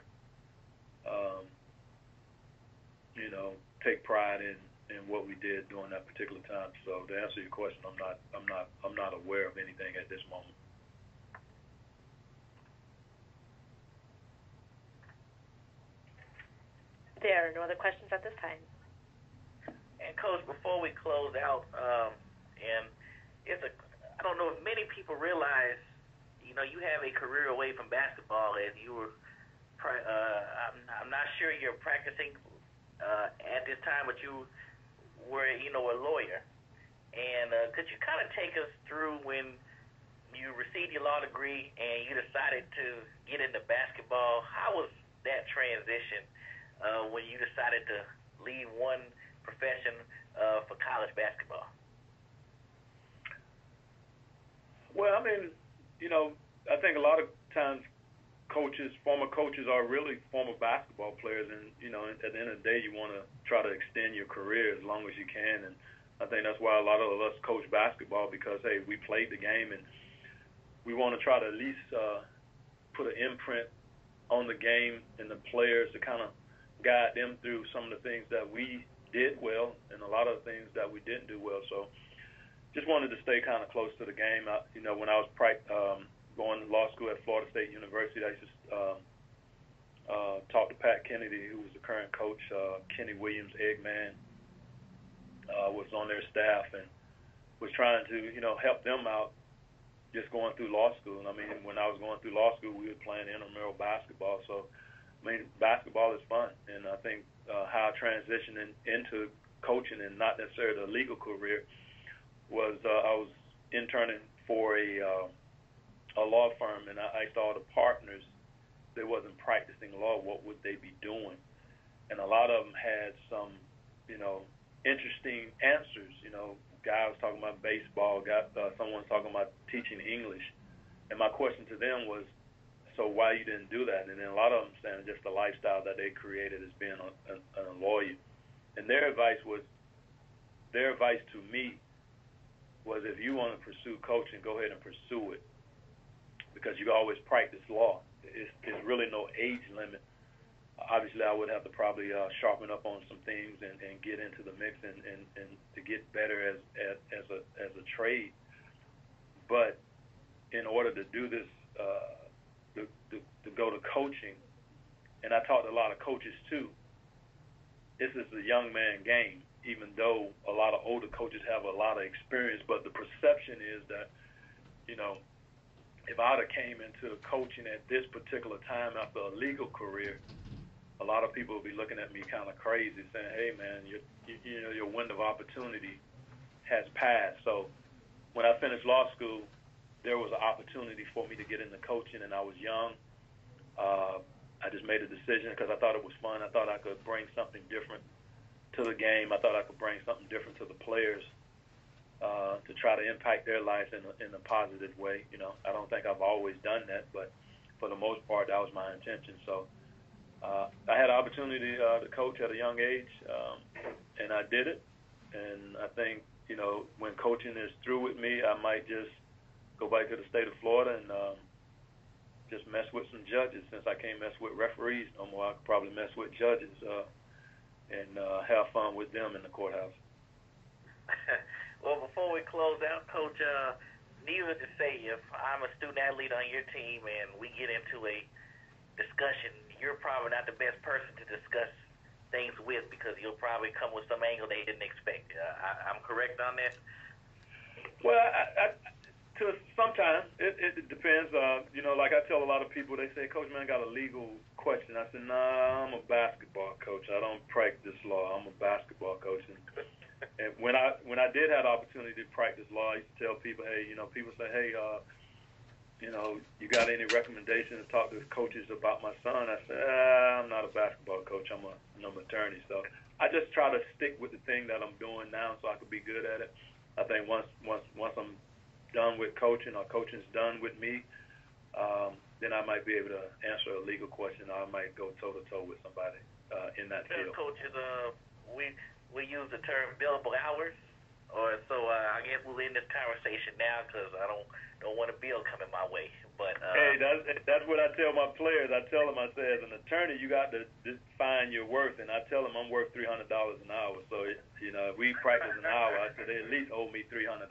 Speaker 14: take pride in what we did during that particular time. So to answer your question, I'm not aware of anything at this moment.
Speaker 3: There are no other questions at this time.
Speaker 1: And Coach, before we close out, and I don't know if many people realize, you have a career away from basketball as you were. I'm not sure you're practicing at this time, but you were, a lawyer. And could you kind of take us through when you received your law degree and you decided to get into basketball? How was that transition when you decided to leave one profession for college basketball?
Speaker 14: Well, I think a lot of times former coaches are really former basketball players, and at the end of the day, you want to try to extend your career as long as you can. And I think that's why a lot of us coach basketball, because hey, we played the game, and we want to try to at least put an imprint on the game and the players to kind of guide them through some of the things that we did well and a lot of the things that we didn't do well. So just wanted to stay kind of close to the game. When I was going to law school at Florida State University, I used to talk to Pat Kennedy, who was the current coach. Kenny Williams, Eggman, was on their staff and was trying to, help them out just going through law school. And when I was going through law school, we were playing intramural basketball. So, basketball is fun. And I think how I transitioned into coaching and not necessarily a legal career was I was interning for a law firm, and I asked all the partners that wasn't practicing law, what would they be doing? And a lot of them had some, interesting answers. Guy was talking about baseball, someone was talking about teaching English. And my question to them was, so why you didn't do that? And then a lot of them saying just the lifestyle that they created as being a lawyer. And their advice to me was, if you want to pursue coaching, go ahead and pursue it, because you always practice law. There's really no age limit. Obviously, I would have to probably sharpen up on some things and get into the mix and to get better as a trade. But in order to do this, to go to coaching, and I talked to a lot of coaches too, this is a young man game, even though a lot of older coaches have a lot of experience. But the perception is that, if I would have came into coaching at this particular time after a legal career, a lot of people would be looking at me kind of crazy, saying, hey, man, your window of opportunity has passed. So when I finished law school, there was an opportunity for me to get into coaching, and I was young. I just made a decision because I thought it was fun. I thought I could bring something different to the game. I thought I could bring something different to the players to try to impact their lives in a positive way. I don't think I've always done that, but for the most part, that was my intention. So I had an opportunity to coach at a young age, and I did it. And I think, when coaching is through with me, I might just go back to the state of Florida and just mess with some judges. Since I can't mess with referees no more, I could probably mess with judges and have fun with them in the courthouse.
Speaker 1: Well, before we close out, Coach, needless to say, if I'm a student athlete on your team and we get into a discussion, you're probably not the best person to discuss things with, because you'll probably come with some angle they didn't expect. I'm correct on that?
Speaker 14: Well, sometimes it depends. Like I tell a lot of people, they say, Coach, man, I got a legal question. I said, nah, I'm a basketball coach. I don't practice law. I'm a basketball coach. And when I did have the opportunity to practice law, I used to tell people, hey, people say, hey, you got any recommendations to talk to coaches about my son? I said, I'm not a basketball coach. I'm an attorney. So I just try to stick with the thing that I'm doing now so I could be good at it. I think once I'm done with coaching, or coaching's done with me, then I might be able to answer a legal question, or I might go toe-to-toe with somebody in that field.
Speaker 1: Coaches, we use the term billable hours, or so I guess we'll end this conversation now because I don't want a bill coming my way. But
Speaker 14: hey, that's what I tell my players. I tell them, I say, as an attorney, you got to define your worth, and I tell them I'm worth $300 an hour. So if we practice an hour, I say they at least owe me $300.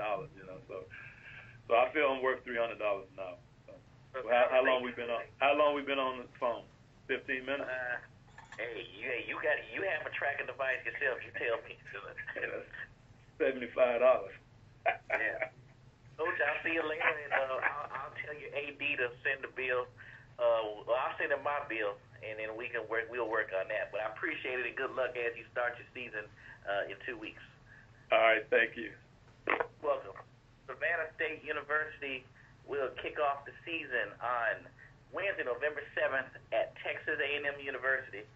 Speaker 14: So I feel I'm worth $300 an hour. So how long we been on? How long we been on the phone? 15 minutes.
Speaker 1: Hey, you have a tracking device yourself. You tell me.
Speaker 14: $75.
Speaker 1: Yeah. Coach, I'll see you later, and I'll tell your AD to send the bill. I'll send him my bill, and then we'll work on that. But I appreciate it, and good luck as you start your season in 2 weeks.
Speaker 14: All right, thank you.
Speaker 1: Welcome. Savannah State University will kick off the season on Wednesday, November 7th at Texas A&M University,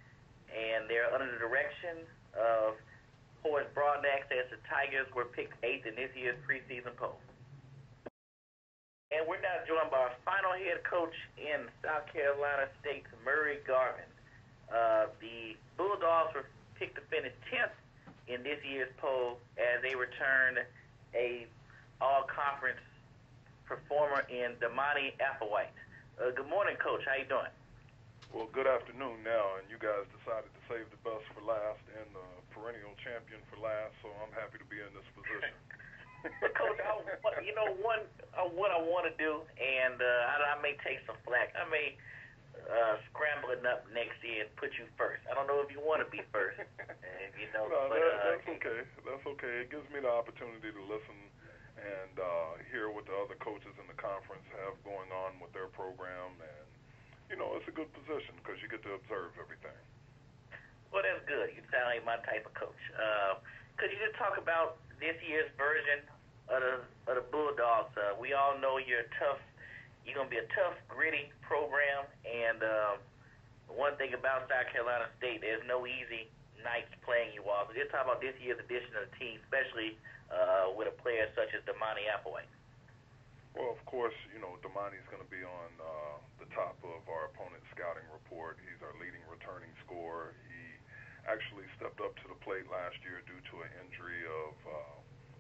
Speaker 1: and they're under the direction of Horace Broadnax as the Tigers were picked 8th in this year's preseason poll. And we're now joined by our final head coach in South Carolina State, Murray Garvin. The Bulldogs were picked to finish 10th in this year's poll as they returned a all-conference performer in Damani Applewhite. Good morning, Coach. How you doing?
Speaker 15: Well, good afternoon now, and you guys decided to save the best for last and the perennial champion for last, so I'm happy to be in this position.
Speaker 1: Coach, what I want to do, and I may take some flack. I may scramble it up next year and put you first. I don't know if you want to be first.
Speaker 15: No, that's okay. That's okay. It gives me the opportunity to listen and hear what the other coaches in the conference have going on with their program, and it's a good position because you get to observe everything.
Speaker 1: Well, that's good. You sound like my type of coach. Could you just talk about this year's version of the Bulldogs? We all know you're going to be a tough, gritty program, and one thing about South Carolina State, there's no easy nights playing you all. So just talk about this year's addition of the team, especially with a player such as Damani Applewhite.
Speaker 15: Well, of course, Damani's going to be on the top of our opponent's scouting report. He's our leading returning scorer. He actually stepped up to the plate last year due to an injury of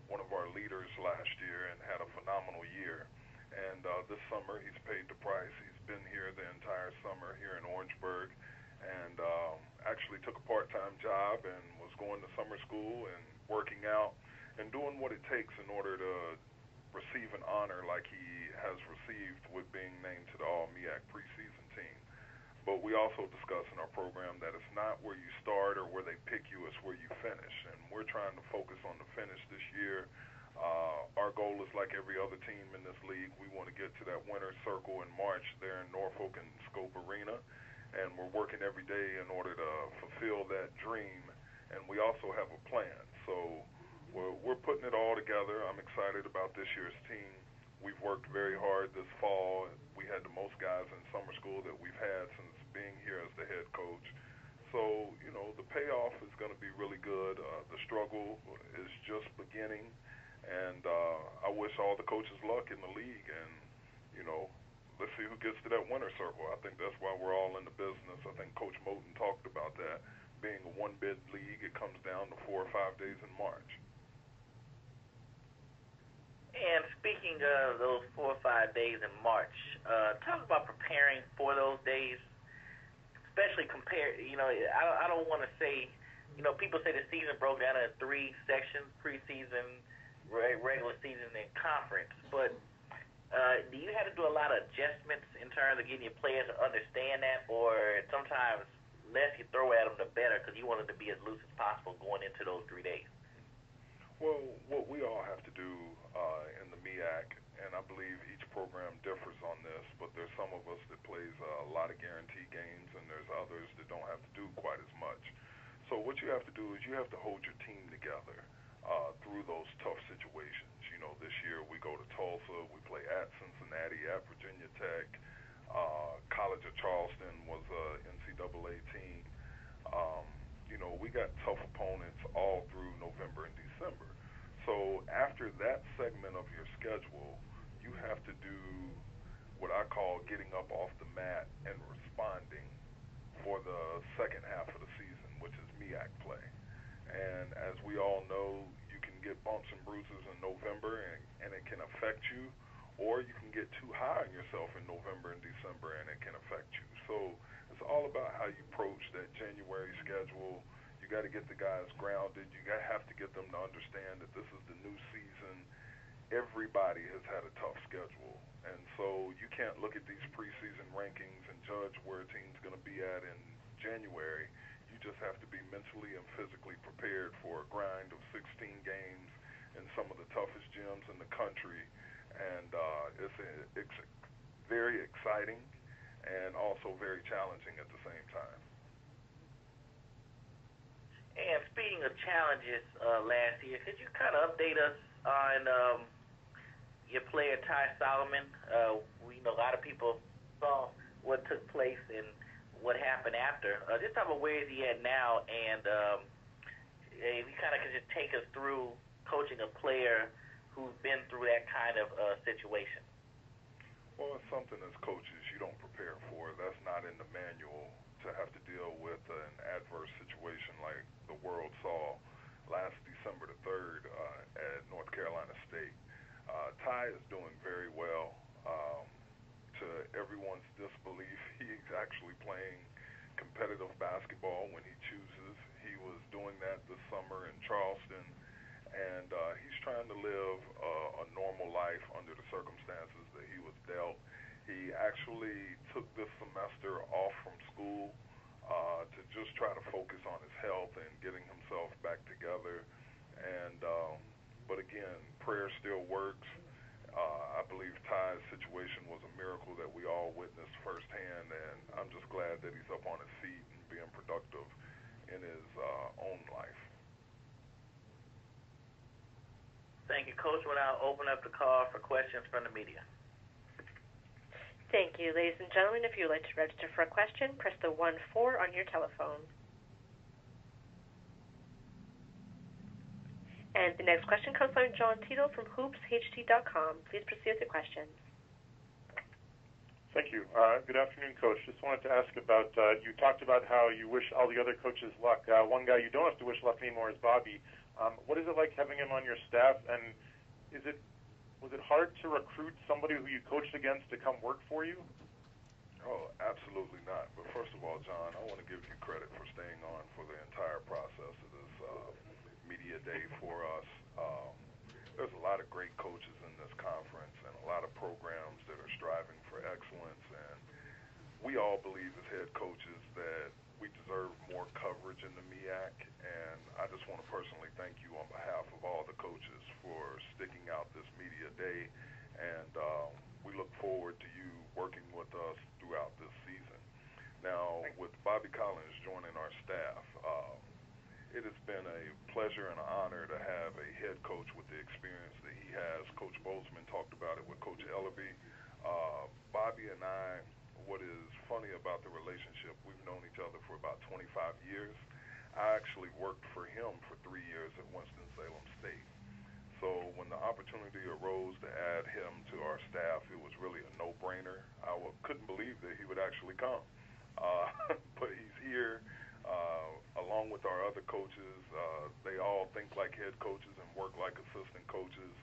Speaker 15: one of our leaders last year and had a phenomenal year. And this summer he's paid the price. He's been here the entire summer here in Orangeburg and actually took a part-time job and was going to summer school and working out and doing what it takes in order to receive an honor like he has received with being named to the All-MEAC preseason team. But we also discuss in our program that it's not where you start or where they pick you, it's where you finish. And we're trying to focus on the finish this year. Our goal is like every other team in this league. We want to get to that winner's circle in March there in Norfolk and Scope Arena. And we're working every day in order to fulfill that dream. And we also have a plan. So we're putting it all together. I'm excited about this year's team. We've worked very hard this fall. We had the most guys in summer school that we've had since being here as the head coach. So, the payoff is going to be really good. The struggle is just beginning. And I wish all the coaches luck in the league. And, let's see who gets to that winner's circle. I think that's why we're all in the business. I think Coach Moton talked about that. Being a one-bid league, it comes down to 4 or 5 days in March.
Speaker 1: And speaking of those 4 or 5 days in March, talk about preparing for those days, especially compared, I don't want to say, people say the season broke down into 3 sections, preseason, regular season, and conference. But do you have to do a lot of adjustments in terms of getting your players to understand that, or sometimes less you throw at them, the better, because you want them to be as loose as possible going into those 3 days?
Speaker 15: Well, what we all have to do in the MEAC, and I believe each program differs on this, but there's some of us that plays a lot of guaranteed games, and there's others that don't have to do quite as much. So what you have to do is you have to hold your team together through those tough situations. This year we go to Tulsa, we play at Cincinnati, at Virginia Tech. College of Charleston was a NCAA team. We got tough opponents all through November and December. So after that segment of your schedule, you have to do what I call getting up off the mat and responding for the second half of the season, which is MEAC play. And as we all know, you can get bumps and bruises in November, and it can affect you, or you can get too high on yourself in November and December, and it can affect you. So it's all about how you approach that January schedule. You got to get the guys grounded. You have to get them to understand that this is the new season. Everybody has had a tough schedule, and so you can't look at these preseason rankings and judge where a team's going to be at in January. You just have to be mentally and physically prepared for a grind of 16 games in some of the toughest gyms in the country, and it's very exciting and also very challenging at the same time.
Speaker 1: And speaking of challenges, last year, could you kind of update us on your player Ty Solomon? We know a lot of people saw what took place and what happened after. Just talk about where is he at now, and if you kind of could just take us through coaching a player who's been through that kind of situation.
Speaker 15: Well, it's something as coaches you don't prepare for. That's not in the manual, to have to deal with an adverse situation like the world saw last December the 3rd at North Carolina State. Ty is doing very well. To everyone's disbelief, he's actually playing competitive basketball when he chooses. He was doing that this summer in Charleston, and he's trying to live a normal life under the circumstances that he was dealt. He actually took this semester off from school to just try to focus on his health and getting himself back together. And but again, prayer still works. I believe Ty's situation was a miracle that we all witnessed firsthand, and I'm just glad that he's up on his feet and being productive in his own life.
Speaker 1: Thank you, Coach. We'll now open up the call for questions from the media.
Speaker 3: Thank you. Ladies and gentlemen, if you would like to register for a question, press the 1-4 on your telephone. And the next question comes from John Tito from hoopsht.com. Please proceed with your question.
Speaker 4: Thank you. Good afternoon, Coach. Just wanted to ask about, you talked about how you wish all the other coaches luck. One guy you don't have to wish luck anymore is Bobby. What is it like having him on your staff, and was it hard to recruit somebody who you coached against to come work for you?
Speaker 15: Oh, absolutely not. But first of all, John, I want to give you credit for staying on for the entire process of this media day for us. There's a lot of great coaches in this conference and a lot of programs that are striving for excellence, and we all believe as head coaches that we deserve more coverage in the MEAC, and I just want to personally thank you on behalf of all the coaches for sticking out this media day, and we look forward to you working with us throughout this season. Now, with Bobby Collins joining our staff, it has been a pleasure and an honor to have a head coach with the experience that he has. Coach Bozeman talked about it with Coach Ellerby. Bobby and I, what is funny about the relationship, we've known each other for about 25 years. I actually worked for him for 3 years at Winston-Salem State. So when the opportunity arose to add him to our staff, it was really a no-brainer. I couldn't believe that he would actually come. But he's here. Along with our other coaches, they all think like head coaches and work like assistant coaches.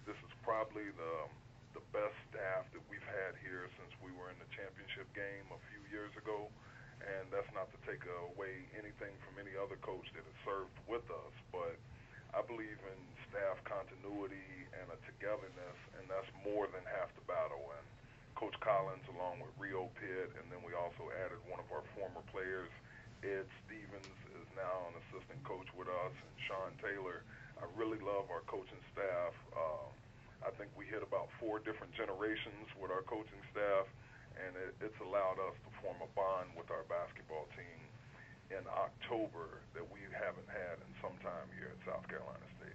Speaker 15: This is probably the best staff that we've had here since we were in the championship game a few years ago, and that's not to take away anything from any other coach that has served with us, but I believe in staff continuity and a togetherness, and that's more than half the battle. And Coach Collins, along with Rio Pitt, and then we also added one of our former players, Ed Stevens, is now an assistant coach with us, and Sean Taylor. I really love our coaching staff. I think we hit about 4 different generations with our coaching staff, and it's allowed us to form a bond with our basketball team in October that we haven't had in some time here at South Carolina State.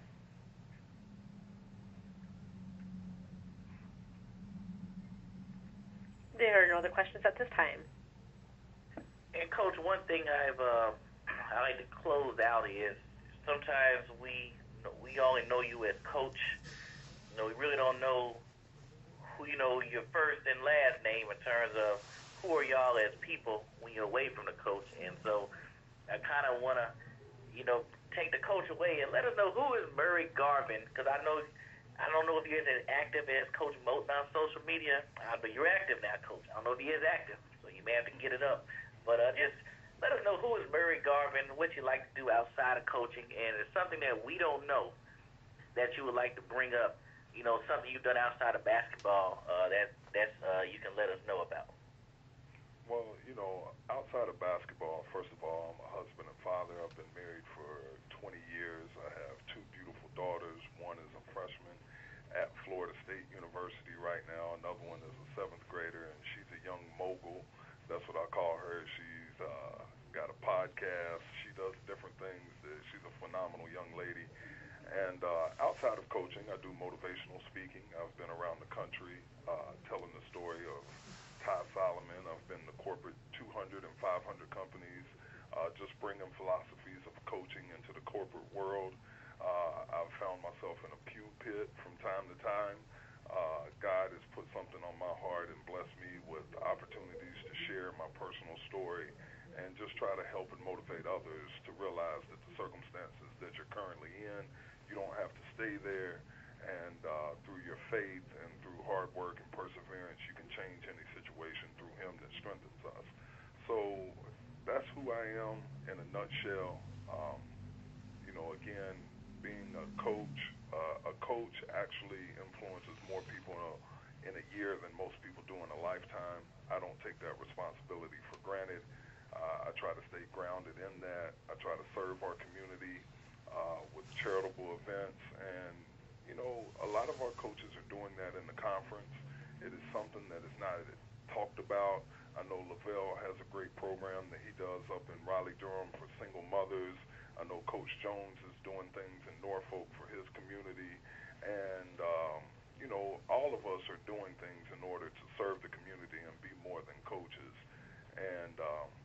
Speaker 3: There are no other questions at this time.
Speaker 1: And Coach, one thing I like to close out is sometimes we only know you as coach. We really don't know your first and last name in terms of who are y'all as people when you're away from the coach. And so I kind of want to, take the coach away and let us know who is Murray Garvin, because I don't know if you're as active as Coach Moton on social media, but you're active now, Coach. I don't know if he is active, so you may have to get it up. But just let us know who is Murray Garvin, what you like to do outside of coaching, and it's something that we don't know that you would like to bring up, something you've done outside of basketball that you can let us know about.
Speaker 15: Well, outside of basketball, first of all, I'm a husband and father. I've been married for 20 years. I have 2 beautiful daughters. One is a freshman at Florida State University right now. Another one is a 7th grader, and she's a young mogul. That's what I call her. She's got a podcast. She does different things. She's a phenomenal young lady. And outside of coaching, I do motivational speaking. I've been around the country telling the story of Todd Solomon. I've been to corporate 200 and 500 companies, just bringing philosophies of coaching into the corporate world. I've found myself in a pew pit from time to time. God has put something on my heart and blessed me with opportunities to share my personal story and just try to help and motivate others to realize that the circumstances that you're currently in, you don't have to stay there. And through your faith and through hard work and perseverance, you can change any situation through Him that strengthens us. So that's who I am in a nutshell. Again, being a coach actually influences more people in a year than most people do in a lifetime. I don't take that responsibility for granted. I try to stay grounded in that. I try to serve our community with charitable events, and a lot of our coaches are doing that in the conference. It is something that is not talked about. I know LeVelle has a great program that he does up in Raleigh-Durham for single mothers. I know Coach Jones is doing things in Norfolk for his community. And, all of us are doing things in order to serve the community and be more than coaches. And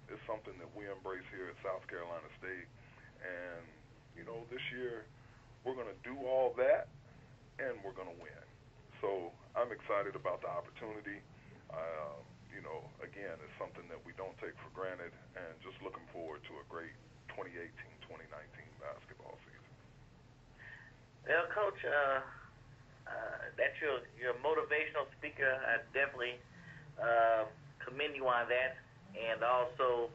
Speaker 15: it's something that we embrace here at South Carolina State. And, this year we're going to do all that, and we're going to win. So I'm excited about the opportunity. Again, it's something that we don't take for granted, and just looking forward to a great 2018-2019 basketball season.
Speaker 1: Well, Coach, that's your motivational speaker. I definitely commend you on that, and also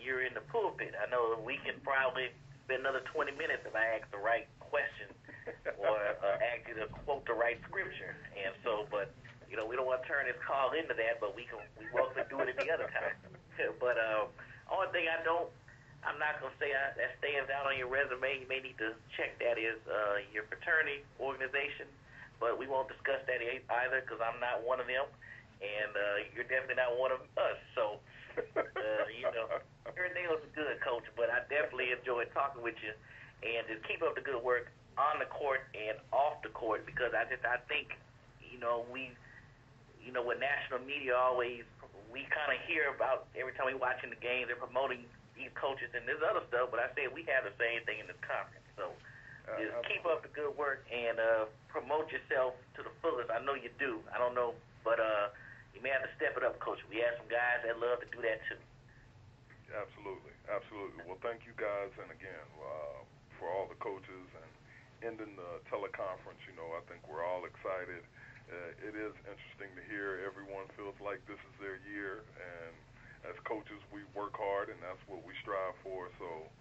Speaker 1: you're in the pulpit. I know we can probably spend another 20 minutes if I ask the right question or ask you to quote the right scripture. And so, but we don't want to turn this call into that, but we welcome to do it at the other time. But only thing I'm not gonna say that stands out on your resume. You may need to check that is your fraternity organization, but we won't discuss that either because I'm not one of them, and you're definitely not one of us. So everything was good, Coach. But I definitely enjoyed talking with you, and just keep up the good work on the court and off the court, because I think what national media we kind of hear about every time we watching the games, they're promoting these coaches and this other stuff, but I said we have the same thing in this conference. So just keep up the good work and promote yourself to the fullest. I know you do. I don't know, but you may have to step it up, Coach. We have some guys that love to do that too.
Speaker 15: Absolutely. Well, thank you guys, and again, for all the coaches and ending the teleconference, I think we're all excited. It is interesting to hear everyone feels like this is their year, and as coaches, we work hard, and that's what we strive for. So,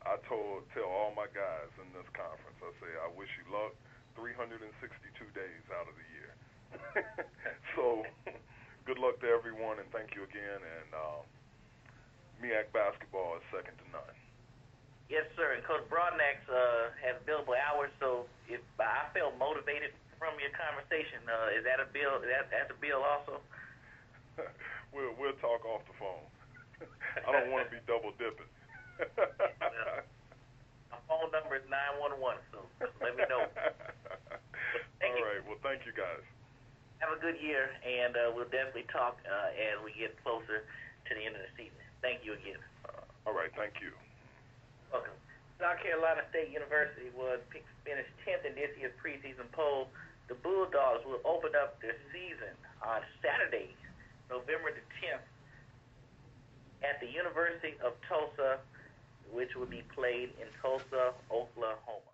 Speaker 15: I tell all my guys in this conference, I say, I wish you luck 362 days out of the year. So, good luck to everyone, and thank you again, and MEAC basketball is second to none.
Speaker 1: Yes, sir. And Coach Broadnax has billable hours, so if I feel motivated from your conversation, is that a bill? That's a bill also?
Speaker 15: We'll talk off the phone. I don't want to be double dipping.
Speaker 1: My phone number is 911, so let me know.
Speaker 15: All right. Well, thank you guys.
Speaker 1: Have a good year, and we'll definitely talk as we get closer to the end of the season. Thank you again.
Speaker 15: All right. Thank you.
Speaker 1: Welcome. South Carolina State University finished 10th in this year's preseason poll the Bulldogs will open up their season on Saturday, November the 10th, at the University of Tulsa, which will be played in Tulsa, Oklahoma.